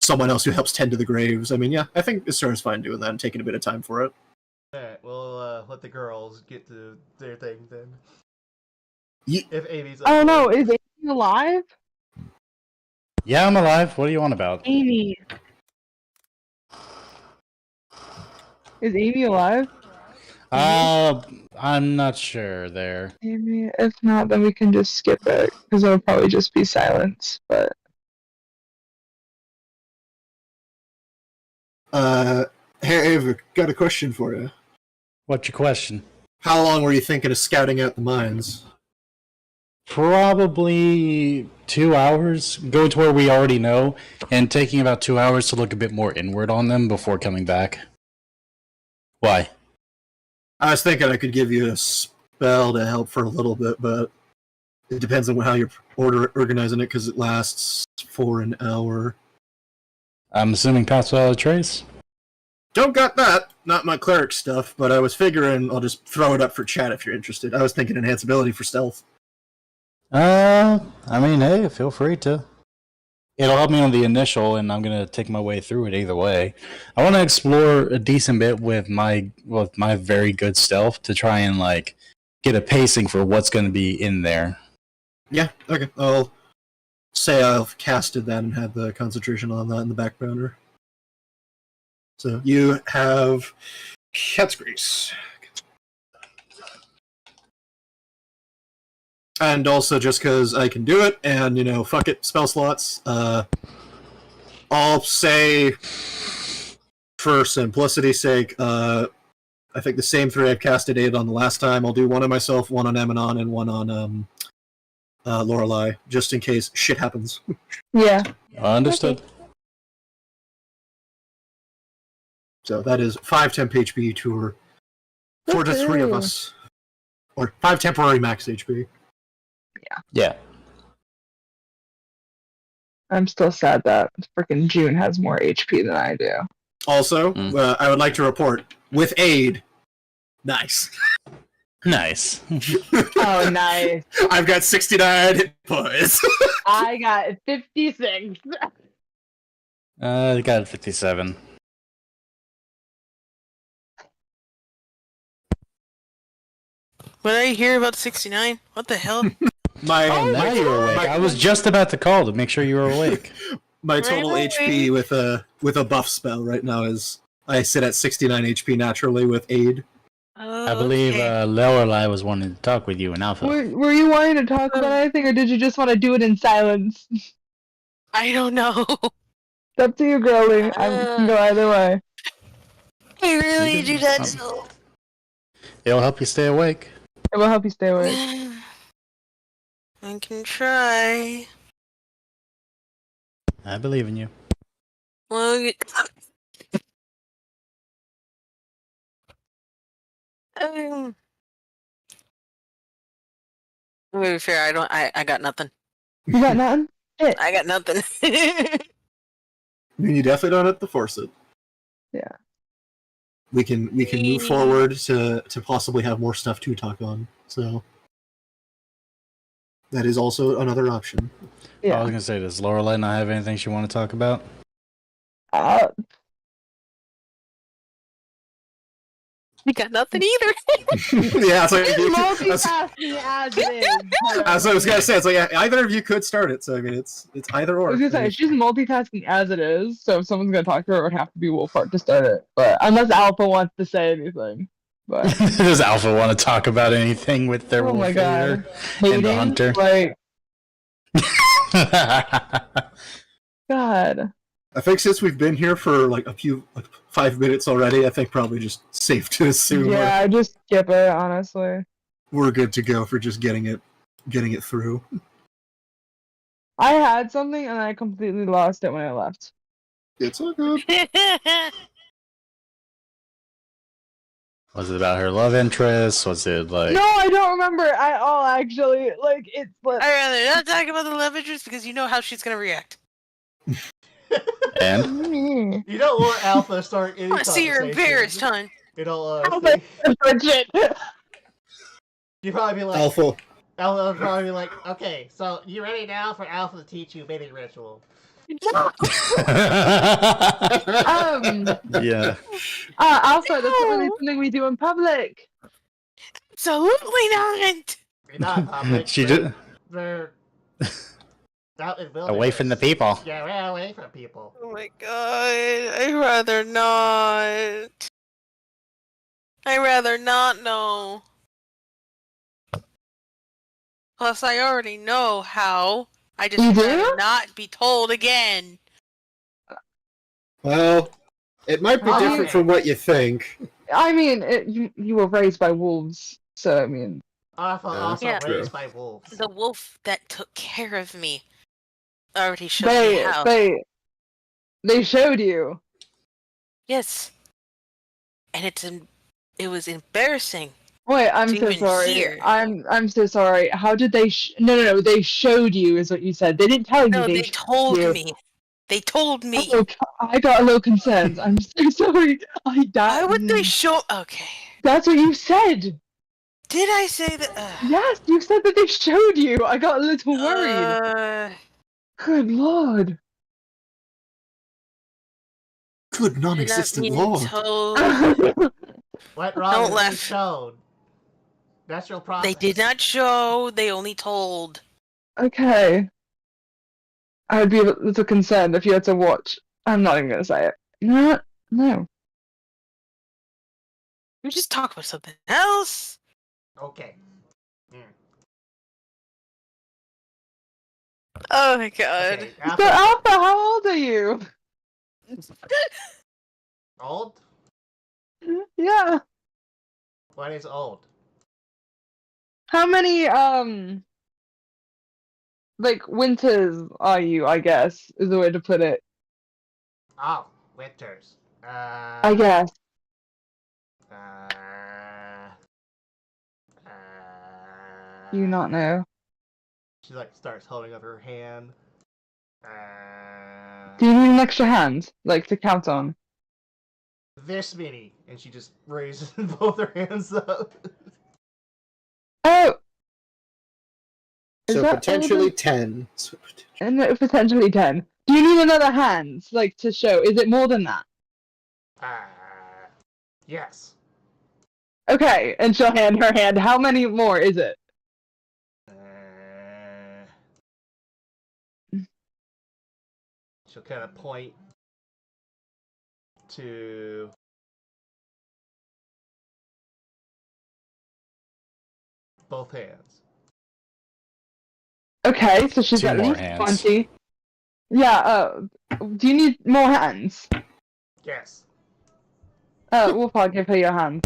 someone else who helps tend to the graves. I mean, yeah, I think Istara's fine doing that and taking a bit of time for it. Alright, we'll let the girls get to their thing then. Ye- If Amy's Oh no, is Amy alive? Yeah, I'm alive. What do you want about? Amy. Is Amy alive? I'm not sure there. Amy, if not, then we can just skip it, because it'll probably just be silence, but... Hey, I've got a question for you. What's your question? How long were you thinking of scouting out the mines? Probably 2 hours. Go to where we already know, and taking about 2 hours to look a bit more inward on them before coming back. Why? I was thinking I could give you a spell to help for a little bit, but it depends on how you're organizing it, because it lasts for an hour. I'm assuming pass without a trace? Don't got that. Not my cleric stuff, but I was figuring I'll just throw it up for chat if you're interested. I was thinking enhance ability for stealth. I mean, hey, feel free to. It'll help me on the initial, and I'm gonna take my way through it either way. I want to explore a decent bit with my very good stealth to try and get a pacing for what's gonna be in there. Yeah, okay. I'll say I've casted that and had the concentration on that in the back burner. So you have Cat's Grease. And also, just because I can do it, and, fuck it, spell slots, I'll say, for simplicity's sake, I think the same 3 I've casted 8 on the last time, I'll do one on myself, one on Emanon, and one on Lorelei, just in case shit happens. Yeah. Understood. So that is 5 temp HP for the 3 of us. Or 5 temporary max HP. Yeah. I'm still sad that freaking June has more HP than I do. Also, I would like to report, with aid, nice. Nice. Oh, nice. I've got 69 hit points. I got 56. I got 57. What did I hear about 69? What the hell? My Oh, now you're awake. my- I was just about to call to make sure you were awake. my total Right HP with a buff spell right now is I sit at 69 HP naturally with aid. I believe Lorelei was wanting to talk with you in Alpha. Were you wanting to talk about anything, or did you just want to do it in silence? It's I don't know. up to you, girlie. I can go either way. I really You do can- not know. It'll help you stay awake. It will help you stay awake. I can try. I believe in you. Well, to be fair, I got nothing. You got nothing? Shit. I got nothing. You definitely don't have to force it. Yeah. We can move forward to possibly have more stuff to talk on. So that is also another option. I was Yeah. gonna say, does Lorelei not have anything she want to talk about? You got nothing either. Yeah, it's like, It's that's multitasking as it is. what I was gonna say. It's like either of you could start it. So I mean, it's either I or. was gonna say she's multitasking as it is, so if someone's gonna talk to her, it would have to be Wolfheart to start it. But unless Alpha wants to say anything, but Does Alpha want to talk about anything with their oh my wolf god, leader? hating, the hunter. like God. I think since we've been here for like 5 minutes already, I think probably just safe to assume Yeah, I just skip it honestly. we're good to go for just getting it through. I had something and I completely lost it when I left. It's all good. Was it about her love interest? Was it like? No, I don't remember at all. Actually, like it's. I'd rather not talk about the love interest because you know how she's gonna react. And You don't want Alpha to start any I see you're conversation. embarrassed, hon. In all Alpha honesty. legit. You'd probably be like, Alpha. Alpha would probably be like, okay, so you ready now for Alpha to teach you mini ritual? yeah. Alpha, that's not really something we do in public. Absolutely not. You're not public. She did They're out in away from the people. Yeah, we're away from people. Oh my god, I'd rather not. I'd rather not know. Plus, I already know how. I just You would do? rather not be told again. Well, it might be I mean- different from what you think. I mean, you were raised by wolves, so I mean, Alpha also Yeah. raised by wolves. The wolf that took care of me already showed me how. they showed you. Yes. And it was embarrassing. Wait, I'm To so even sorry. hear. I'm so sorry. How did they? No. They showed you, is what you said. They didn't tell you. No, they showed told you. me. They told me. Oh, I got a little concerned. I'm so sorry. Why would they show? Okay. That's what you said. Did I say that? Yes, you said that they showed you. I got a little worried. Good lord. Good Did not non-existent mean law. told. What wrong Don't is being laugh. shown? That's your problem. They did not show. They only told. Okay. I would be a little concerned if you had to watch. I'm not even gonna say it. No. We just talk about something else. Okay. Oh my god. Okay, So Alpha, how old are you? Old? Yeah. What is old? How many like winters are you, I guess, is the way to put it. Oh, winters. I guess. Do you not know? She like starts holding up her hand. Do you need an extra hand? Like to count on? This many, and she just raises both her hands up. Oh! Is So that potentially 10. And potentially 10. Do you need another hand, like, to show? Is it more than that? Yes. Okay, and she'll hand her hand. How many more is it? She'll kind of point to both hands. Okay, so she's Two at more least hands. 20. Yeah, do you need more hands? Yes. Wolfhog, give her your hand.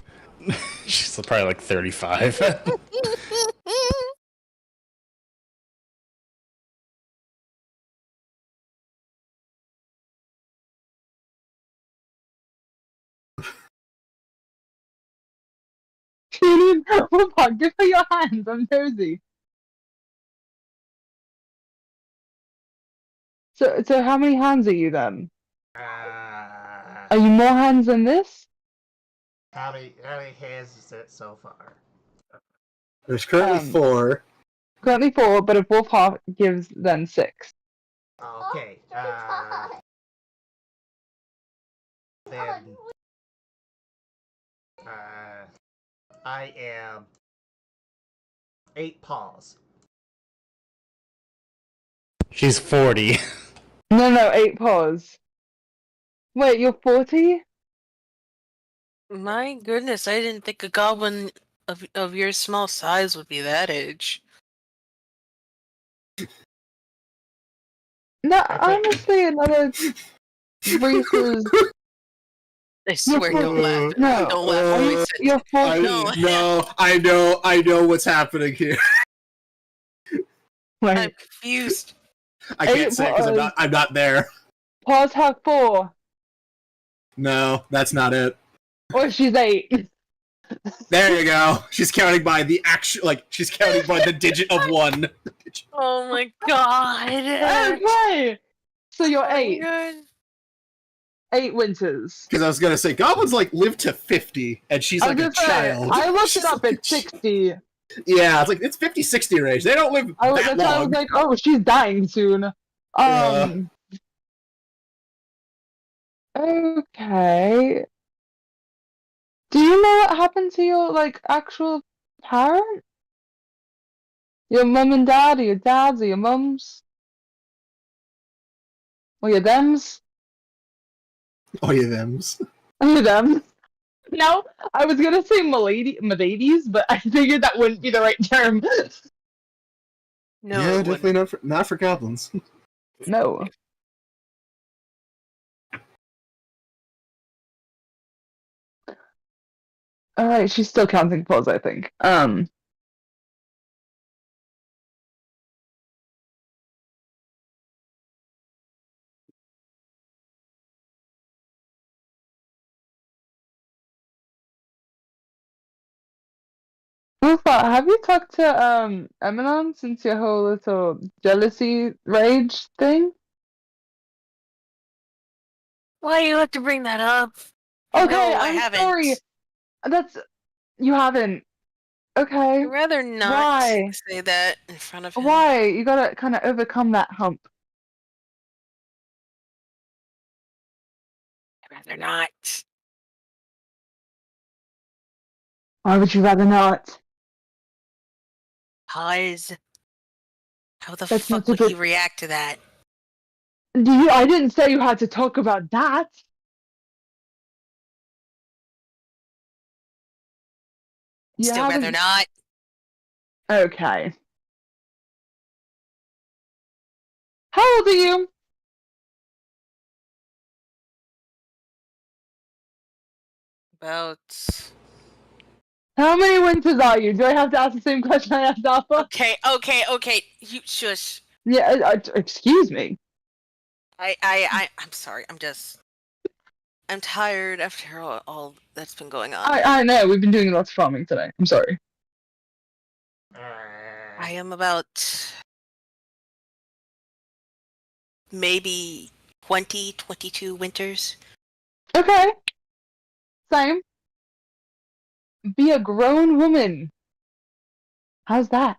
She's probably like 35. Wolfhog, give her your hands. I'm nosy. So how many hands are you then? Are you more hands than this? How many hands is it so far? There's currently 4. Currently 4, but if Wolfhog gives, then 6. Okay. Then I am 8 paws. She's 40. No, 8 paws. Wait, you're 40? My goodness, I didn't think a goblin of your small size would be that age. No, Okay. honestly, another races. I swear, don't laugh. No. Don't laugh when we said You're 40. No. I know what's happening here. Wait, I'm confused. I can't 8 say because paws. I'm not there. Paws have 4. No, that's not it. Or she's 8. There you go. She's counting by the actual, like, she's counting by the digit of 1. Oh my god. Okay! So you're Oh my 8. God. 8 winters. Because I was gonna say, goblins, like, live to 50, and she's I like was a gonna say, child. I looked She's it up like- at 60. Yeah, it's like, it's 50, 60 range. They don't live that That's why I was long. like, oh, she's dying soon. Okay. Do you know what happened to your, like, actual parent? Your mum and dad, or your dads, or your mums? Or your thems? Oh, yeah, thems. Or your them? No, I was gonna say miladies, but I figured that wouldn't be the right term. No, yeah, it definitely wouldn't. not for goblins. No. Alright, she's still counting paws, I think. Ufa, have you talked to Eminon since your whole little jealousy rage thing? Why do you have to bring that up? No, Okay, I I'm haven't. sorry. That's you haven't. Okay. I'd rather not Why? say that in front of him. Why? You gotta kind of overcome that hump. I'd rather not. Why would you rather not? Pause. How the That's not fuck would a he good- react to that? I didn't say you had to talk about that. You Still rather haven't- not. Okay. How old are you? About. How many winters are you? Do I have to ask the same question I asked Alpha? Okay. You shush. Yeah, excuse me. I'm sorry. I'm tired after all that's been going on. I know, we've been doing lots of farming today. I'm sorry. I am about maybe 20, 22 winters. Okay. Same. Be a grown woman. How's that?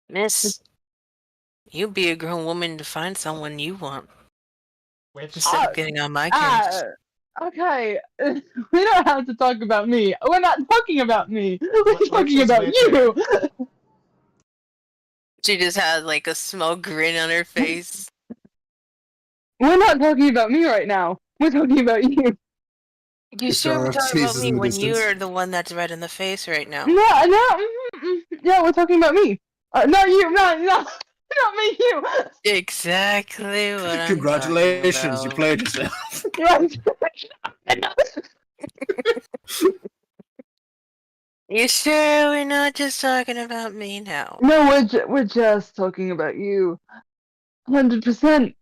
Miss, You be a grown woman to find someone you want Which instead of getting on my case. Okay. We don't have to talk about me. We're not talking about me. We're Which talking is about Witcher? you. She just had like a small grin on her face. We're not talking about me right now. We're talking about you. You sure we're Sarah talking about chases me in the when distance. you're the one that's red in the face right now? Yeah, we're talking about me. Not you. Not me. You. Exactly what I'm Congratulations, you talking played yourself. You sure we're not just talking about me now? No, we're just talking about you. 100%.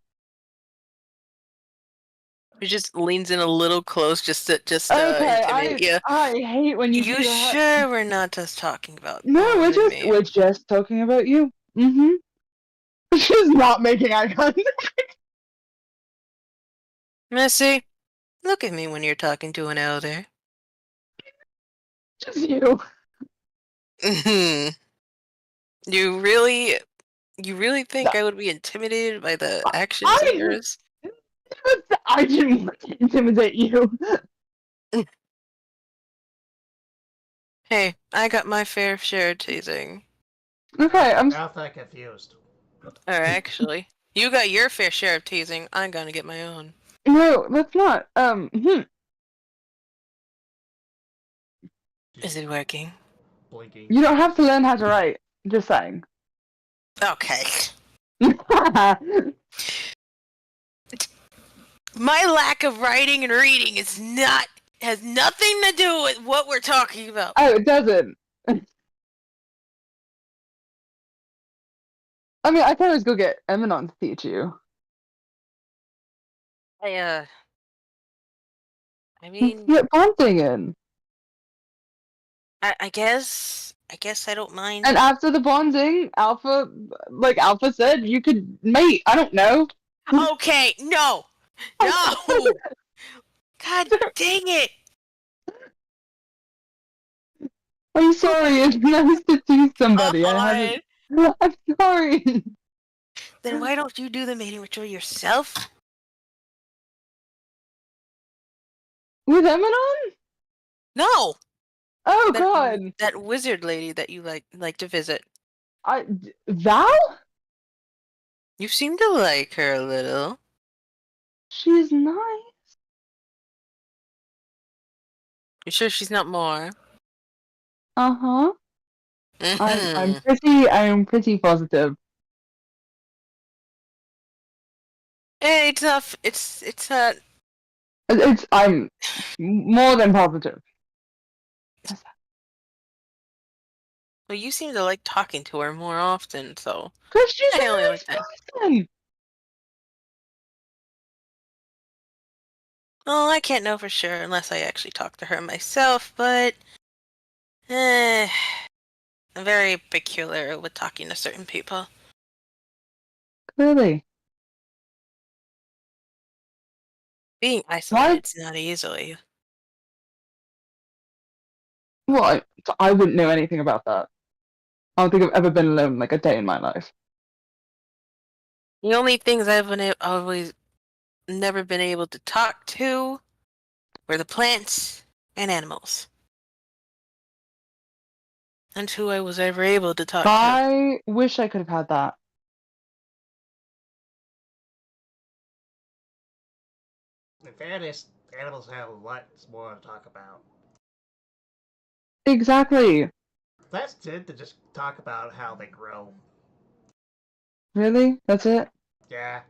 She just leans in a little close just to Okay, intimidate you. I hate when you You do that. sure we're not just talking about No, me? we're just talking about you. Mm-hmm. She's not making eye contact. Missy, look at me when you're talking to an elder. Just you. Mhm. You really think I would be intimidated by the actions of yours? I didn't want to intimidate you. Hey, I got my fair share of teasing. Okay, I'm. Now I'm confused. Or actually, you got your fair share of teasing. I'm gonna get my own. No, that's not. Is it working? Blinking. You don't have to learn how to write. Just saying. Okay. My lack of writing and reading has nothing to do with what we're talking about. Oh, it doesn't. I mean, I can always go get Eminon to teach you. I mean, Get Ponting in. I guess I don't mind. And after the bonding, Alpha said, you could mate. I don't know. Okay, no. God dang it. I'm sorry. It's nice to tease somebody. I haven't. I'm sorry. Then why don't you do the mating ritual yourself? With Eminon? No. Oh God. That wizard lady that you like to visit. Val? You seem to like her a little. She's nice. You sure she's not more? Uh-huh. Mhm. I'm pretty positive. It's not. It's not. I'm more than positive. Well, you seem to like talking to her more often, so. Cause she's I a only nice like that. person. Well, I can't know for sure unless I actually talk to her myself, but. I'm very peculiar with talking to certain people. Clearly. Being isolated is not easily. Well, I wouldn't know anything about that. I don't think I've ever been alone like a day in my life. The only things I've always never been able to talk to were the plants and animals. And who I was ever able to talk to. I wish I could have had that. In fairness, animals have lots more to talk about. Exactly. That's it to just talk about how they grow. Really? That's it? Yeah.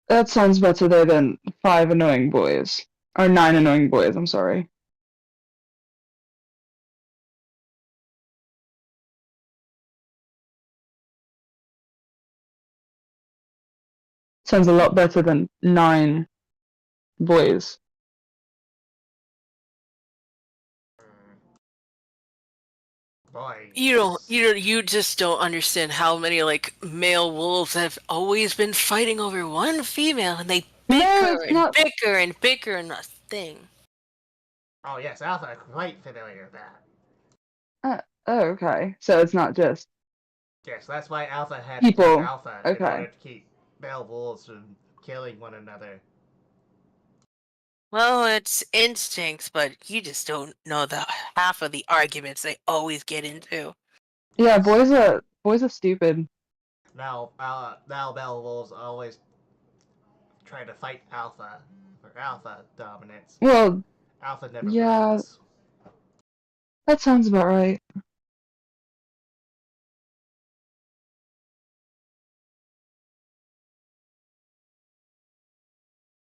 That sounds better though than 5 annoying boys. Or 9 annoying boys, I'm sorry. Sounds a lot better than 9 boys. Boy. You just don't understand how many like male wolves have always been fighting over one female, and they bicker and bicker and a thing. Oh yes, Alpha, I'm quite familiar with that. Oh, okay. So it's not just Yes, that's why Alpha had People. to be Alpha in Okay. order to keep male wolves from killing one another. Well, it's instincts, but you just don't know the half of the arguments they always get into. Yeah, boys are stupid. Now male wolves always try to fight Alpha for Alpha dominance. Well, Alpha never yeah. wins. that sounds about right.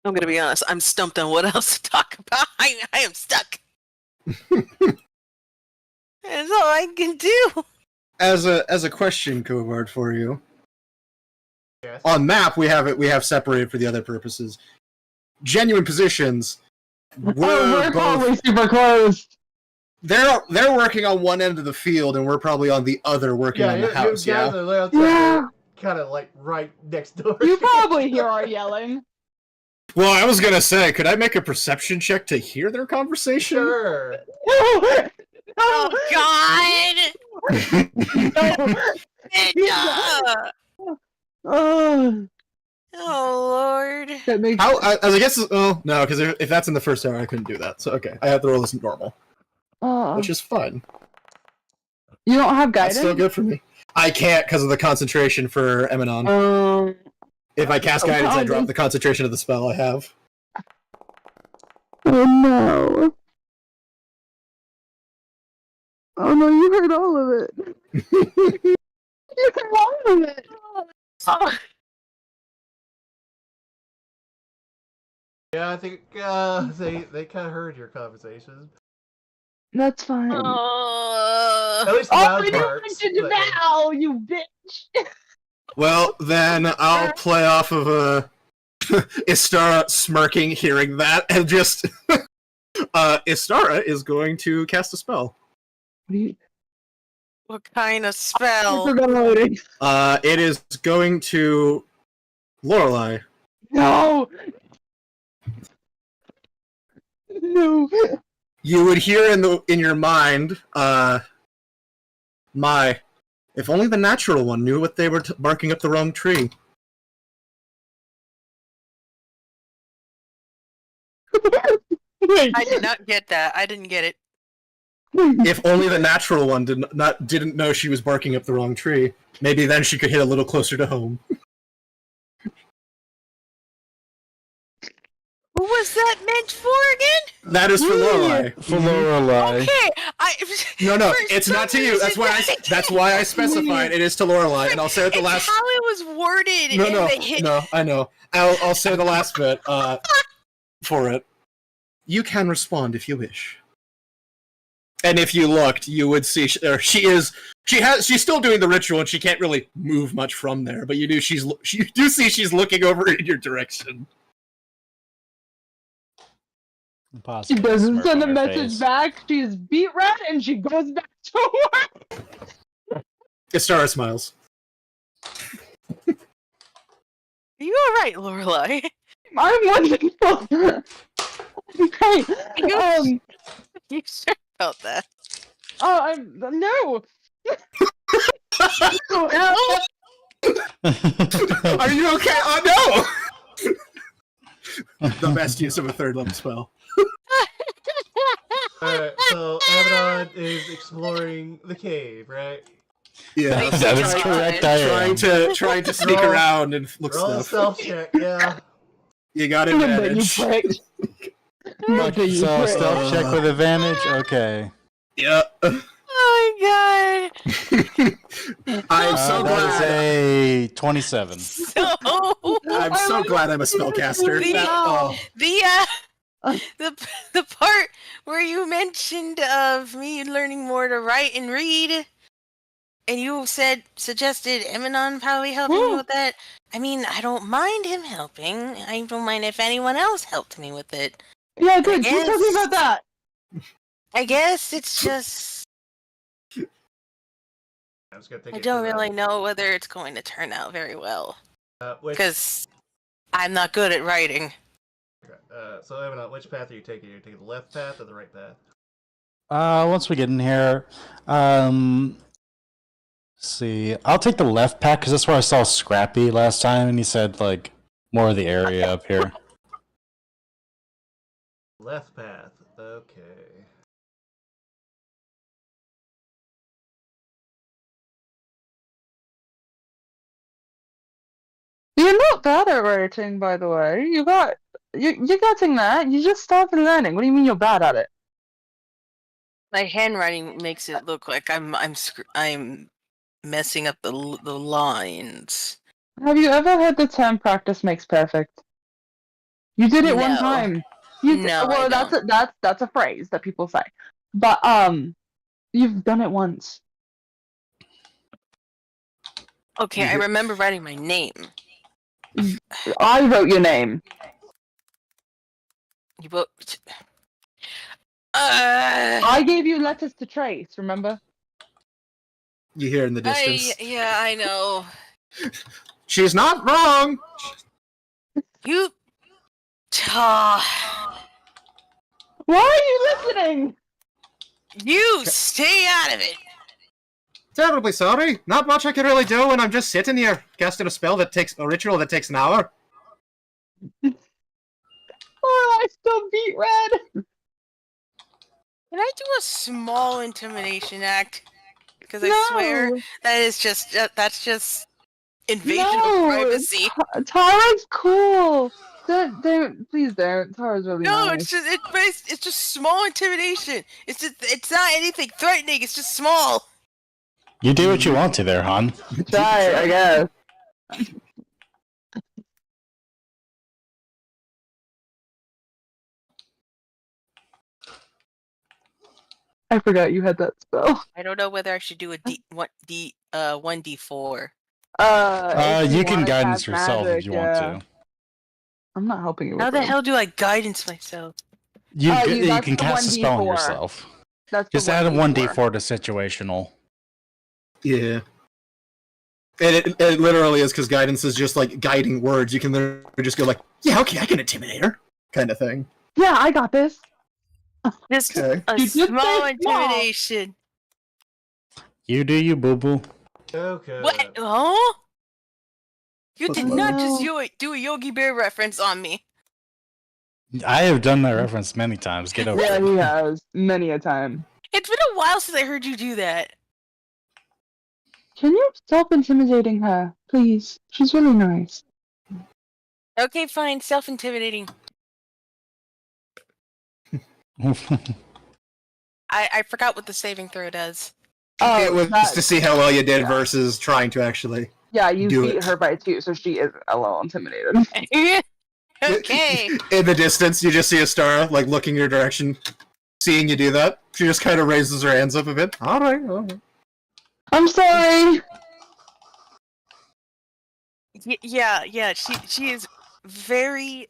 I'm gonna be honest. I'm stumped on what else to talk about. I am stuck. That's all I can do. As a question, Covard, for you. Yes. On map, we have separated for the other purposes. Genuine positions. We're probably super close. They're working on one end of the field, and we're probably on the other working on the house. You guys Yeah. are kind of like right next door. You probably hear our yelling. Well, I was gonna say, could I make a perception check to hear their conversation? Sure. Oh God! Oh, Oh Lord! that makes How? I guess. Oh no, because if that's in the first hour, I couldn't do that. So okay, I have to roll this normal, which is fine. You don't have That's guidance? still good for me. I can't because of the concentration for Emanon. If I cast guidance, I drop the concentration of the spell I have. Oh no. Oh no, you heard all of it. You heard all of it. Oh. Yeah, I think they kind of heard your conversation. That's fine. At Oh. least the loud parts. but- Val, you bitch. Well, then I'll play off of Istara smirking, hearing that, and just Istara is going to cast a spell. What kind of I spell? forgot already. It is going to Lorelei. No. No. You would hear in your mind, my, if only the natural one knew what they were barking up the wrong tree. Wait. I did not get that. I didn't get it. If only the natural one didn't know she was barking up the wrong tree. Maybe then she could hit a little closer to home. What was that meant for again? That is for Lorelei. For Lorelei. Okay, No, for it's some not to you. That's reason- why I specified it is to Lorelei, and I'll say it the It's last. how it was worded. in the hit. No, I know. I'll say the last bit for it. You can respond if you wish. And if you looked, you would see she's still doing the ritual, and she can't really move much from there. But you do see she's looking over in your direction. She Possibly doesn't smirk send a on her message face. back. She's beat red and she goes back to work. Istara smiles. Are you all right, Lorelai? I'm wonderful. Hey, You sure about that? oh, I'm no. Are you okay? Oh no! The best use of a third level spell. Alright, so Abaddon is exploring the cave, right? Yeah, That is correct. I am. trying to sneak Roll- around and look Roll a stuff. stealth check, yeah. You got You advantage. prick. Okay, you so prick. stealth check with advantage. Okay. Yeah. Oh my I'm so That is glad. a 27. god! So I'm so glad I'm a spellcaster. The- That- oh. the part where you mentioned of me learning more to write and read, and you suggested Emanon probably helping me with that. I mean, I don't mind him helping. I don't mind if anyone else helped me with it. Yeah, good. Keep Yes. talking about that. I guess it's just I'm just gonna take I it don't to really know whether it's going to turn out very well which, because I'm not good at writing. so Abaddon, which path are you taking? Are you taking the left path or the right path? Once we get in here, See, I'll take the left path because that's where I saw Scrappy last time, and he said like more of the area up here. Left path. Okay. You're not bad at writing, by the way. You're getting there. You just started learning. What do you mean you're bad at it? My handwriting makes it look like I'm messing up the lines. Have you ever heard the term "practice makes perfect"? You did it one No. time. You did, No, I well, that's a phrase that people say, but you've done it once. Okay, I remember writing my name. I wrote your name. You wrote. I gave you letters to trace. Remember? You hear in the distance. Yeah, I know. She's not wrong. You. Why are you listening? You stay out of it. Terribly sorry. Not much I can really do when I'm just sitting here casting a ritual that takes an hour. Oh, I still beat red. Can I do a small intimidation act? Because I No. swear that's just invasion No, of privacy. Tara's cool. Please don't. Tara's really No, nice. it's just small intimidation. It's not anything threatening. It's just small. You do what you want to there, Han. Try it, I guess. I forgot you had that spell. I don't know whether I should do a 1d4. If You can wanna guidance cast yourself magic, if you want to. I'm not helping you with How the this. hell do I guidance myself? You that's can the cast a spell on 1d4. yourself. That's Just the add a 1d4. 1d4 to situational. Yeah. And it literally is because guidance is just like guiding words. You can literally just go like, yeah, okay, I can intimidate her, kind of thing. Yeah, I got this. Just Okay. a You just say small small. intimidation. You do you, boo boo. Okay. What? Oh? You did not just No. do a Yogi Bear reference on me. I have done that reference many times. Get over Yeah, it. he has many a time. It's been a while since I heard you do that. Can you stop intimidating her, please? She's really nice. Okay, fine. Self-intimidating. I forgot what the saving throw does. It was that- just to see how well you did yeah. versus trying to actually Yeah, you do beat it. her by 2, so she is a little intimidated. Okay. In the distance, you just see Astara like looking your direction, seeing you do that. She just kind of raises her hands up a bit. All right. I'm sorry. Yeah. She is very,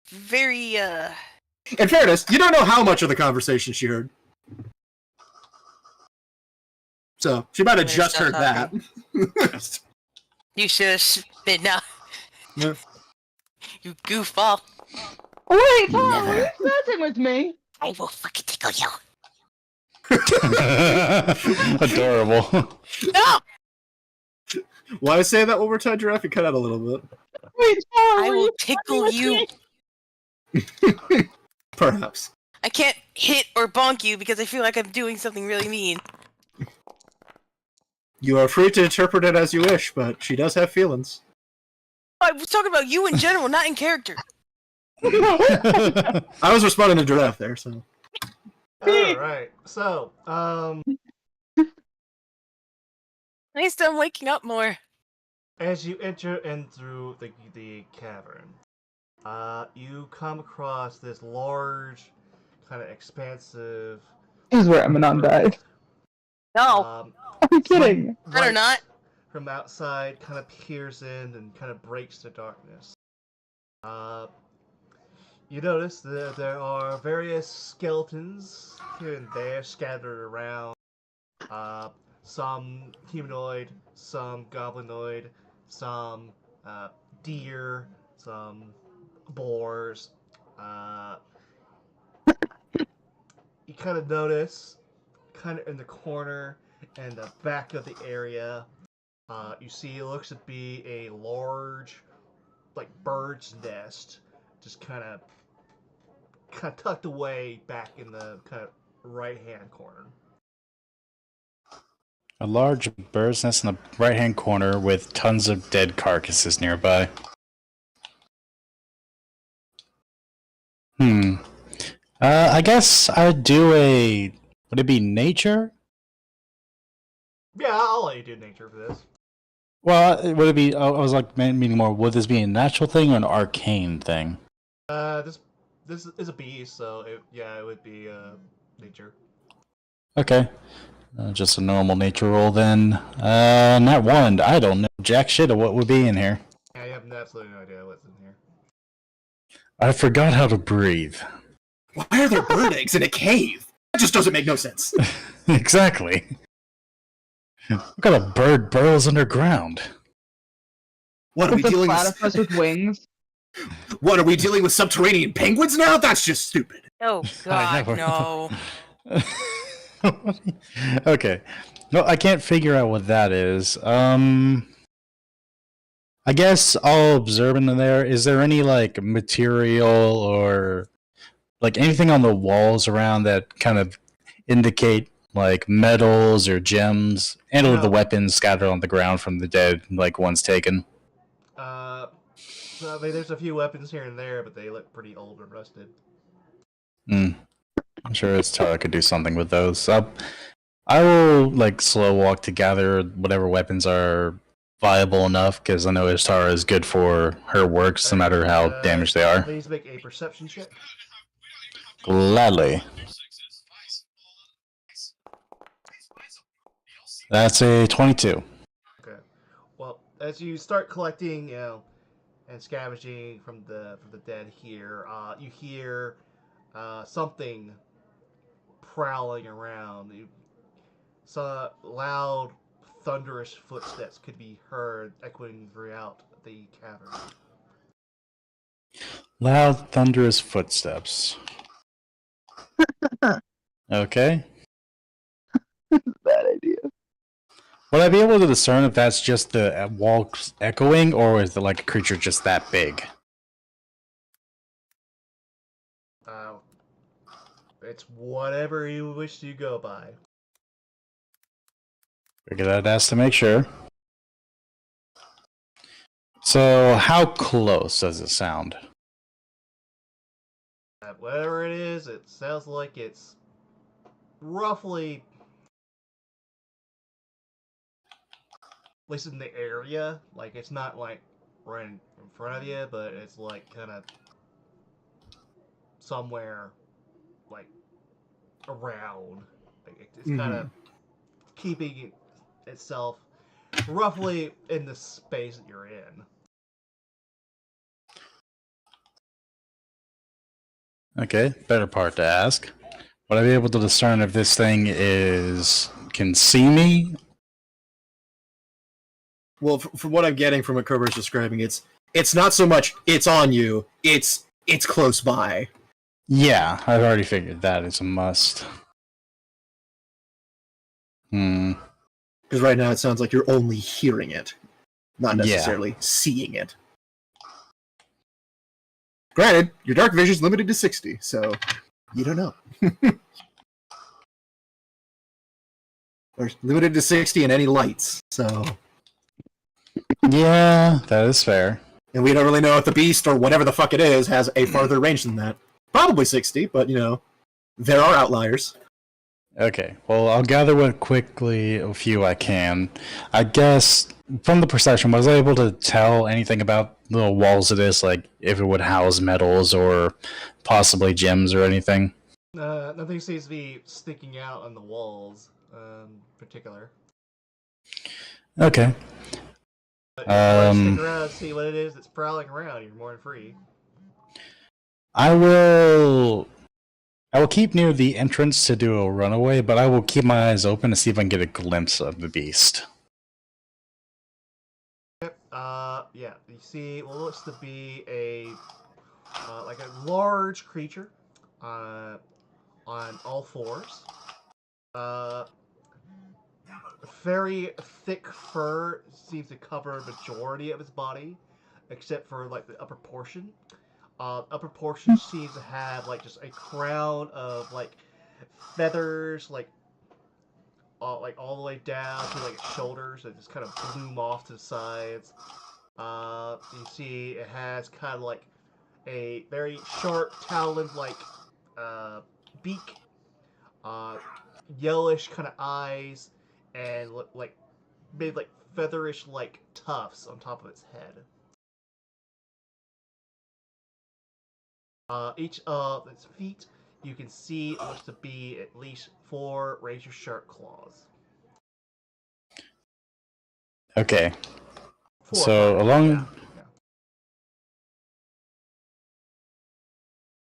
very. In fairness, you don't know how much of the conversation she heard, so she might have Better just stop heard that. You should have been now. Yeah. You goofball. Wait, Tom, are you flirting with me? I will fucking tickle you. Adorable. No! Why say that one more time, Giraffe? You cut out a little bit. Wait, Tom, I are will you tickle flirting with you. me? Perhaps. I can't hit or bonk you because I feel like I'm doing something really mean. You are free to interpret it as you wish, but she does have feelings. I was talking about you in general, not in character. I was responding to Giraffe there, so. Alright. So, At least I'm waking up more. as you enter in through the cavern, you come across this large, kind of expansive. This is where Eminon died. No, I'm kidding. better not. From outside, kind of peers in and kind of breaks the darkness. You notice that there are various skeletons here and there scattered around. Some humanoid, some goblinoid, some deer, some boars. You kind of notice, kind of in the corner, in the back of the area, you see it looks to be a large, like bird's nest, just kind of tucked away back in the kind of right hand corner. A large bird's nest in the right-hand corner with tons of dead carcasses nearby. I guess I'd do a... Would it be nature? Yeah, I'll let you do nature for this. Well, would it be... I was like meaning more, would this be a natural thing or an arcane thing? This is a beast, so it would be nature. Okay. Just a normal nature roll then. Not one. I don't know jack shit of what would be in here. Yeah, I have absolutely no idea what's in here. I forgot how to breathe. Why are there bird eggs in a cave? That just doesn't make no sense. Exactly. What kind of bird burrows underground? What are we With a dealing with? platypus with wings. What are we dealing with? Subterranean penguins now? That's just stupid. Oh I God, know. no. Okay. No, I can't figure out what that is. I guess I'll observe in there. Is there any like material or like anything on the walls around that kind of indicate like metals or gems and or the No. weapons scattered on the ground from the dead, like ones taken? So, I mean, there's a few weapons here and there, but they look pretty old and rusted. I'm sure Tara could do something with those. I will like slow walk to gather whatever weapons are viable enough because I know Ishtara is good for her works, no matter how damaged they are. Please make a perception check. Gladly. That's a 22. Okay. Well, as you start collecting, and scavenging from the dead here, you hear something prowling around. Some loud, thunderous footsteps could be heard echoing throughout the cavern. Loud, thunderous footsteps. Okay. Bad idea. Would I be able to discern if that's just the walls echoing, or is it like a creature just that big? It's whatever you wish to go by. Figured I'd ask to make sure. So, how close does it sound? Whatever it is, it sounds like it's roughly, at least in the area, like it's not like right in front of you, but it's like kind of somewhere like around. Like it's kind of keeping itself roughly in the space that you're in. Okay, better part to ask. Would I be able to discern if this thing can see me? Well, from what I'm getting from what Kerber's describing, it's not so much it's on you, it's close by. Yeah, I've already figured that is a must. Because right now it sounds like you're only hearing it, not necessarily seeing it. Granted, your dark vision's limited to 60, so you don't know. Or limited to 60 and any lights, so... Yeah, that is fair. And we don't really know if the beast, or whatever the fuck it is, has a farther range than that. Probably 60, but, there are outliers. Okay, well, I'll gather what quickly a few I can. I guess, from the perception, was I able to tell anything about the walls of this, like if it would house metals or possibly gems or anything? Nothing seems to be sticking out on the walls, in particular. Okay. But if you want to stick around and see what it is that's prowling around, you're more than free. I will keep near the entrance to do a runaway, but I will keep my eyes open to see if I can get a glimpse of the beast. Yep. Yeah. You see what looks to be like a large creature, on all fours. very thick fur seems to cover the majority of its body, except for like the upper portion. Upper portion seems to have like just a crown of like feathers, like all the way down to like its shoulders that just kind of bloom off to the sides. You see it has kind of like a very sharp talon-like beak, yellowish kind of eyes, and like made like featherish like tufts on top of its head. Each of its feet, you can see, looks to be at least 4 razor-sharp claws. Okay. 4 So, or 5, along- yeah.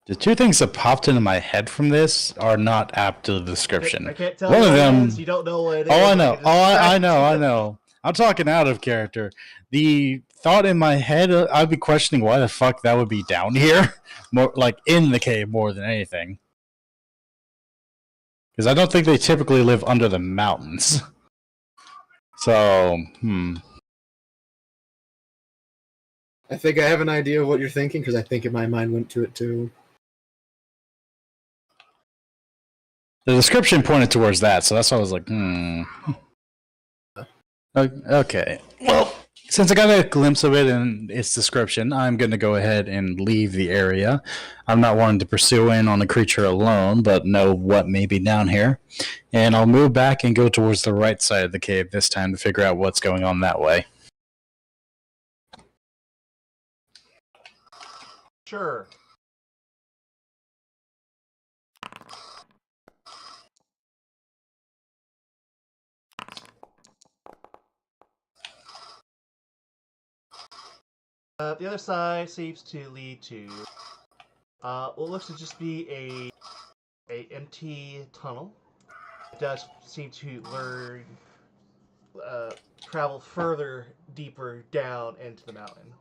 The two things that popped into my head from this are not apt to the description. I can't tell One you of what it them- is, you don't know what it is. Oh, I I know. can just Oh, I distract know. I you. know. I'm talking out of character. The thought in my head, I'd be questioning why the fuck that would be down here, more like in the cave more than anything. Because I don't think they typically live under the mountains. So, I think I have an idea of what you're thinking because I think my mind went to it too. The description pointed towards that, so that's why I was like, Okay. Well, since I got a glimpse of it in its description, I'm going to go ahead and leave the area. I'm not wanting to pursue in on the creature alone, but know what may be down here. And I'll move back and go towards the right side of the cave this time to figure out what's going on that way. Sure. The other side seems to lead to what looks to just be a empty tunnel. It does seem to travel further, deeper down into the mountain.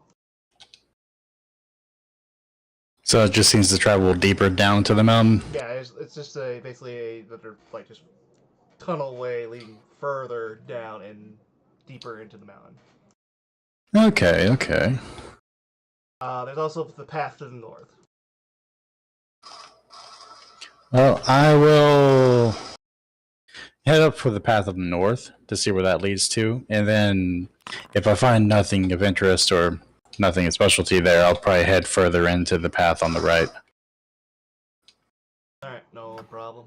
So it just seems to travel deeper down to the mountain. Yeah, it's just basically another like just tunnel way leading further down and deeper into the mountain. Okay, okay. There's also the path to the north. Well, I will head up for the path of the north to see where that leads to, and then if I find nothing of interest or nothing of specialty there, I'll probably head further into the path on the right. Alright, no problem.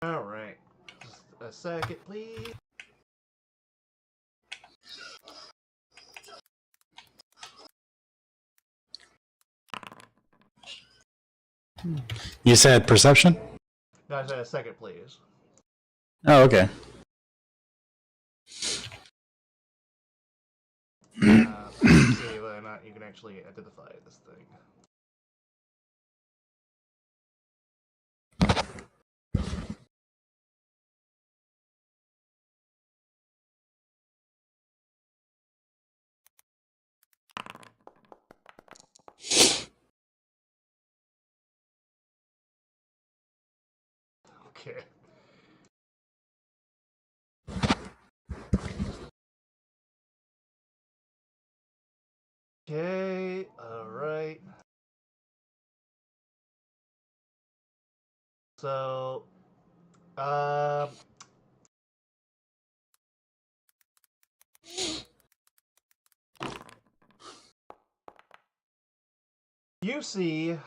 Alright. Just a second, please. You said perception? No, I said a second, please. Oh, okay. Let's see whether or not you can actually identify this thing. Okay. Okay, alright. So, you see,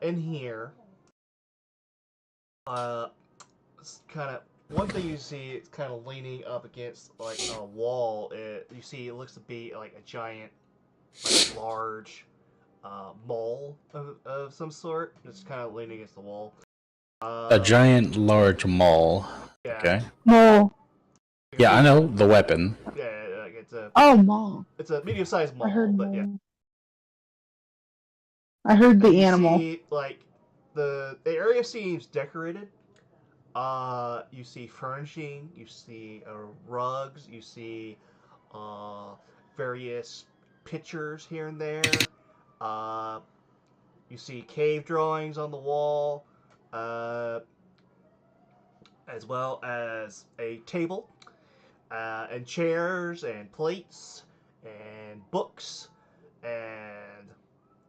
in here, kind of, one thing you see, it's kind of leaning up against, like, a wall. You see, it looks to be, like, a giant, like, large, mole of some sort. It's kind of leaning against the wall. A giant, large maul. Yeah. Okay. No. Yeah, I know the weapon. Yeah, like Oh, mom. it's a medium-sized I mole, heard but yeah. mole. I heard the You animal. see, like the area seems decorated. You see furnishing, you see rugs, you see various pictures here and there. You see cave drawings on the wall, as well as a table, and chairs, and plates, and books, and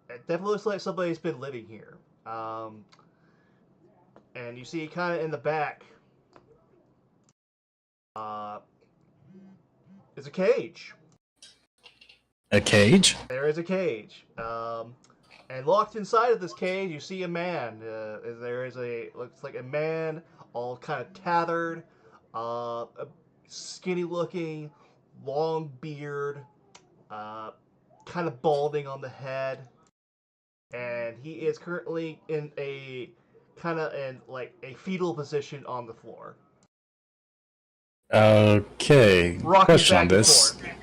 it definitely looks like somebody's been living here. And you see kind of in the back, is a cage. A cage? There is a cage. And locked inside of this cage, you see a man. There is looks like a man, all kind of tethered, skinny looking, long beard, kind of balding on the head. And he is currently in a fetal position on the floor. Okay. Rocking Question back on and this. forth.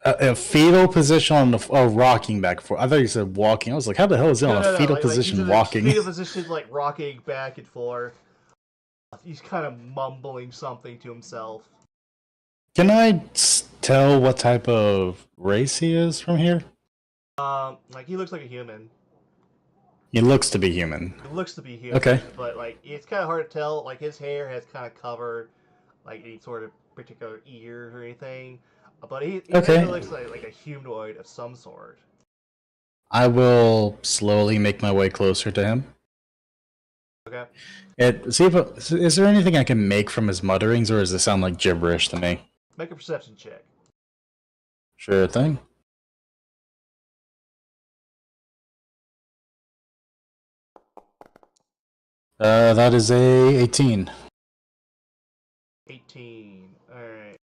A fetal position on the rocking back and forth. I thought you said walking. I was like, how the hell is he on a fetal position he's in walking? A fetal position, like rocking back and forth. He's kind of mumbling something to himself. Can I tell what type of race he is from here? Like he looks like a human. He looks to be human. He looks to be human. Okay. But like it's kind of hard to tell. Like his hair has kind of covered like any sort of particular ears or anything. But he Okay. looks like a humanoid of some sort. I will slowly make my way closer to him. Okay. See if is there anything I can make from his mutterings, or does it sound like gibberish to me? Make a perception check. Sure thing. That is a 18. 18. Alright.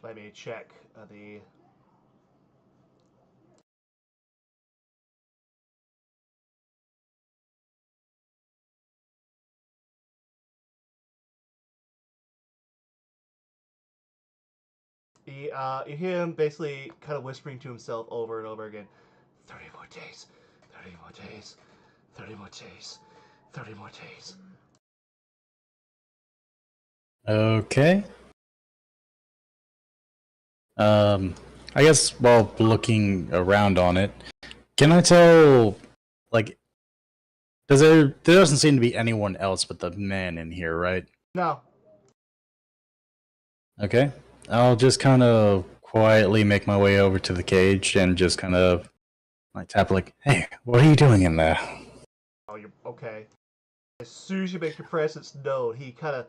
Let me check the... You hear him basically kind of whispering to himself over and over again. 30 more days. 30 more days. 30 more days. 30 more days. Okay. I guess while looking around on it, can I tell, like, there doesn't seem to be anyone else but the man in here, right? No. Okay. I'll just kind of quietly make my way over to the cage and just kind of like tap like, hey, what are you doing in there? Oh, you're okay. As soon as you make your presence known, he kind of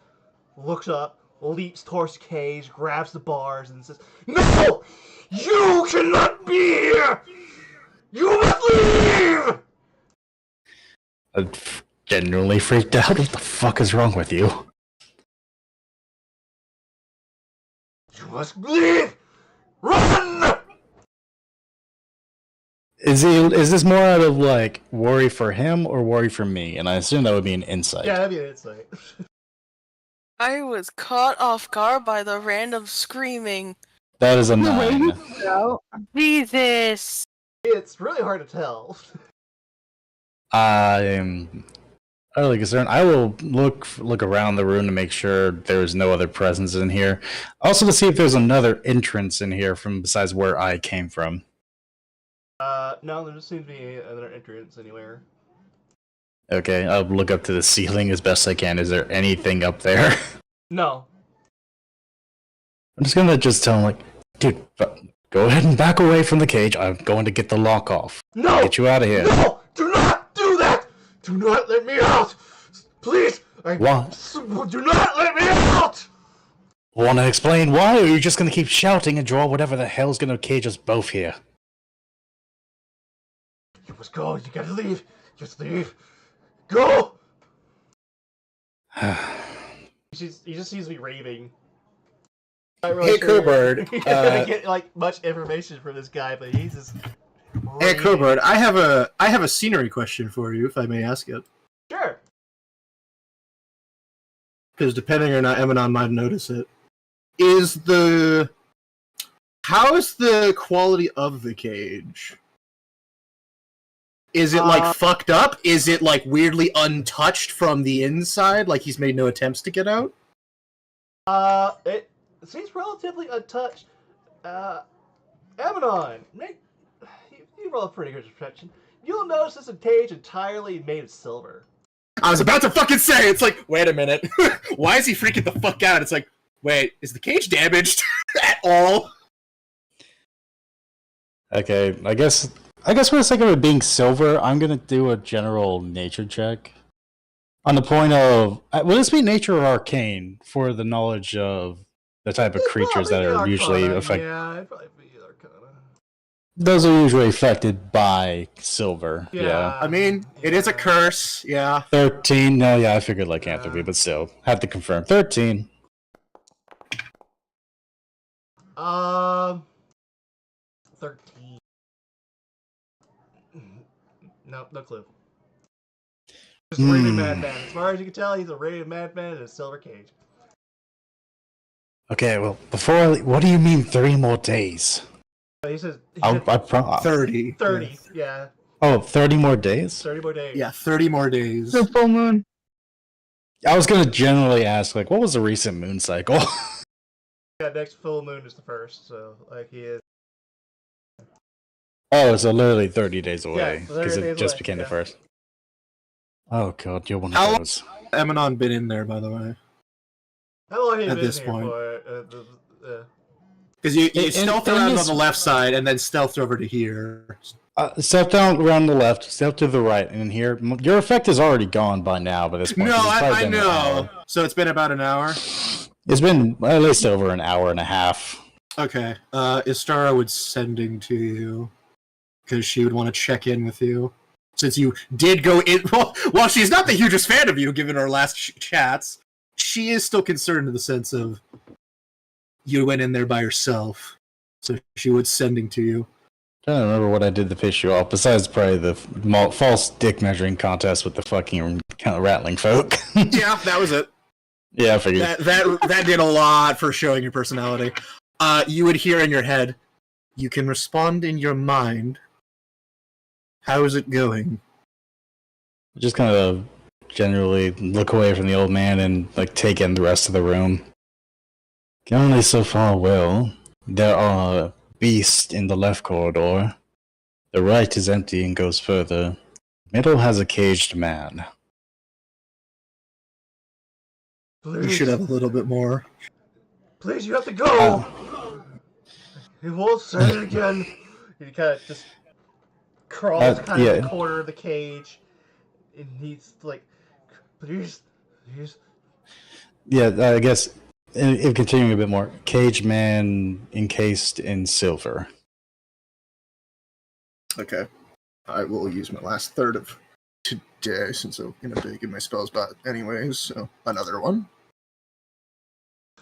looks up, leaps towards the cage, grabs the bars, and says, "No! You cannot be here! You must leave!" I'm genuinely freaked out. What the fuck is wrong with you? You must leave! Run! Is this more out of like worry for him or worry for me? And I assume that would be an insight. Yeah, that'd be an insight. I was caught off guard by the random screaming. That is a The way 9. you felt. Jesus! It's really hard to tell. I'm utterly concerned. I will look around the room to make sure there is no other presence in here. Also to see if there's another entrance in here from besides where I came from. No, there doesn't seem to be another entrance anywhere. Okay, I'll look up to the ceiling as best I can. Is there anything up there? No. I'm just gonna tell him like, dude, go ahead and back away from the cage. I'm going to get the lock off. No! Get you out of here. No! Do not do that! Do not let me out! Please! What? Do not let me out! Wanna explain why, or are you just gonna keep shouting and draw whatever the hell's gonna cage us both here? You must go. You gotta leave. Just leave. Go! He just seems to be raving. Not really Hey, sure Cobard, you're gonna get like much information from this guy, but he's just. Hey, raving. Cobard, I have a scenery question for you, if I may ask it. Sure. Because depending or not, Emanon might notice it. How is the quality of the cage? Is it like fucked up? Is it like weirdly untouched from the inside? Like he's made no attempts to get out? It seems relatively untouched. Abaddon, you roll a pretty good perception. You'll notice it's a cage entirely made of silver. I was about to fucking say, it's like, wait a minute. Why is he freaking the fuck out? It's like, wait, is the cage damaged at all? Okay, I guess for the sake of it being silver, I'm gonna do a general nature check. On the point of, will this be nature or arcane for the knowledge of the type of creatures that are usually affected? Yeah, it'd probably be Arcana. Those are usually affected by silver. Yeah. I mean, it is a curse, yeah. 13. No, yeah, I figured lycanthropy, but still, have to confirm. 13. 13. No clue. Just a rated madman. As far as you can tell, he's a rated madman in a silver cage. Okay, well, what do you mean 3 more days? He says 30. 30, yeah. Oh, 30 more days? 30 more days. Yeah, 30 more days. The full moon. I was gonna generally ask, like, what was the recent moon cycle? Yeah, next full moon is the first, so, like, he is. Oh, so literally 30 days away, Yeah, because 30 it days just away, became yeah. the first. Oh god, you're one How of long- those. Emanon been in there, by the way. How long have you At been this here point. for? Because you In- stealthed in around on this- the left side and then stealthed over to here. Step down around the left, step to the right, and here. Your effect is already gone by now by this point. No, 'cause it's probably I been an know. hour. So it's been about an hour? It's been at least over an hour and a half. Okay. Istara would sending to you. Because she would want to check in with you. Since you did go in... Well, she's not the hugest fan of you, given our last chats. She is still concerned in the sense of... You went in there by yourself. So she would sending to you. I don't remember what I did to piss you off, besides probably the false dick measuring contest with the fucking kind of rattling folk. Yeah, that was it. Yeah, I figured. That did a lot for showing your personality. You would hear in your head, you can respond in your mind. How is it going? Just kind of generally look away from the old man and like take in the rest of the room. Only so far well. There are beasts in the left corridor. The right is empty and goes further. Middle has a caged man. You should have a little bit more. Please, you have to go! He won't say it again. He kind of just crawls kind of yeah. in the corner of the cage. And he's like, please. Yeah, I guess, if continuing a bit more, caged man encased in silver. Okay. I will use my last third of today, since I'm going to get my spells back anyways, so another one.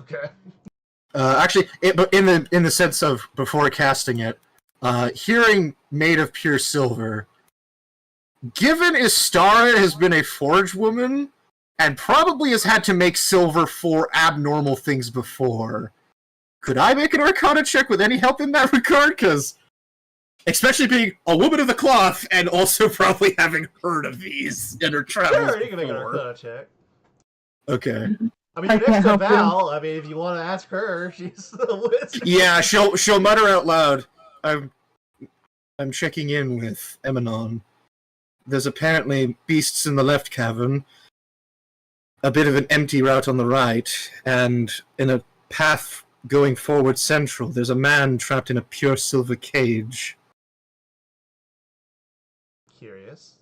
Okay. Actually, but in the sense of before casting it, hearing made of pure silver, given Istara has been a forge woman, and probably has had to make silver for abnormal things before, could I make an Arcana check with any help in that regard? Because, especially being a woman of the cloth, and also probably having heard of these in her travels Sure, you can make an before. Arcana check. Okay. I mean, I next can't to help you. Val, I mean, if you want to ask her, she's the wizard. Yeah, she'll mutter out loud. I'm checking in with Emanon. There's apparently beasts in the left cavern, a bit of an empty route on the right, and in a path going forward central, there's a man trapped in a pure silver cage. Curious.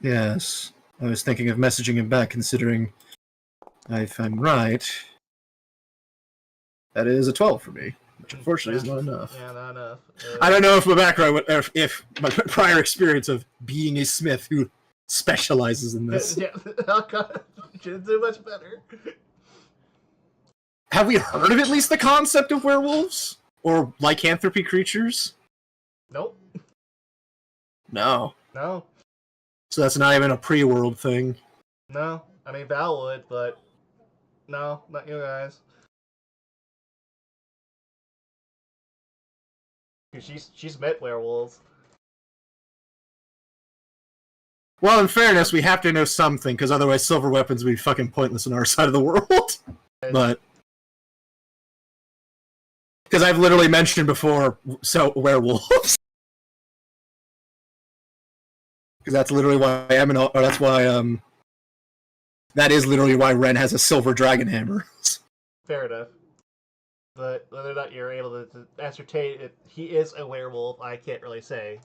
Yes, I was thinking of messaging him back, considering, if I'm right, that is a 12 for me, which unfortunately is not enough. Yeah, not enough. I don't know if my background, if my prior experience of being a smith who specializes in this. Yeah, Arcana should do much better. Have we heard of at least the concept of werewolves? Or lycanthropy creatures? Nope. No. No. So that's not even a pre-world thing. No. I mean, Val would, but no, not you guys. She's met werewolves. Well, in fairness, we have to know something, because otherwise silver weapons would be fucking pointless on our side of the world. But... Because I've literally mentioned before, so werewolves. Because that's literally why that is literally why Ren has a silver dragon hammer. Fair enough. But whether or not you're able to ascertain if he is a werewolf, I can't really say.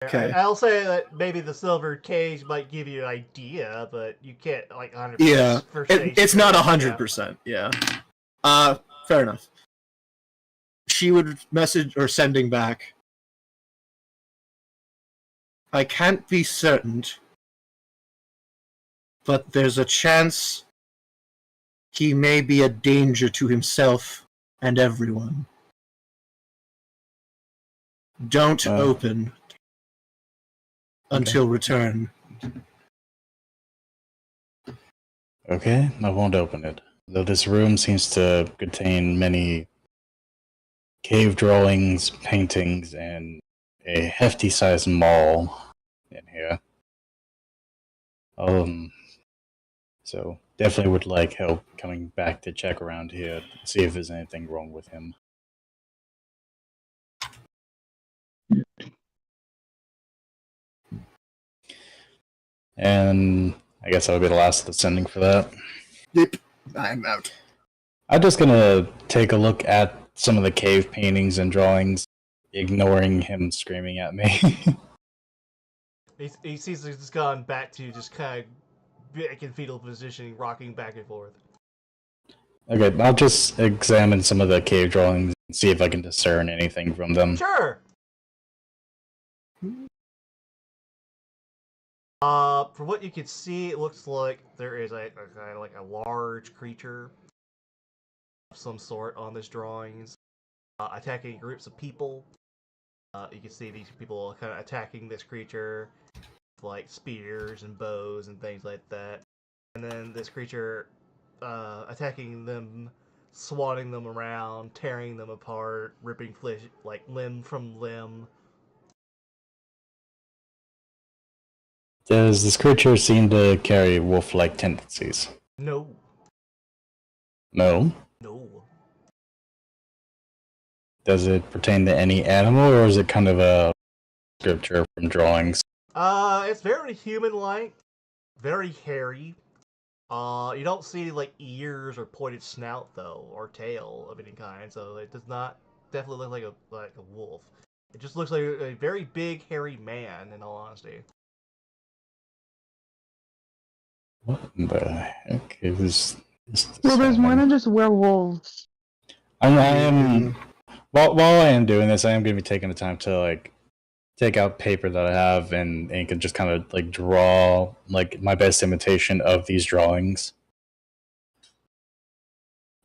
Okay. I'll say that maybe the silver cage might give you an idea, but you can't, like, 100%. Yeah, it's not 100%. 100%, yeah. Fair enough. She would message, or sending back, I can't be certain, but there's a chance he may be a danger to himself and everyone. Don't open until return. Okay, I won't open it. Though this room seems to contain many cave drawings, paintings, and a hefty-sized maul in here. So definitely would like help coming back to check around here, see if there's anything wrong with him. And I guess that'll be the last of the sending for that. Yep, I'm out. I'm just gonna take a look at some of the cave paintings and drawings, ignoring him screaming at me. He seems to have just gone back to just kind of back in fetal position, rocking back and forth. Okay, I'll just examine some of the cave drawings and see if I can discern anything from them. Sure! From what you can see, it looks like there is a large creature of some sort on this drawings, attacking groups of people. You can see these people kind of attacking this creature with, like, spears and bows and things like that. And then this creature attacking them, swatting them around, tearing them apart, ripping flesh, like, limb from limb. Does this creature seem to carry wolf-like tendencies? No. No. No. Does it pertain to any animal, or is it kind of a scripture from drawings? It's very human-like, very hairy. You don't see, like, ears or pointed snout, though, or tail of any kind, so it does not definitely look like a wolf. It just looks like a very big, hairy man, in all honesty. What the heck is this? Well, there's more than just werewolves. I am. While I am doing this, I am going to be taking the time to, like, take out paper that I have and ink and just kind of, like, draw, like, my best imitation of these drawings.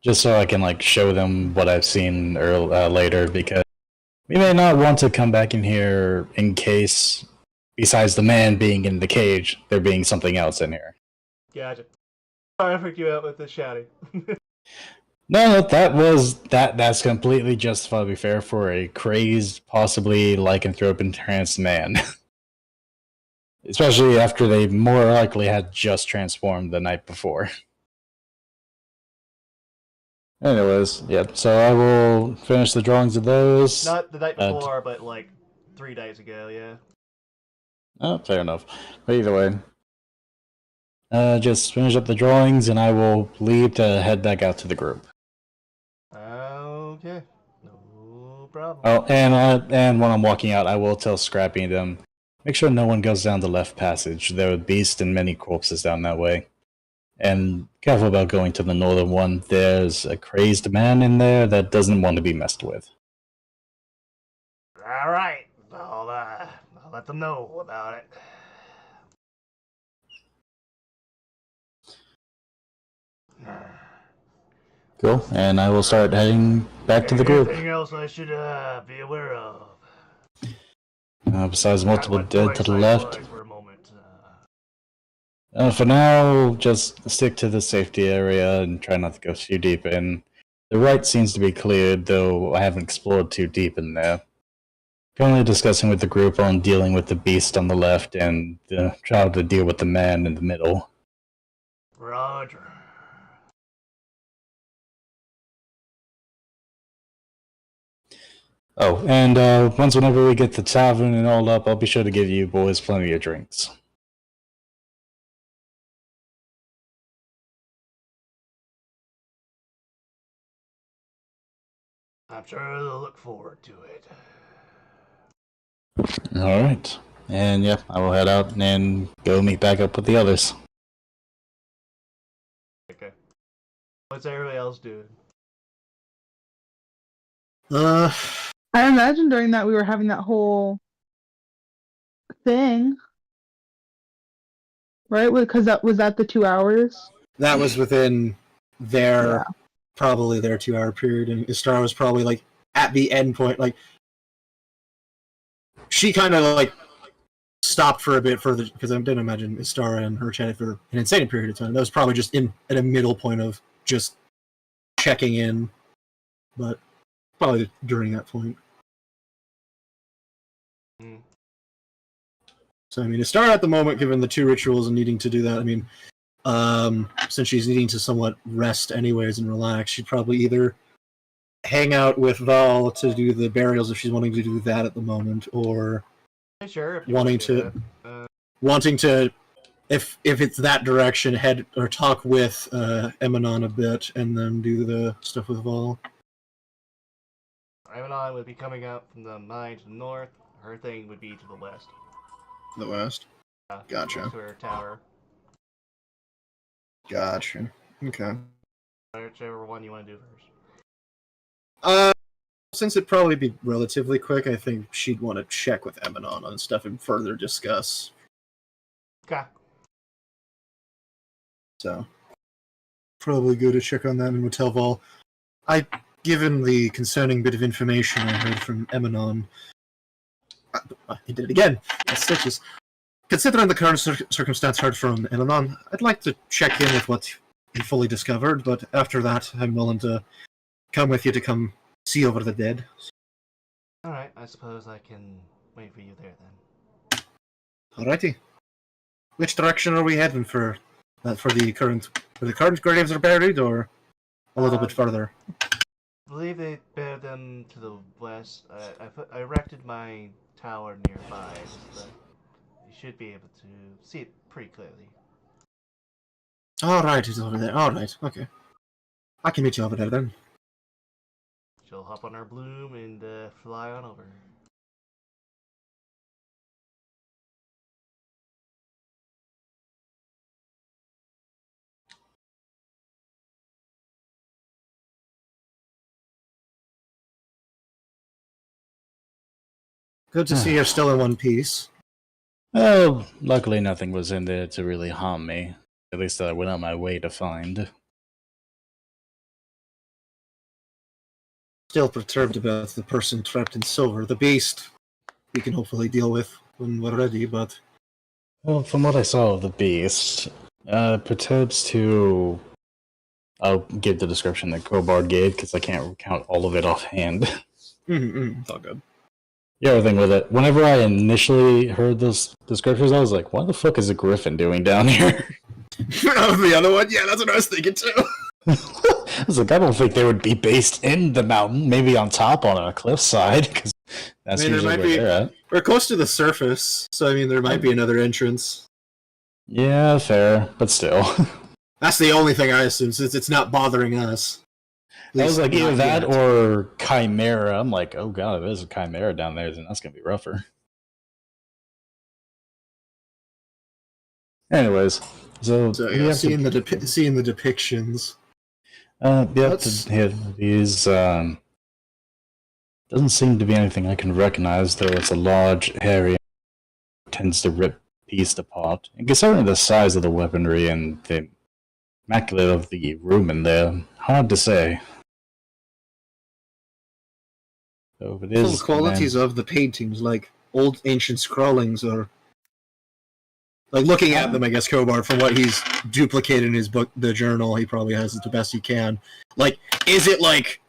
Just so I can, like, show them what I've seen later, because we may not want to come back in here in case, besides the man being in the cage, there being something else in here. Gotcha. Sorry I freaked you out with the shouting. No, that's completely justified, to be fair, for a crazed, possibly lycanthrope entranced man. Especially after they more likely had just transformed the night before. Anyways, yeah, so I will finish the drawings of those. Not the night before, but like 3 days ago, yeah. Oh, fair enough. But either way, just finish up the drawings and I will leave to head back out to the group. Okay, no problem. Oh, and when I'm walking out, I will tell Scrappy and them, make sure no one goes down the left passage. There are beasts and many corpses down that way. And careful about going to the northern one. There's a crazed man in there that doesn't want to be messed with. Alright, I'll let them know about it. Cool, and I will start heading back to the group. Anything else I should be aware of? Besides multiple What dead to the left. For a moment. For now, just stick to the safety area and try not to go too deep in. The right seems to be cleared, though I haven't explored too deep in there. Currently discussing with the group on dealing with the beast on the left and trying to deal with the man in the middle. Roger. Oh, and whenever we get the tavern and all up, I'll be sure to give you boys plenty of drinks. I'm sure they'll look forward to it. Alright. And yeah, I will head out and go meet back up with the others. Okay. What's everybody else doing? I imagine during that we were having that whole thing, right? Because that was at the 2 hours. That was within their Yeah. probably their 2 hour period, and Istara was probably like at the end point. Like she kind of like stopped for a bit further because I didn't imagine Istara and her chatted for an insane period of time. That was probably just at a middle point of just checking in, but probably during that point. Hmm. So I mean, Istara at the moment, given the 2 rituals and needing to do that, I mean, since she's needing to somewhat rest anyways and relax, she'd probably either hang out with Val to do the burials if she's wanting to do that at the moment, or Sure. If you wanting want do to that. wanting to, if it's that direction, head or talk with Emanon a bit and then do the stuff with Val. Emanon would be coming out from the mine to the north. Her thing would be to the west. The west. Gotcha. Next to her tower. Gotcha. Okay. Whichever one you want to do first. Since it'd probably be relatively quick, I think she'd want to check with Emanon on stuff and further discuss. Okay. So, probably good to check on that and would tell Val. Given the concerning bit of information I heard from Emanon, he did it again. That's stitches. Considering the current circumstance heard from Emanon, I'd like to check in with what he fully discovered, but after that, I'm willing to come with you to come see over the dead. Alright, I suppose I can wait for you there then. Alrighty. Which direction are we heading for? The current graves are buried, or a little bit further? I believe they buried them to the west. I erected my tower nearby, so that you should be able to see it pretty clearly. Alright, it's over there. Alright, okay. I can meet you over there then. She'll hop on her bloom and fly on over. Good to see you're still in one piece. Oh, luckily nothing was in there to really harm me. At least I went on my way to find. Still perturbed about the person trapped in silver. The beast we can hopefully deal with when we're ready, but... Well, from what I saw of the beast, perturbs to... I'll give the description that Kobard gave, because I can't recount all of it offhand. It's all good. The other thing with it, whenever I initially heard those descriptions, I was like, what the fuck is a griffin doing down here? The other one? Yeah, that's what I was thinking too. I was like, I don't think they would be based in the mountain, maybe on top on a cliffside, because that's usually where they're at. We're close to the surface, so I mean, there might be another entrance. Yeah, fair, but still. That's the only thing I assume, since it's not bothering us. I was like, either Not that yet. or Chimera. I'm like, oh god, if there's a Chimera down there, then that's gonna be rougher. Anyways, so So we yeah, have seeing the depictions. yep, Let's- these doesn't seem to be anything I can recognize, though it's a large area tends to rip pieces apart. And considering the size of the weaponry and the immaculate of the room in there, hard to say. So if it Full is qualities of the paintings, like old ancient scrawlings, or like looking at them, I guess Kobar, from what he's duplicated in his book, the journal, he probably has it the best he can. Like, is it like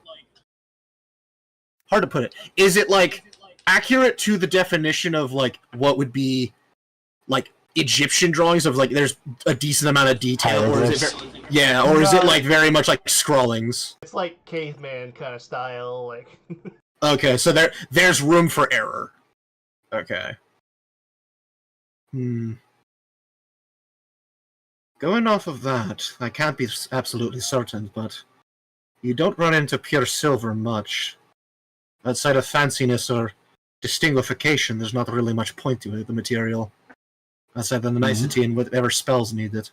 hard to put it? Is it like accurate to the definition of like what would be like Egyptian drawings of like there's a decent amount of detail, or is it or is it like very much like scrawlings? It's like caveman kind of style, like. Okay, so there's room for error. Okay. Going off of that, I can't be absolutely certain, but you don't run into pure silver much. Outside of fanciness or distinguification, there's not really much point to it, the material. Outside of the nicety and whatever spells needed.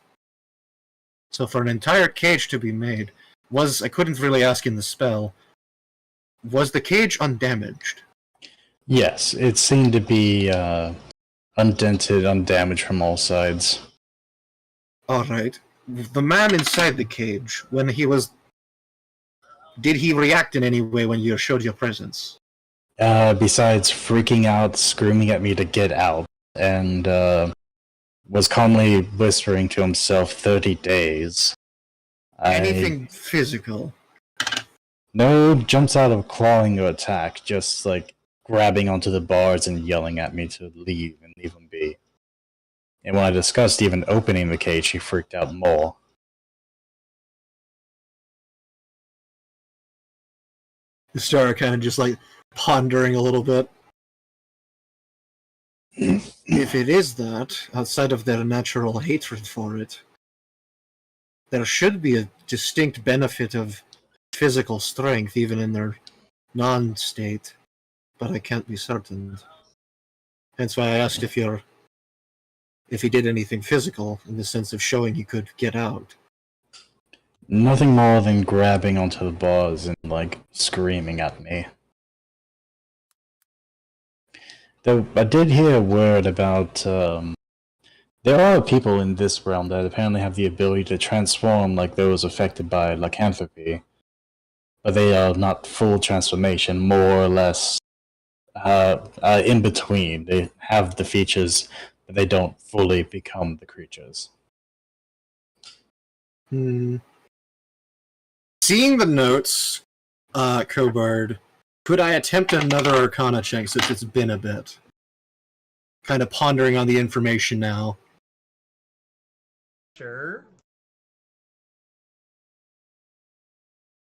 So for an entire cage to be made, I couldn't really ask in the spell, was the cage undamaged? Yes, it seemed to be undented, undamaged from all sides. Alright. The man inside the cage, when he was... Did he react in any way when you showed your presence? Besides freaking out, screaming at me to get out, and was calmly whispering to himself 30 days. Anything physical? No jumps out of clawing or attack, just like grabbing onto the bars and yelling at me to leave and leave him be. And when I discussed even opening the cage, he freaked out more. Star kind of just like pondering a little bit. If it is that, outside of their natural hatred for it, there should be a distinct benefit of physical strength even in their non-state, but I can't be certain. Hence why I asked if he did anything physical in the sense of showing he could get out. Nothing more than grabbing onto the bars and like screaming at me. Though I did hear a word about there are people in this realm that apparently have the ability to transform like those affected by lycanthropy. But they are not full transformation, more or less in between. They have the features, but they don't fully become the creatures. Seeing the notes, Cobard, could I attempt another Arcana check since it's been a bit? Kind of pondering on the information now. Sure.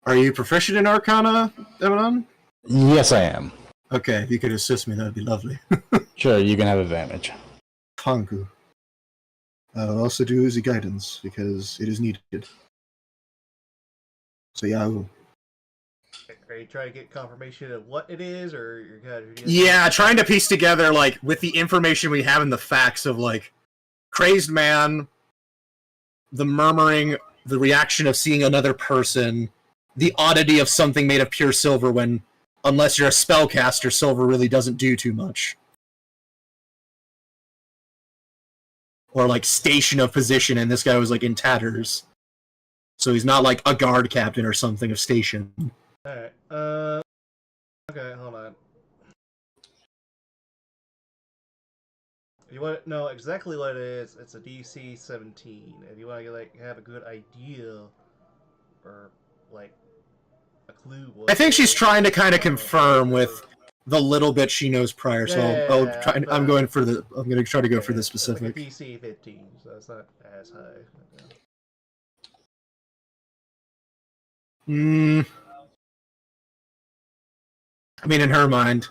Are you proficient in Arcana, Emanon? Yes, I am. Okay, if you could assist me, that would be lovely. Sure, you can have advantage. Thank you. I'll also do the guidance, because it is needed. So yeah, I will. Are you trying to get confirmation of what it is, or you're kind of... Yeah, trying to piece together, like, with the information we have and the facts of, like, crazed man, the murmuring, the reaction of seeing another person, the oddity of something made of pure silver when, unless you're a spellcaster, silver really doesn't do too much. Or, like, station of position, and this guy was, like, in tatters. So he's not, like, a guard captain or something of station. Alright, okay, hold on. You want to know exactly what it is, it's a DC 17. If you want to, like, have a good idea, or, like, a clue what I think she's trying to kind of confirm with the little bit she knows prior, so I'm going to try to go for the specific. It's like a DC 15, so it's not as high. I mean, in her mind,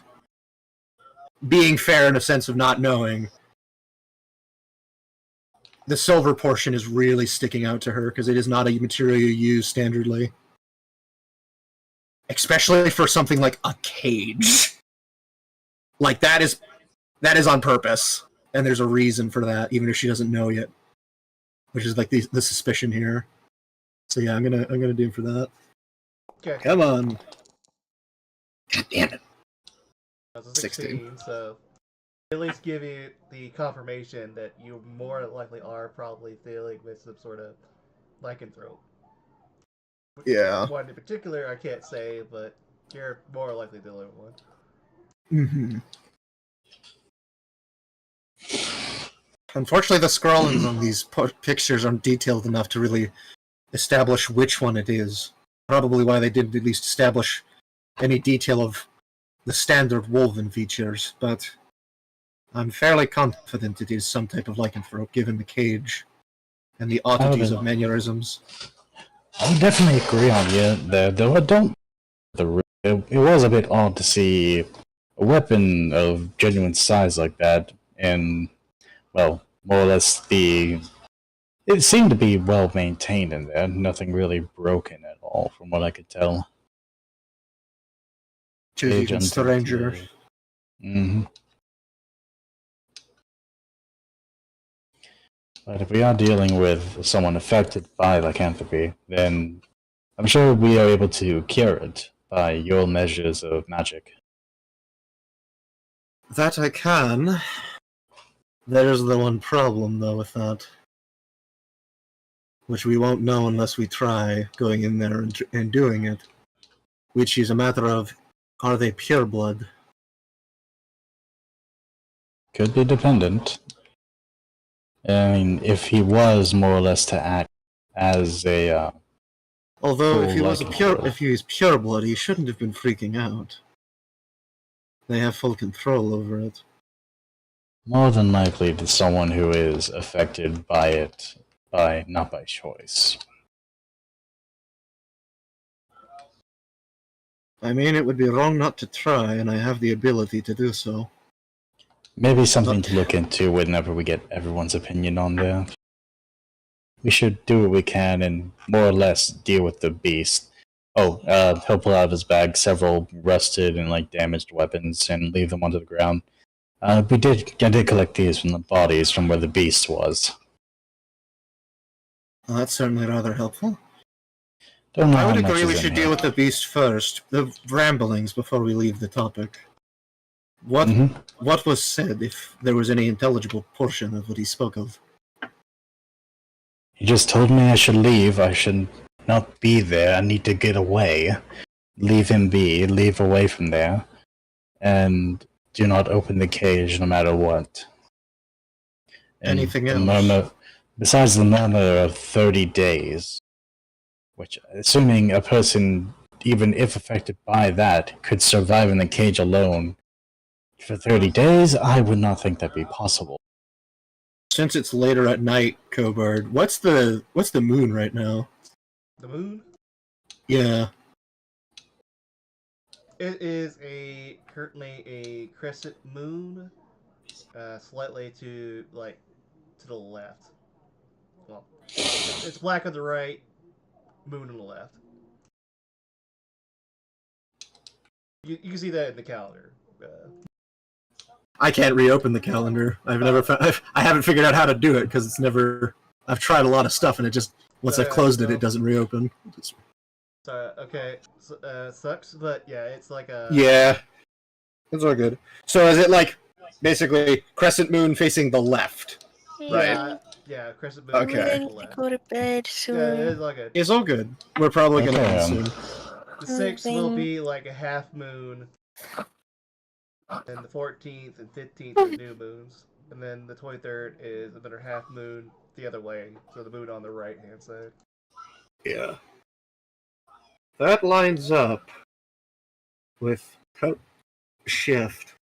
being fair in a sense of not knowing, the silver portion is really sticking out to her because it is not a material you use standardly. Especially for something like a cage. Like, that is on purpose, and there's a reason for that, even if she doesn't know yet. Which is like the suspicion here. So yeah, I'm gonna do for that. Okay. Come on. God damn it. That's a 16, so at least give you the confirmation that you more likely are probably dealing with some sort of lycanthrope. Yeah. One in particular, I can't say, but you're more likely dealing with one. Mm-hmm. Unfortunately, the scrawlings on these pictures aren't detailed enough to really establish which one it is. Probably why they didn't at least establish any detail of the standard Wolven features, but I'm fairly confident it is some type of lycanthrope, given the cage and the oddities of mannerisms. I would definitely agree on you there, though I don't. It was a bit odd to see a weapon of genuine size like that, and, well, more or less it seemed to be well maintained in there, nothing really broken at all, from what I could tell. To even stranger. Mm-hmm. But if we are dealing with someone affected by lycanthropy, then I'm sure we are able to cure it by your measures of magic. That I can. There's the one problem, though, with that. Which we won't know unless we try going in there and doing it. Which is a matter of, are they pure blood? Could be dependent. I mean, if he was more or less to act as a Although if full he was pure blood, he shouldn't have been freaking out. They have full control over it. more than likely to someone who is affected by it not by choice. I mean, it would be wrong not to try, and I have the ability to do so. Maybe something to look into whenever we get everyone's opinion on that. We should do what we can and more or less deal with the beast. Oh, he'll pull out of his bag several rusted and damaged weapons and leave them onto the ground. I did collect these from the bodies from where the beast was. Well, that's certainly rather helpful. Don't know I would how much agree we is in should here. deal with the beast first, the ramblings, before we leave the topic. What was said, if there was any intelligible portion of what he spoke of? He just told me I should leave. I should not be there. I need to get away. Leave him be. Leave away from there. And do not open the cage no matter what. And Anything the else? murmur, besides the murmur of 30 days, which, assuming a person, even if affected by that, could survive in the cage alone for 30 days, I would not think that'd be possible. Since it's later at night, Cobard, what's the moon right now? The moon? Yeah. It is currently a crescent moon, slightly to the left. Well, it's black on the right, moon on the left. You can see that in the calendar. I can't reopen the calendar. I haven't figured out how to do it because it's never. I've tried a lot of stuff and it just once I've closed it, it doesn't reopen. Okay, sucks, but yeah, it's like a. Yeah, it's all good. So is it basically crescent moon facing the left? Right. Yeah, crescent moon. Okay. I need to go to bed soon. Yeah, it is like a. It's all good. We're probably gonna end soon. The 6th will be like a half moon, and the 14th and 15th are new moons, and then the 23rd is another half moon the other way, so the moon on the right hand side. Yeah. That lines up with shift.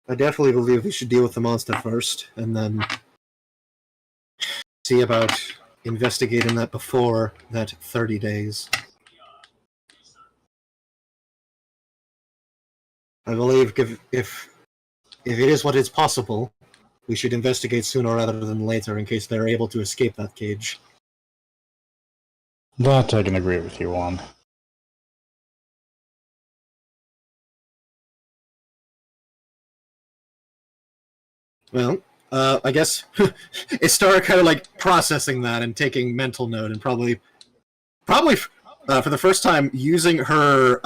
I definitely believe we should deal with the monster first, and then see about investigating that before that 30 days. I believe if it is what is possible, we should investigate sooner rather than later in case they're able to escape that cage. That I can agree with you on. Well, I guess it started kind of processing that and taking mental note, and probably for the first time using her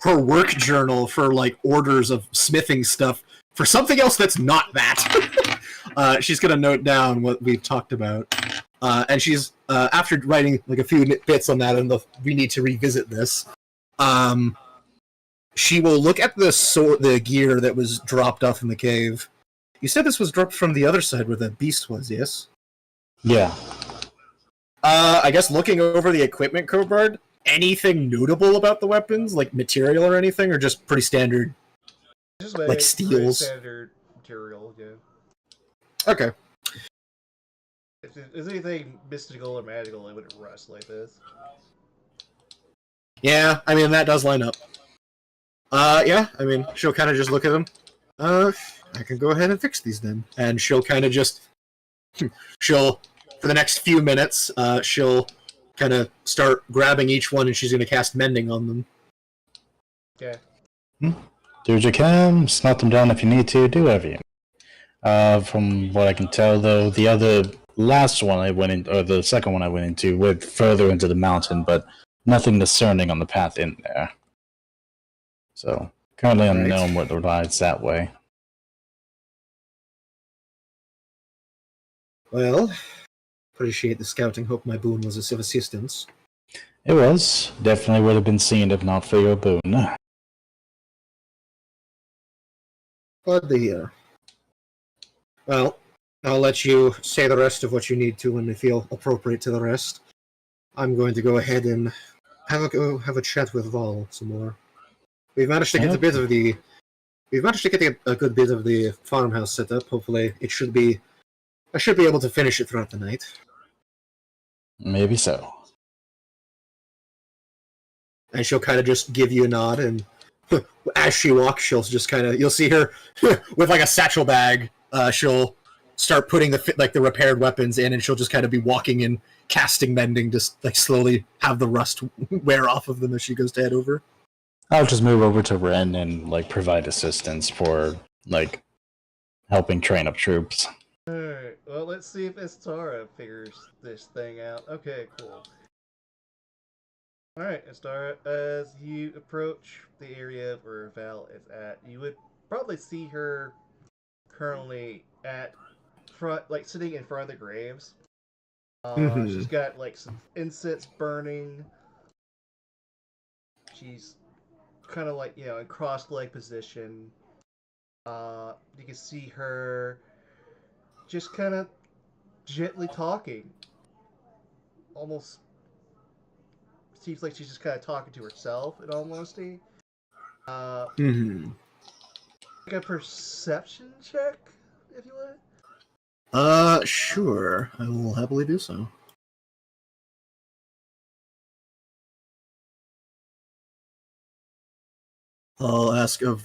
her work journal for orders of smithing stuff for something else that's not that. She's gonna note down what we've talked about, and she's after writing a few bits on that, and we need to revisit this. She will look at the gear that was dropped off in the cave. You said this was dropped from the other side where the beast was, yes? Yeah. I guess looking over the equipment, Cobard, anything notable about the weapons, like material or anything, or just pretty standard? Just Like pretty steels. standard material, yeah. Okay. If there's anything mystical or magical, it wouldn't rust like this. Yeah, I mean, that does line up. Yeah, I mean, she'll kind of just look at them. I can go ahead and fix these then. And she'll kind of just... She'll, for the next few minutes, she'll kind of start grabbing each one and she's going to cast Mending on them. Okay. Do what you can, smelt them down if you need to, do whatever you need. From what I can tell, though, the last one I went in, or the second one I went into, went further into the mountain, but nothing discerning on the path in there. So, currently unknown what lies that way. Well, appreciate the scouting. Hope my boon was of assistance. It was. Definitely would have been seen if not for your boon. Glad to hear. Well, I'll let you say the rest of what you need to when you feel appropriate to the rest. I'm going to go ahead and have a chat with Vol some more. We've managed to get a bit of the... We've managed to get a good bit of the farmhouse set up. Hopefully, it should be... I should be able to finish it throughout the night. Maybe so. And she'll kind of just give you a nod, and as she walks, she'll just kind of... You'll see her with like a satchel bag. She'll start putting the repaired weapons in, and she'll just kind of be walking and casting Mending, just like slowly have the rust wear off of them as she goes to head over. I'll just move over to Ren and like provide assistance for like helping train up troops. Alright, well, let's see if Astara figures this thing out. Okay, cool. Alright, Astara, as you approach the area where Val is at, you would probably see her currently at front, like sitting in front of the graves. She's got like some incense burning. She's kind of like, in cross-leg position. You can see her just kind of gently talking. Almost seems like she's just kind of talking to herself, in all honesty. Like a perception check, if you would. Sure. I will happily do so. I'll ask of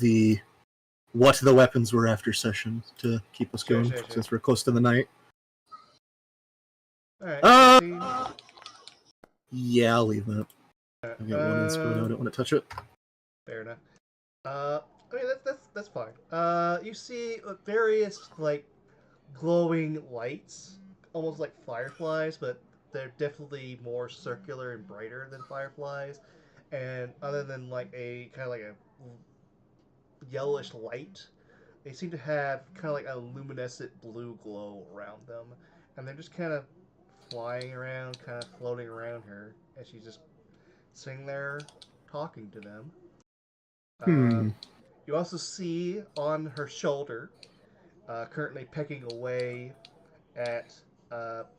what the weapons were after session to keep us going, Sure. since we're close to the night. Alright. Yeah, I'll leave that. I got one inspo, I don't want to touch it. Fair enough. I mean, that's fine. You see various, like, glowing lights, almost like fireflies, but they're definitely more circular and brighter than fireflies. And other than, like, a kind of like a yellowish light, they seem to have kind of like a luminescent blue glow around them. And they're just kind of flying around, kind of floating around her, as she's just sitting there talking to them. You also see on her shoulder, currently pecking away at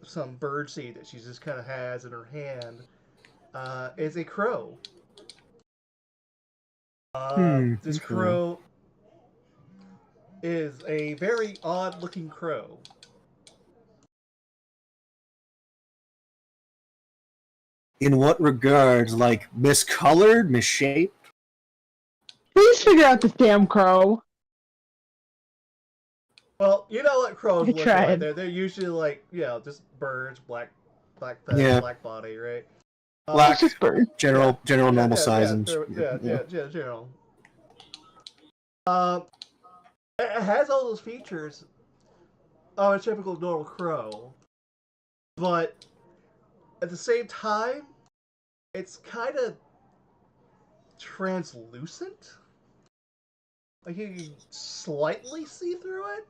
some birdseed that she just kind of has in her hand, is a crow. This crow is a very odd-looking crow. In what regards? Like, miscolored, misshaped? Please figure out this damn crow. Well, you know what crows I look tried. like. They're usually like, just birds, black feathers, Yeah. black body, right? Black, It's just bird. general normal size, and general. It has all those features of a typical normal crow, but at the same time, it's kind of translucent. Like you can slightly see through it.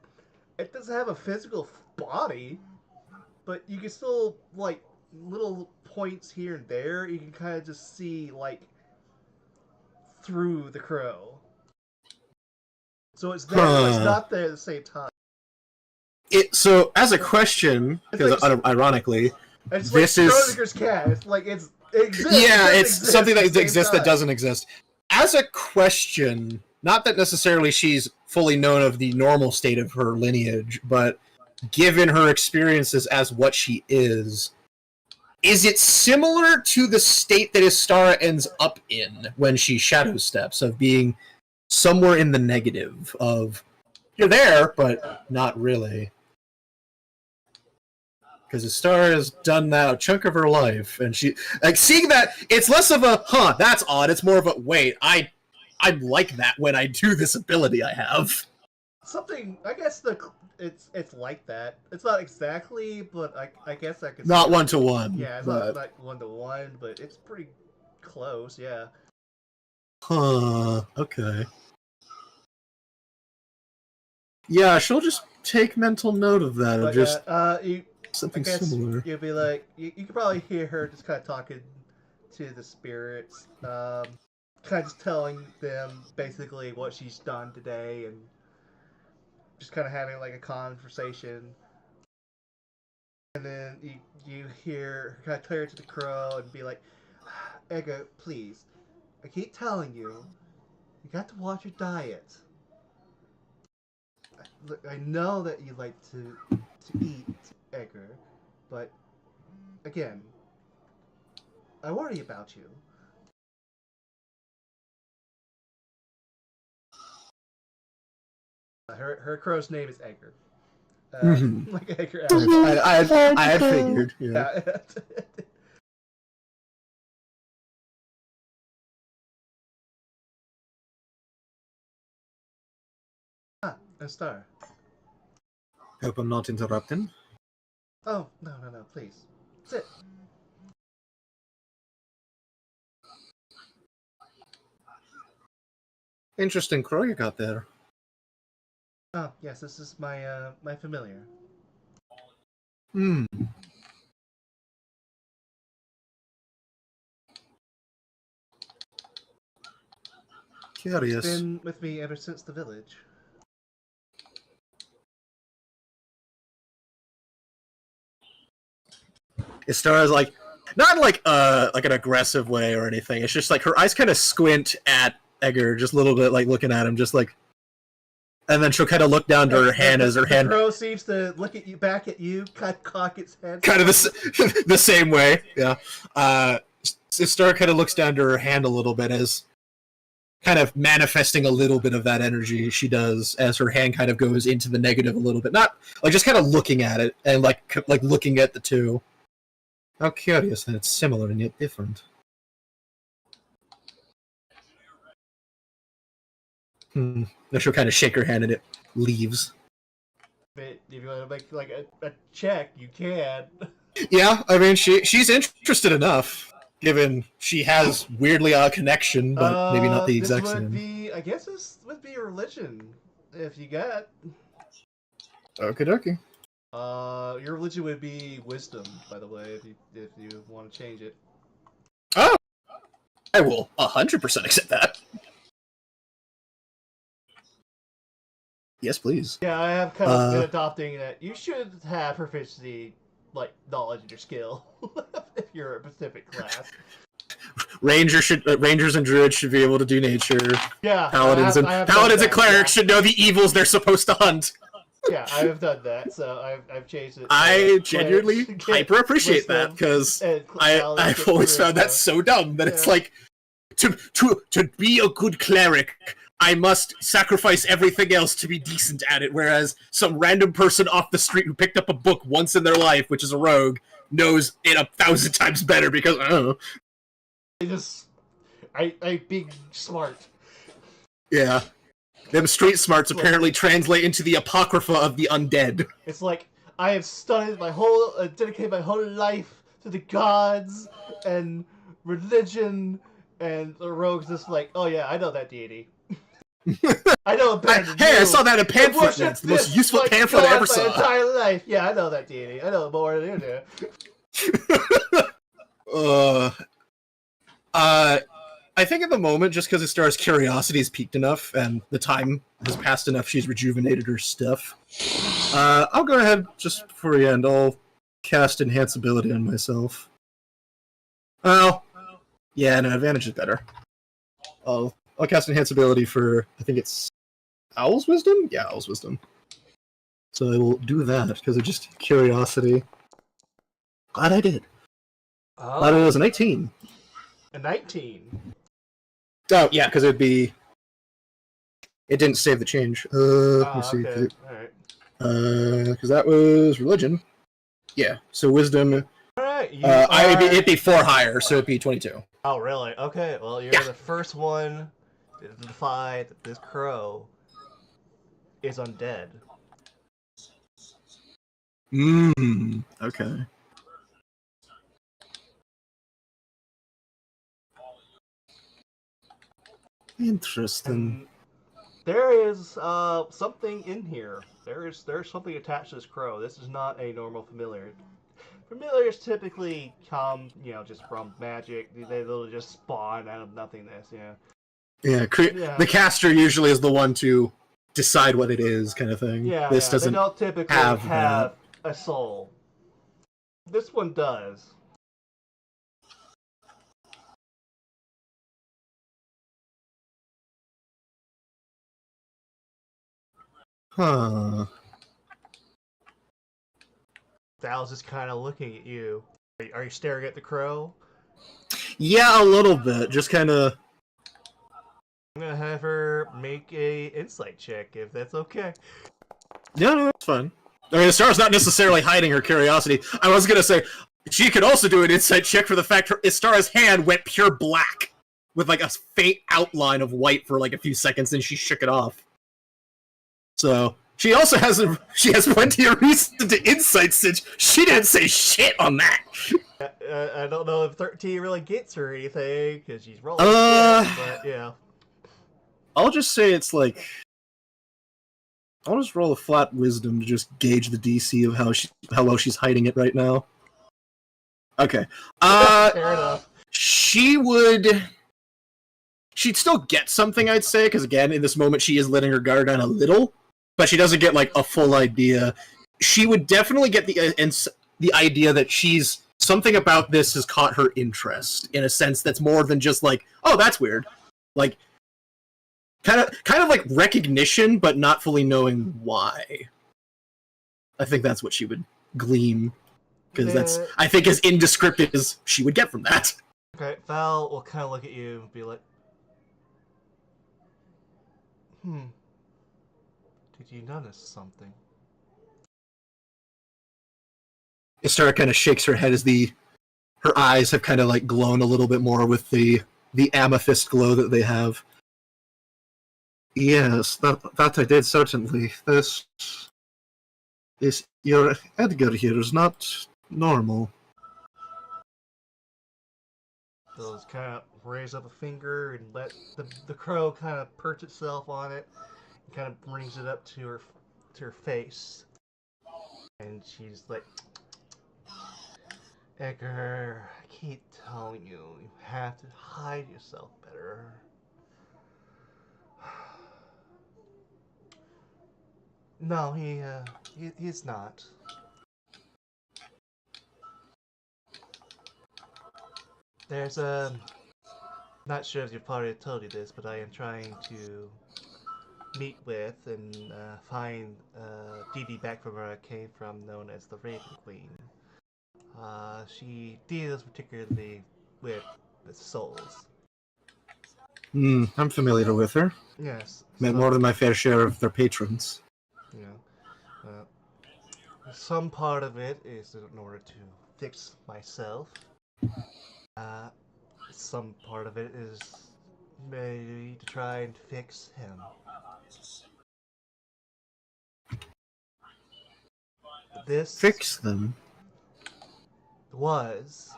It doesn't have a physical body, but you can still, like, little points here and there, you can kind of just see, like, through the crow. So it's there, but it's not there at the same time. So, as a question, because It's like- ironically, It's This like is- Schrodinger's cat. It's like it exists. Yeah, it it's exists something at that the same exists that time. doesn't exist. As a question, not that necessarily she's fully known of the normal state of her lineage, but given her experiences as what she is it similar to the state that Istara ends up in when she shadow steps, of being somewhere in the negative, of you're there, but not really? Because Istara has done that a chunk of her life, and she like seeing that it's less of a that's odd. It's more of a wait, I'm like that when I do this ability I have. Something, I guess it's like that. It's not exactly, but I guess I could. Not say- one to one. Yeah, it's not like 1-to-1, but it's pretty close. Yeah. Okay. Yeah, she'll just take mental note of that. But Just you, something I guess similar. you'd be like, you could probably hear her just kind of talking to the spirits, kind of just telling them basically what she's done today, and just kind of having like a conversation. And then you hear her kind of clear to the crow and be like, Edgar, please, I keep telling you, you got to watch your diet. Look, I know that you like to eat, Edgar, but again, I worry about you. Her crow's name is Edgar. Mhm. Like Edgar. I had figured. Yeah. Yeah. A star. Hope I'm not interrupting. Oh, no, please. Sit. Interesting crow you got there. Oh, yes, this is my my familiar. Hmm. Curious. It's been with me ever since the village. Istara's like, not like an aggressive way or anything. It's just like her eyes kind of squint at Edgar, just a little bit, like looking at him, just like, and then she'll kind of look down to her hand as her The hand, crow seems to look at you, back at you, kind of cock its head. kind of the same way. Yeah. Istara kind of looks down to her hand a little bit, as kind of manifesting a little bit of that energy she does as her hand kind of goes into the negative a little bit, not like just kind of looking at it and like looking at the two. How curious that it's similar and yet different. Then she'll kind of shake her hand and it leaves. But if you want to make like a check, you can. Yeah, I mean she's interested enough, given she has weirdly a connection, but maybe not the exact this would same. be, I guess this would be a religion, if you got. Okie dokie. Your religion would be wisdom, by the way, if you want to change it. Oh, I will 100% accept that. Yes, please. Yeah, I have kind of been adopting that you should have proficiency, like knowledge in your skill, if you're a specific class. Rangers and druids should be able to do nature. Yeah, Paladins I have and done that, clerics should know the evils they're supposed to hunt. Yeah, I have done that, so I've changed it. I genuinely Clerics hyper get appreciate that, wisdom, because and paladins I've get always found that charisma. so dumb that it's Yeah. like to be a good cleric, I must sacrifice everything else to be decent at it, whereas some random person off the street who picked up a book once in their life, which is a rogue, knows it 1,000 times better because I don't know. I being smart. Yeah. Them street smarts apparently translate into the Apocrypha of the undead. It's like I have studied my whole, dedicated my whole life to the gods and religion, and the rogue's just like, oh yeah, I know that deity. I know it better than Hey, you. I saw that in I pamphlet. worship It's the most this useful like pamphlet I God ever my saw. entire life. Yeah, I know that deity. I know more than you do. I think at the moment, just because Istara's curiosity has peaked enough and the time has passed enough, she's rejuvenated her stuff. I'll go ahead just before we end. I'll cast Enhance Ability on myself. Oh, yeah, no, advantage is better. I'll cast Enhance Ability for, I think it's Owl's Wisdom? Yeah, Owl's Wisdom. So I will do that, because of just curiosity. Glad I did. Glad it was an 18. A 19. Oh, yeah, because it'd be... It didn't save the change. Let me see. Okay. Alright. Because that was religion. Yeah, so wisdom. Alright, it'd be 4 higher, so it'd be 22. Oh, really? Okay, well, you're Yeah. the first one to defy that this crow is undead. Okay. Interesting. And there is something in here. There's something attached to this crow. This is not a normal familiar. Familiars typically come, just from magic. They'll just spawn out of nothingness, Yeah, the caster usually is the one to decide what it is, kind of thing. Yeah, This doesn't they don't typically have a soul. This one does. Huh. Val's just kind of looking at you. Are you staring at the crow? Yeah, a little bit. Just kind of... I'm gonna have her make a insight check, if that's okay. Yeah, no, that's fine. I mean, Astar's not necessarily hiding her curiosity. I was gonna say, she could also do an insight check for the fact her Astara's hand went pure black, with like a faint outline of white for like a few seconds, and she shook it off. So she also has plenty of reason to insight since she didn't say shit on that. I don't know if 13 really gets her anything because she's rolling. But yeah. I'll just say it's like I'll just roll a flat wisdom to just gauge the DC of how well she's hiding it right now. Okay. Fair enough. She'd still get something, I'd say, because again, in this moment, she is letting her guard down a little, but she doesn't get like a full idea. She would definitely get the idea that something about this has caught her interest in a sense that's more than just like, oh, that's weird, like kind of like recognition, but not fully knowing why. I think that's what she would glean, because that's I think as indescriptive as she would get from that. Okay, Val will kind of look at you and be like, did you notice something? Istara kind of shakes her head as her eyes have kind of like glown a little bit more with the amethyst glow that they have. Yes, that I did certainly. This your Edgar here is not normal. They'll just kind of raise up a finger and let the crow kind of perch itself on it, and kind of brings it up to her face, and she's like, Edgar, I keep telling you, you have to hide yourself better. No, he's not. There's not sure if you've already told you this, but I am trying to meet with and find Dee back from where I came from, known as the Raven Queen. She deals particularly with souls. I'm familiar with her. Yes. Met more than my fair share of their patrons. Some part of it is in order to fix myself. Some part of it is maybe to try and fix him. This Fix them? was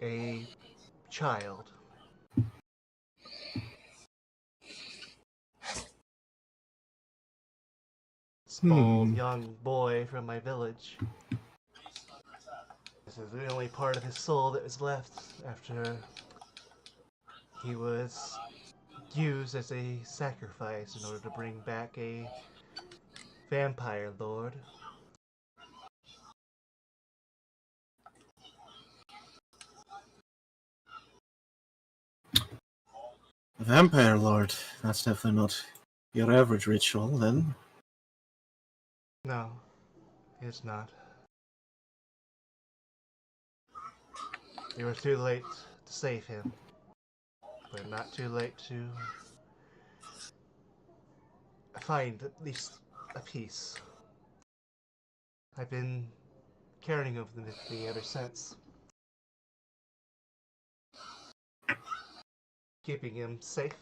a child. Small young boy from my village. This is the only part of his soul that was left after he was used as a sacrifice in order to bring back a vampire lord. A vampire lord. That's definitely not your average ritual, then. No, it's not. You were too late to save him, but not too late to find at least a piece. I've been carrying him with me ever since. Keeping him safe.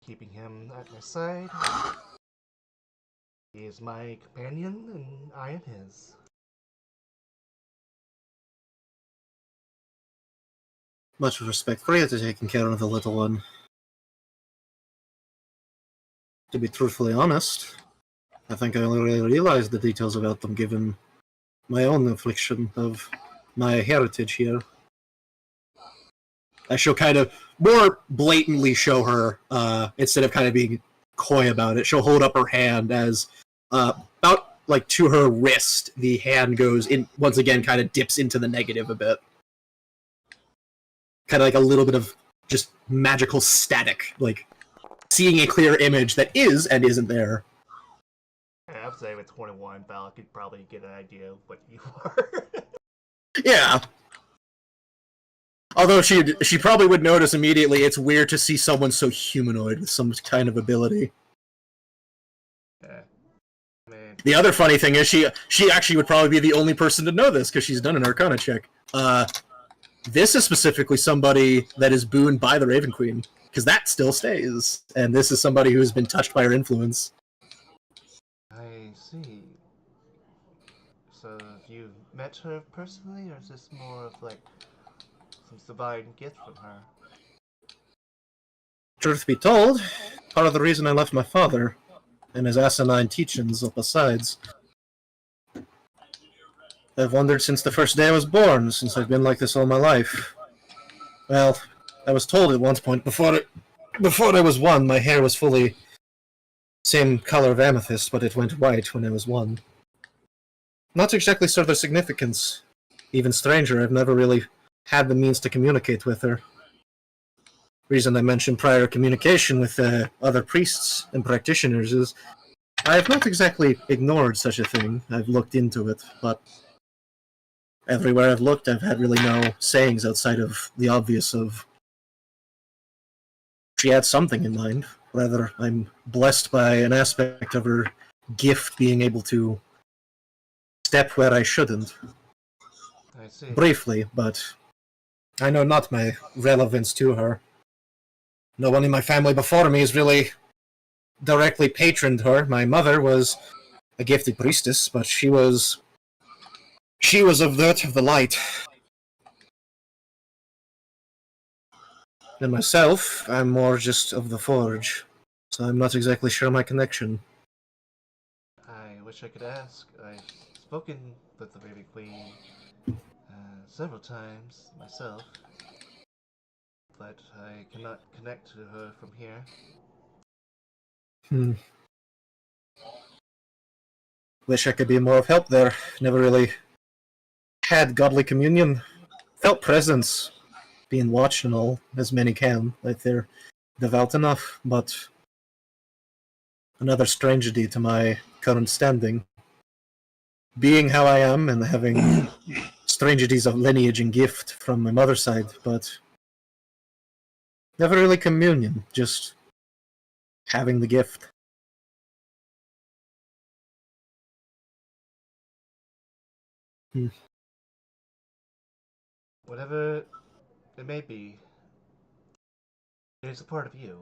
Keeping him at my side. He is my companion, and I am his. Much respect for you to taking care of the little one. To be truthfully honest, I think I only really realized the details about them given my own affliction of my heritage here. I shall kind of more blatantly show her, instead of kind of being coy about it, she'll hold up her hand as about like to her wrist, the hand goes in once again, kind of dips into the negative a bit. Kind of like a little bit of just magical static, like seeing a clear image that is and isn't there. Yeah, I'd say with 21, Val could probably get an idea of what you are. Yeah. Although she probably would notice immediately it's weird to see someone so humanoid with some kind of ability. Yeah. Man. The other funny thing is she actually would probably be the only person to know this because she's done an Arcana check. This is specifically somebody that is booned by the Raven Queen, because that still stays, and this is somebody who has been touched by her influence. I see. So, have you met her personally, or is this more of like some divine gift from her? Truth be told, part of the reason I left my father and his asinine teachings besides. I've wondered since the first day I was born, since I've been like this all my life. Well, I was told at one point before I was one, my hair was fully same color of amethyst, but it went white when I was one. Not exactly sure the significance. Even stranger, I've never really had the means to communicate with her. Reason I mentioned prior communication with other priests and practitioners is I have not exactly ignored such a thing. I've looked into it, but everywhere I've looked, I've had really no sayings outside of the obvious of she had something in mind. Rather, I'm blessed by an aspect of her gift being able to step where I shouldn't. I see. Briefly, but I know not my relevance to her. No one in my family before me has really directly patroned her. My mother was a gifted priestess, but she was of that of the light. And myself, I'm more just of the forge, so I'm not exactly sure my connection. I wish I could ask. I've spoken with the Raven Queen several times myself, but I cannot connect to her from here. Wish I could be more of help there. Never really had godly communion. Felt presence, being watched and all, as many can, like they're devout enough, but another strangity to my current standing. Being how I am and having strangities of lineage and gift from my mother's side, but never really communion, just having the gift. Whatever it may be, it is a part of you.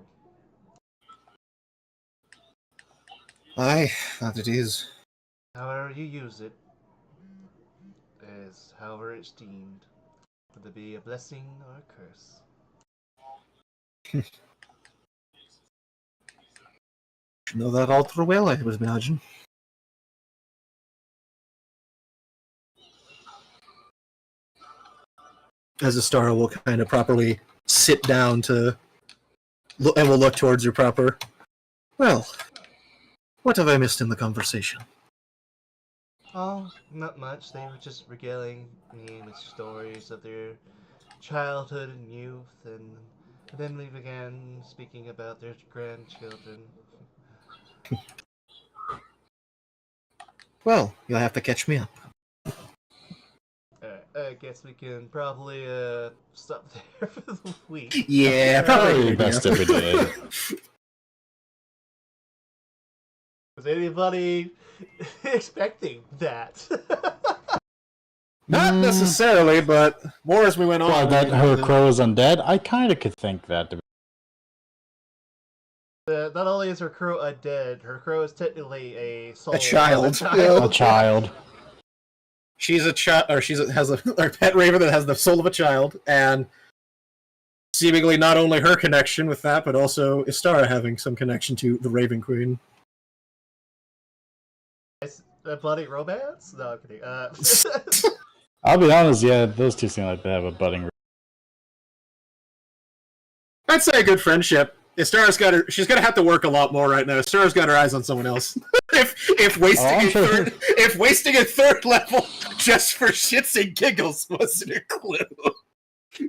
Aye, that it is. However you use it is however it's deemed, whether it be a blessing or a curse. You know that all too well, I would imagine. As Astara will kind of properly sit down to look, and will look towards your proper. Well, what have I missed in the conversation? Oh, not much. They were just regaling me with stories of their childhood and youth, and then we began speaking about their grandchildren. Well, you'll have to catch me up. I guess we can probably stop there for the week. Yeah, Probably best if we did. Was anybody expecting that? Not necessarily, but more as we went on. Well, that her crow is undead. I kind of could think that. To be... Not only is her crow undead, her crow is technically a soul. A child. A child. She's a child, or has a pet raven that has the soul of a child, and seemingly not only her connection with that, but also Istara having some connection to the Raven Queen. Is a bloody romance? No, I'm kidding. I'll be honest, yeah, those two seem like they have a budding. I'd say a good friendship. Istara's got her. She's gonna have to work a lot more right now. Istara's got her eyes on someone else. if wasting a third level just for shits and giggles wasn't a clue.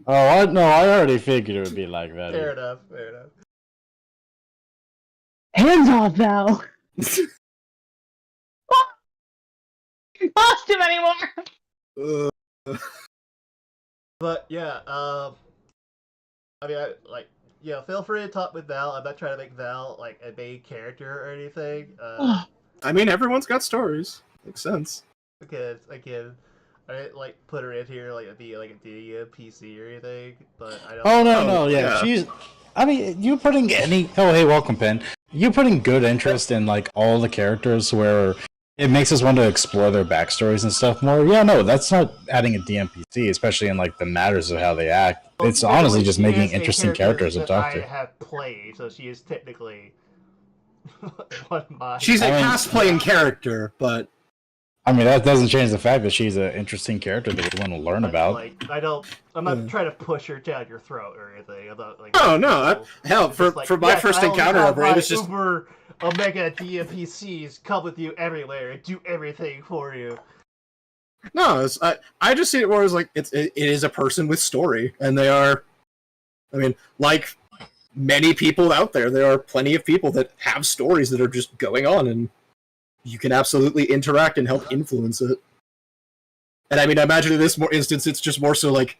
Oh, no, I already figured it would be like that. Fair enough. Fair enough. Hands off, Val. Lost him anymore. But yeah, I mean, feel free to talk with Val. I'm not trying to make Val like a main character or anything. I mean, everyone's got stories. Makes sense. Because again, I didn't like put her in here like be like a PC or anything. But I don't. Oh no, yeah. yeah, she's. I mean, you putting any. Oh, hey, welcome, Pen. You putting good interest in like all the characters where it makes us want to explore their backstories and stuff more. Yeah, no, that's not adding a DMPC, especially in like the matters of how they act. It's honestly just making interesting characters to talk I to. have played, so she is technically one of my. She's a past playing character, but I mean, that doesn't change the fact that she's an interesting character that we want to learn about. Like, I'm not trying to push her down your throat or anything. I'm not like. oh no, hell, for my first encounter of her, it was just Uber Omega DMPCs come with you everywhere and do everything for you. no. I just see it more as like it is a person with story, and they are. I mean, like many people out there, there are plenty of people that have stories that are just going on, and you can absolutely interact and help influence it. And I mean, I imagine in this instance, it's just more so like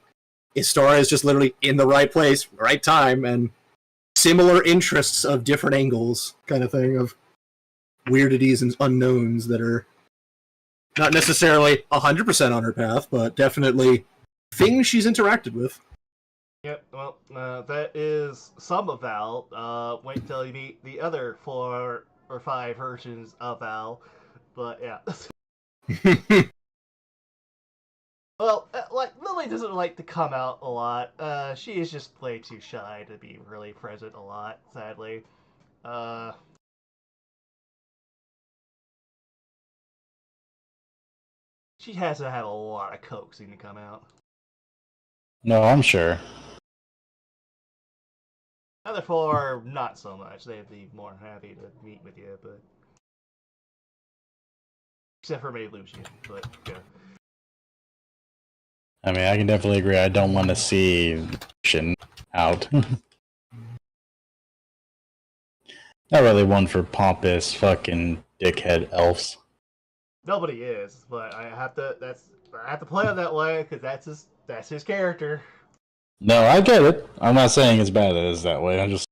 Istara is just literally in the right place, right time, and similar interests of different angles, kind of thing, of weirdities and unknowns that are not necessarily 100% on her path, but definitely things she's interacted with. Yep, well, that is some of Val. Wait till you meet the other 4 or 5 versions of Val. But yeah. Well, like, Lily doesn't like to come out a lot. She is just way too shy to be really present a lot, sadly. She has to have a lot of coaxing to come out. No, I'm sure. Other 4, not so much. They'd be more happy to meet with you, but... Except for maybe Lucian, but yeah. I mean, I can definitely agree. I don't want to see Shin out. Not really one for pompous fucking dickhead elves. Nobody is, but I have to play him that way because that's his character. No, I get it. I'm not saying it's bad that it's that way. I'm just